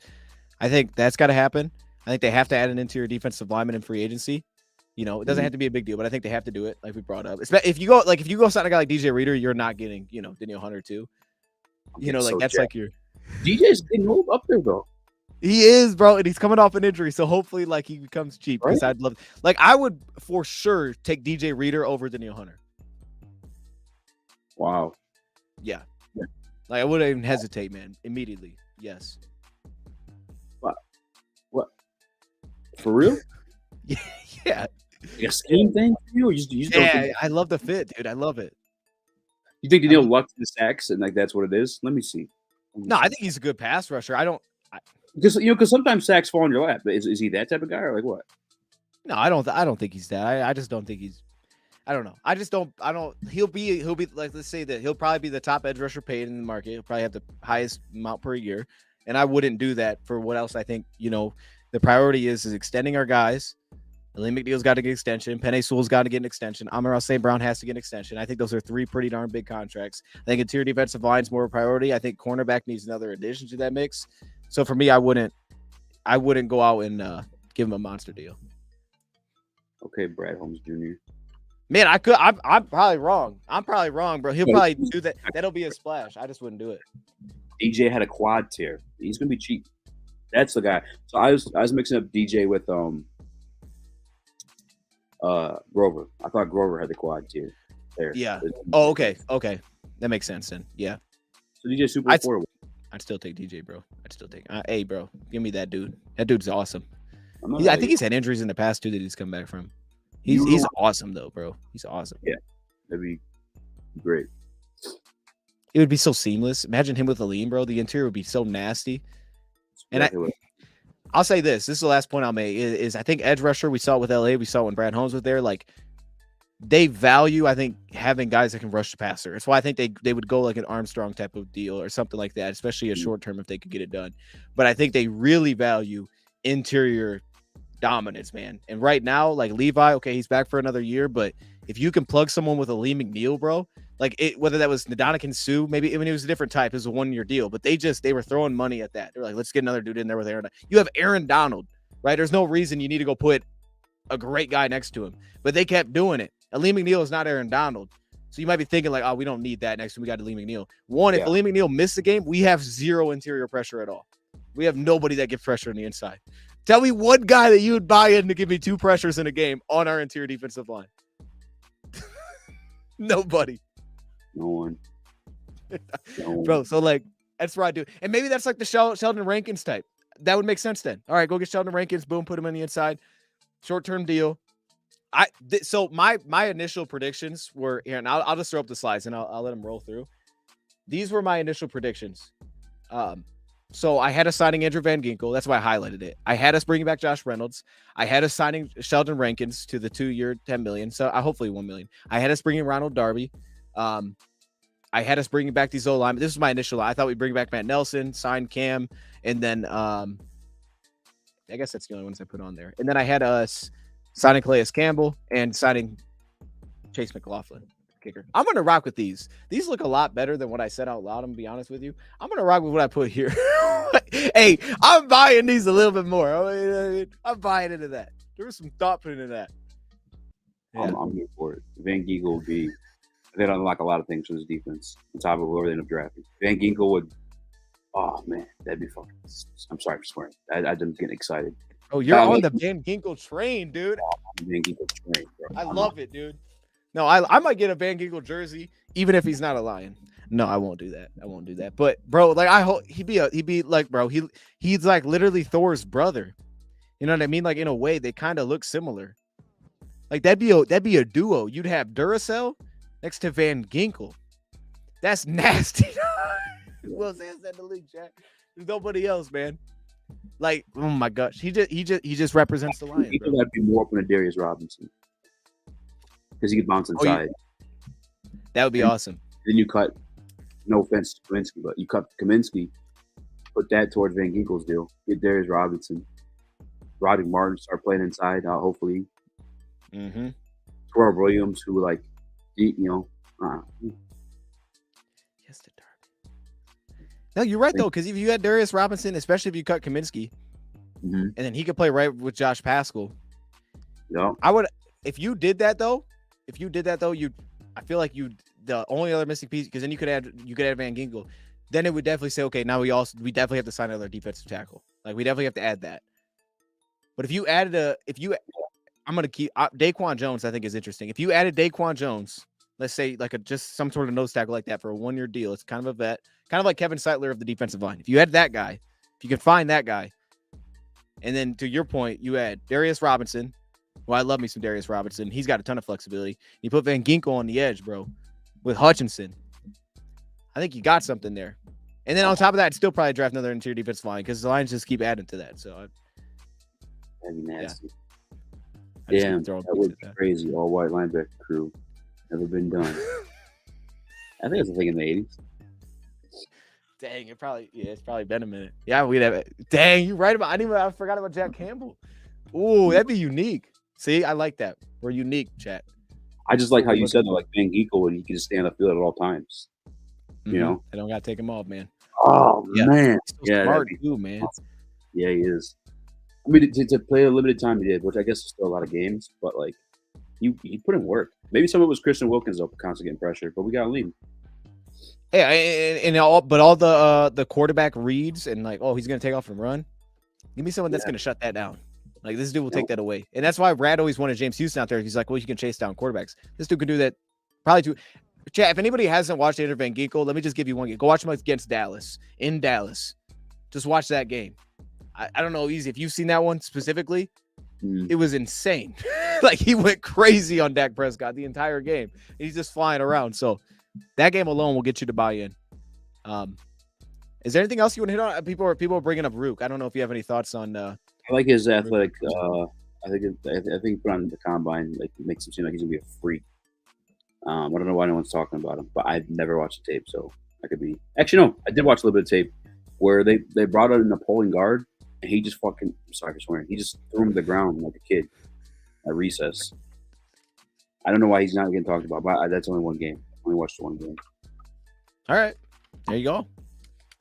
I think that's got to happen. I think they have to add an interior defensive lineman in free agency. It doesn't have to be a big deal, but I think they have to do it, like we brought up. If you go sign a guy like DJ Reader, you're not getting, Danielle Hunter too. That's like your DJ's getting old up there though. He is, bro, and he's coming off an injury, so hopefully, he becomes cheap. Because I'd love, I would for sure take DJ Reader over Danielle Hunter. Wow. Yeah. I wouldn't even hesitate, man. Immediately, yes. What? For real? Yeah. Like a scheme thing for you? Or you just don't think... I love the fit, dude. I love it. You think Danielle lucked the sacks and that's what it is? Let me see. No, I think he's a good pass rusher. Because sometimes sacks fall in your lap. Is he that type of guy or what? No, I don't think he's that. I just don't think he's. I don't know. He'll be like, let's say that he'll probably be the top edge rusher paid in the market. He'll probably have the highest amount per year, and I wouldn't do that for what else. I think the priority is extending our guys. Ali McNeil's got to get an extension. Penei Sewell's got to get an extension. Amon-Ra St. Brown has to get an extension. I think those are 3 pretty darn big contracts. I think interior defensive line is more a priority. I think cornerback needs another addition to that mix. So for me, I wouldn't go out and give him a monster deal. Okay, Brad Holmes Jr. Man, I could. I'm probably wrong. Bro. He'll probably do that. That'll be a splash. I just wouldn't do it. DJ had a quad tear. He's gonna be cheap. That's the guy. So I was mixing up DJ with Grover. I thought Grover had the quad tear. There. Yeah. Oh, okay. That makes sense then. Yeah. So DJ super affordable. I'd still take DJ, bro. Hey, bro, give me that dude. That dude's awesome. I think he's had injuries in the past too that he's come back from. He's awesome though, bro. He's awesome. Yeah, that'd be great. It would be so seamless. Imagine him with Aline, bro. The interior would be so nasty. And I'll say this. This is the last point I'll make. Is I think edge rusher. We saw it with LA. We saw it when Brad Holmes was there. They value, I think, having guys that can rush the passer. It's why I think they would go like an Armstrong type of deal or something like that, especially a short term if they could get it done. But I think they really value interior dominance, man. And right now, like Levi, okay, he's back for another year, but if you can plug someone with a Lee McNeil, bro, like whether that was Ndamukong Suh, maybe when it was a different type, it was a 1-year deal, but they were throwing money at that. They're like, let's get another dude in there with Aaron. You have Aaron Donald, right? There's no reason you need to go put a great guy next to him, but they kept doing it. And Lee McNeil is not Aaron Donald. So you might be thinking like, oh, we don't need that next to him. We got Lee McNeil. One, if Lee McNeil missed the game, we have zero interior pressure at all. We have nobody that gets pressure on the inside. Tell me one guy that you would buy in to give me 2 pressures in a game on our interior defensive line. Nobody. No one. Bro, so like, that's what I do. And maybe that's like the Sheldon Rankins type. That would make sense then. All right, go get Sheldon Rankins. Boom, put him on the inside. Short-term deal. So my initial predictions were here, and I'll just throw up the slides and I'll let them roll through. These were my initial predictions. So I had us signing Andrew Van Ginkel. That's why I highlighted it. I had us bringing back Josh Reynolds. I had us signing Sheldon Rankins to the 2-year, $10 million. So hopefully $1 million. I had us bringing Ronald Darby. I had us bringing back these O-linemen. This was my initial. I thought we'd bring back Matt Nelson, sign Cam, and then I guess that's the only ones I put on there. And then I had us signing Calais Campbell and signing Chase McLaughlin, kicker. I'm going to rock with these. These look a lot better than what I said out loud. I'm going to be honest with you. I'm going to rock with what I put here. Hey, I'm buying these a little bit more. I'm buying into that. There was some thought put into that. Yeah. I'm here for it. Van Ginkel would be, they'd unlock a lot of things from this defense on top of whoever they end up drafting. Van Ginkel would, oh man, that'd be fucking, I'm sorry for swearing. I'm getting excited. Oh, you're on the Van Ginkel train, dude. Van Ginkel train, bro. I love it, dude. No, I might get a Van Ginkel jersey, even if he's not a Lion. No, I won't do that. But bro, like I hope he'd be like, bro, he's like literally Thor's brother. You know what I mean? Like in a way, they kind of look similar. Like that'd be a duo. You'd have Duracell next to Van Ginkel. That's nasty. Who else has that in the league, Jack? There's nobody else, man. Like, oh my gosh, he just represents the Lions. He could have been more open to Darius Robinson because he could bounce inside. That would be awesome. Then you cut, no offense to Kaminsky, but you cut Kaminsky, put that towards Van Ginkel's deal. Get Darius Robinson, Rodney Martin start playing inside. Hopefully, Terrell Williams, who like, yes, the dark. No, you're right though, because if you had Darius Robinson, especially if you cut Kaminsky, and then he could play right with Josh Pascal. Yeah, I would. If you did that though, I feel like the only other missing piece, because then you could add Van Ginkel. Then it would definitely say, okay, now we definitely have to sign another defensive tackle. Like we definitely have to add that. But if you added I'm gonna keep Daquan Jones. I think is interesting. If you added Daquan Jones, let's say like just some sort of nose tackle like that for a 1-year deal, it's kind of a vet, kind of like Kevin Zeitler of the defensive line. If you had that guy, if you can find that guy, and then to your point, you add Darius Robinson. Well, I love me some Darius Robinson. He's got a ton of flexibility. You put Van Ginkel on the edge, bro, with Hutchinson. I think you got something there. And then on top of that, still probably draft another interior defensive line because the Lions just keep adding to that. So that'd be nasty. Yeah. Damn, that would be crazy. All white linebacker crew. Never been done. I think it's a thing in the 80s. Dang, it's probably been a minute. Yeah, we'd have it. Dang, you're right about. I forgot about Jack Campbell. Ooh, that'd be unique. See, I like that. We're unique, chat. I just like how you said that, like Van Ginkel, and he can just stand up field at all times. You know, I don't gotta take him off, man. Oh man, yeah, smart too, man. Awesome. Yeah, he is. I mean, to play a limited time, he did, which I guess is still a lot of games, but like he put in work. Maybe some of it was Christian Wilkins up constantly getting pressure, but we got to leave him. Hey, and all the quarterback reads and like, oh, he's gonna take off and run. Give me someone that's gonna shut that down. Like this dude will take that away, and that's why Brad always wanted James Houston out there. He's like, well, you can chase down quarterbacks. This dude can do that. Probably too. Chat. If anybody hasn't watched Andrew Van Ginkel, let me just give you one game. Go watch him against Dallas in Dallas. Just watch that game. I don't know, Easy. If you've seen that one specifically, it was insane. Like he went crazy on Dak Prescott the entire game. He's just flying around. So that game alone will get you to buy in. Is there anything else you want to hit on? People are bringing up Rook. I don't know if you have any thoughts on. I like his athletic. I think put on the combine like makes him seem like he's gonna be a freak. I don't know why no one's talking about him, but I've never watched the tape, so I could be. Actually, no, I did watch a little bit of tape where they brought in a pulling guard and he just fucking, sorry for swearing, he just threw him to the ground like a kid at recess. I don't know why he's not getting talked about, but that's only one game. I only watched the one game. All right. There you go.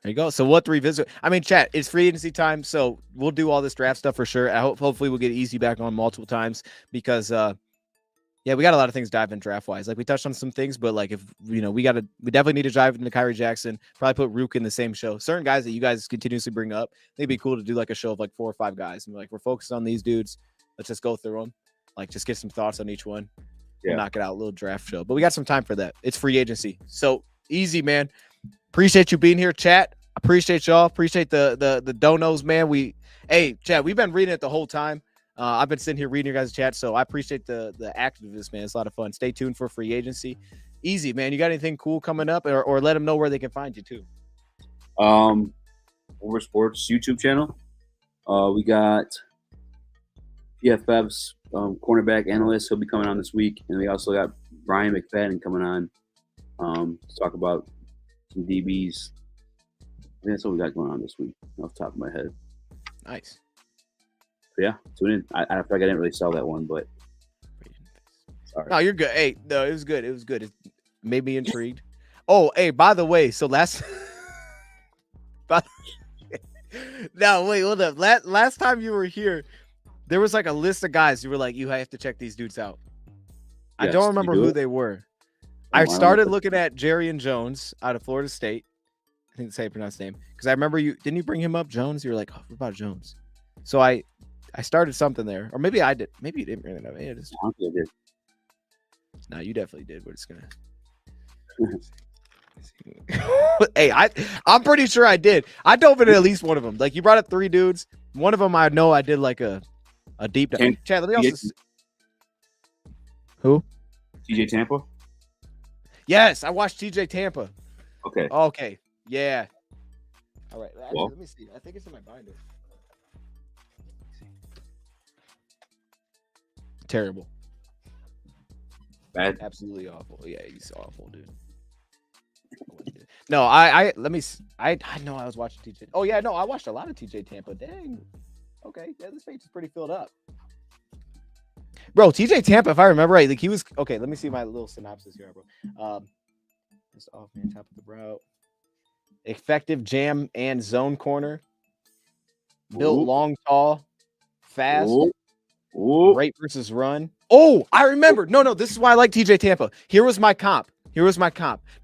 There you go. So we'll have to revisit. I mean, chat, it's free agency time, so we'll do all this draft stuff for sure. Hopefully we'll get Easy back on multiple times because, yeah, we got a lot of things to dive in draft-wise. Like, we touched on some things, but, like, if, we definitely need to dive into Kyrie Jackson, probably put Rook in the same show. Certain guys that you guys continuously bring up, it'd be cool to do, like, a show of, like, 4 or 5 guys. And, like, we're focused on these dudes. Let's just go through them. Like, just get some thoughts on each one. Yeah. We'll knock it out, a little draft show. But we got some time for that. It's free agency. So, Easy, man. Appreciate you being here, chat. Appreciate y'all. Appreciate the donos, man. Hey, chat, we've been reading it the whole time. I've been sitting here reading your guys' chat, so I appreciate the activeness, man. It's a lot of fun. Stay tuned for free agency. Easy, man. You got anything cool coming up, or let them know where they can find you too? Over Sports YouTube channel. We got PFF's cornerback analyst. He'll be coming on this week, and we also got Brian McFadden coming on to talk about some DBs. I think that's what we got going on this week, off the top of my head. Nice. Yeah, tune in. I feel like I didn't really sell that one, but sorry. No, you're good. Hey, no, it was good. It was good. It made me intrigued. Oh, hey, by the way, so no, wait, hold up. Last time you were here, there was like a list of guys you were like, you have to check these dudes out. Yes, I don't remember who they were. I started looking at Jerry and Jones out of Florida State. I think that's how you pronounce his name. Because I remember didn't you bring him up, Jones? You were like, oh, what about Jones? So I started something there. Or maybe I did. Maybe you didn't bring it up. Yeah, I did. No, you definitely did. We're just going to. Hey, I'm pretty sure I did. I dove into at least one of them. Like, you brought up 3 dudes. One of them I know I did like a deep dive. Chad, let me also. Who? TJ Tampa? Yes, I watched TJ Tampa. Okay. Okay. Yeah. All right. Actually, let me see. I think it's in my binder. Terrible. Bad. Absolutely awful. Yeah, he's awful, dude. No, I know I was watching TJ. Oh yeah, no, I watched a lot of TJ Tampa. Dang. Okay, yeah, this page is pretty filled up. Bro, TJ Tampa, if I remember right, like he was okay. Let me see my little synopsis here, bro. Just off man, top of the route. Effective jam and zone corner. Built long, tall, fast. Ooh. Rate versus run. Oh, I remember. No, this is why I like TJ Tampa. Here was my comp.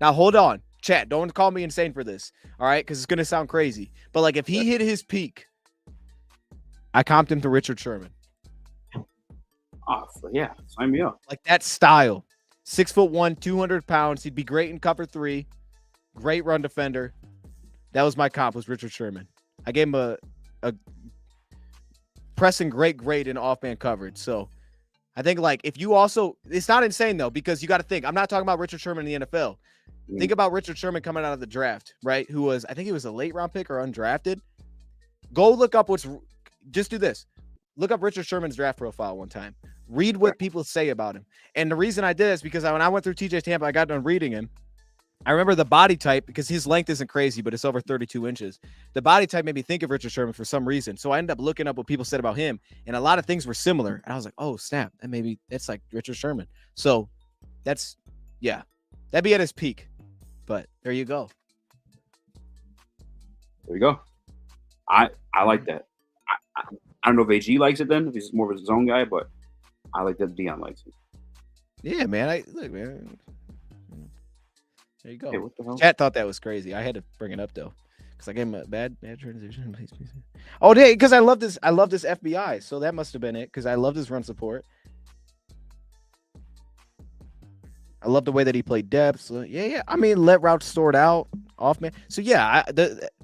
Now hold on. Chat, don't call me insane for this. All right, because it's gonna sound crazy. But like if he hit his peak, I comped him to Richard Sherman. Oh, yeah, sign me up. Like that style. 6'1", 200 pounds. He'd be great in cover 3. Great run defender. That was my comp, was Richard Sherman. I gave him a pressing great grade in off-man coverage. So I think like if you also, it's not insane though, because you got to think, I'm not talking about Richard Sherman in the NFL. Think about Richard Sherman coming out of the draft, right? Who was, I think he was a late round pick or undrafted. Go look up just do this. Look up Richard Sherman's draft profile one time. Read what people say about him. And the reason I did is because when I went through TJ Tampa, I got done reading him. I remember the body type, because his length isn't crazy, but it's over 32 inches. The body type made me think of Richard Sherman for some reason. So I ended up looking up what people said about him, and a lot of things were similar. And I was like, oh, snap. And maybe that's like Richard Sherman. So that'd be at his peak. But there you go. There you go. I like that. I don't know if AG likes it then, if he's more of a zone guy, but I like that DeJean likes it. Yeah, man. Look, man. There you go. Hey, what the hell? Chat thought that was crazy. I had to bring it up though, because I gave him a bad transition. Please. Oh, yeah, because I love this FBI, so that must have been it. Because I love his run support. I love the way that he played depth. So, yeah. I mean, let routes stored out, off man. So yeah,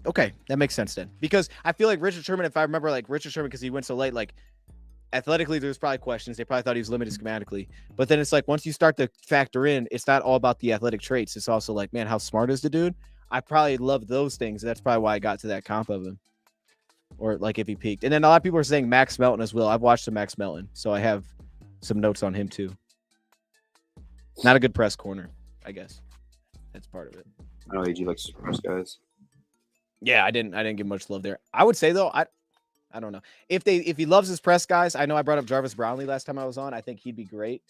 okay, that makes sense then. Because I feel like Richard Sherman, if I remember, like Richard Sherman, because he went so late, like athletically, there's probably questions. They probably thought he was limited schematically. But then it's like once you start to factor in, it's not all about the athletic traits. It's also like, man, how smart is the dude? I probably love those things. That's probably why I got to that comp of him. Or like if he peaked. And then a lot of people are saying Max Melton as well. I've watched some Max Melton, so I have some notes on him too. Not a good press corner, I guess. That's part of it. I know AG likes to press guys. Yeah, I didn't give much love there. I would say though, I I don't know. If he loves his press guys, I know I brought up Jarvis Brownlee last time I was on. I think he'd be great.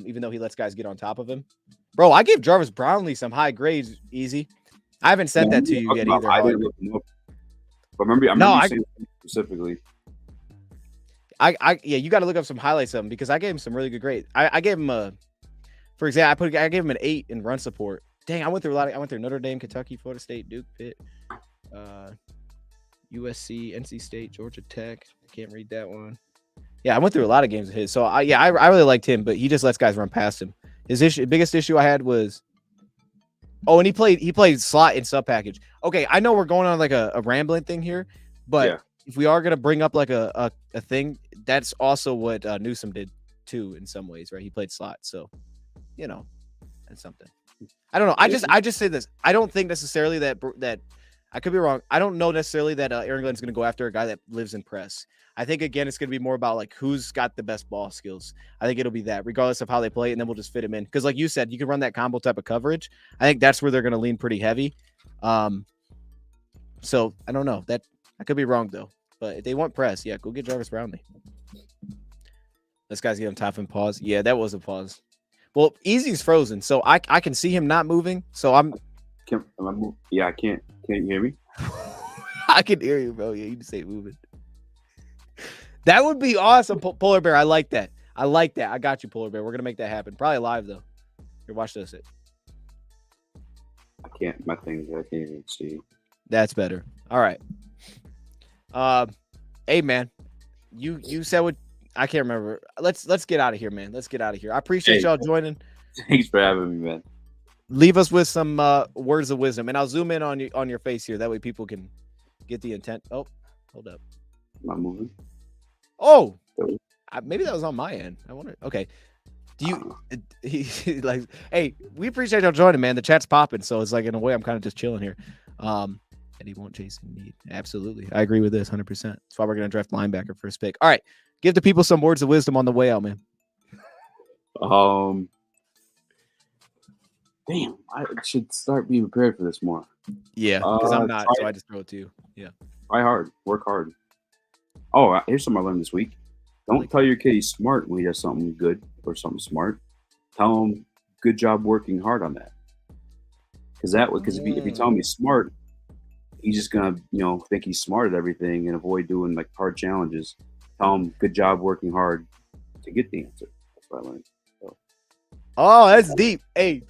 Even though he lets guys get on top of him. Bro, I gave Jarvis Brownlee some high grades, easy. I haven't sent that to you yet either. I didn't look him up. But I remember you saying specifically. Yeah, you got to look up some highlights of him because I gave him some really good grades. I gave him for example, I gave him an 8 in run support. Dang, I went through Notre Dame, Kentucky, Florida State, Duke, Pitt, USC, NC State, Georgia Tech. I can't read that one. Yeah, I went through a lot of games of his. So I really liked him, but he just lets guys run past him. His biggest issue I had was, and he played slot in sub package. Okay, I know we're going on like a rambling thing here, but if we are gonna bring up like a thing, that's also what Newsome did too in some ways, right? He played slot, so that's something. I don't know. I just say this. I don't think necessarily that I could be wrong. I don't know necessarily that Aaron Glenn's going to go after a guy that lives in press. I think, again, it's going to be more about like who's got the best ball skills. I think it'll be that regardless of how they play, and then we'll just fit him in. Because like you said, you can run that combo type of coverage. I think that's where they're going to lean pretty heavy. So I don't know. I could be wrong, though. But if they want press, yeah, go get Jarvis Brownlee. This guy's getting top and pause. Yeah, that was a pause. Well, Easy's frozen, so I can see him not moving. So I can't. Can you hear me? I can hear you, bro. Yeah, you just say moving. That would be awesome, Polar Bear. I like that. I got you, Polar Bear. We're gonna make that happen. Probably live though. Here, watch this. I can't. My thing. I can't even see. That's better. All right. Hey man, you said what? I can't remember. Let's get out of here, man. Let's get out of here. I appreciate y'all joining. Thanks for having me, man. Leave us with some words of wisdom, and I'll zoom in on your face here. That way, people can get the intent. Oh, hold up. Am I moving? Oh, maybe that was on my end. I wonder. Okay. Do you like? Hey, we appreciate y'all joining, man. The chat's popping, so it's like in a way I'm kind of just chilling here. And he won't chase in need. Absolutely, I agree with this 100%. That's why we're gonna draft linebacker first pick. All right, give the people some words of wisdom on the way out, man. Damn, I should start being prepared for this more. Yeah, because I'm not, so I just throw it to you. Yeah. Try hard, work hard. Oh, here's something I learned this week. Don't tell your kid he's smart when he does something good or something smart. Tell him, good job working hard on that. Because if you tell him he's smart, he's just gonna, think he's smart at everything and avoid doing like hard challenges. Tell him, good job working hard to get the answer. That's what I learned. So. Oh, that's deep. Hey,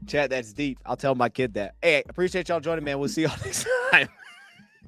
chat, that's deep. I'll tell my kid that. Hey, appreciate y'all joining, man. We'll see y'all next time.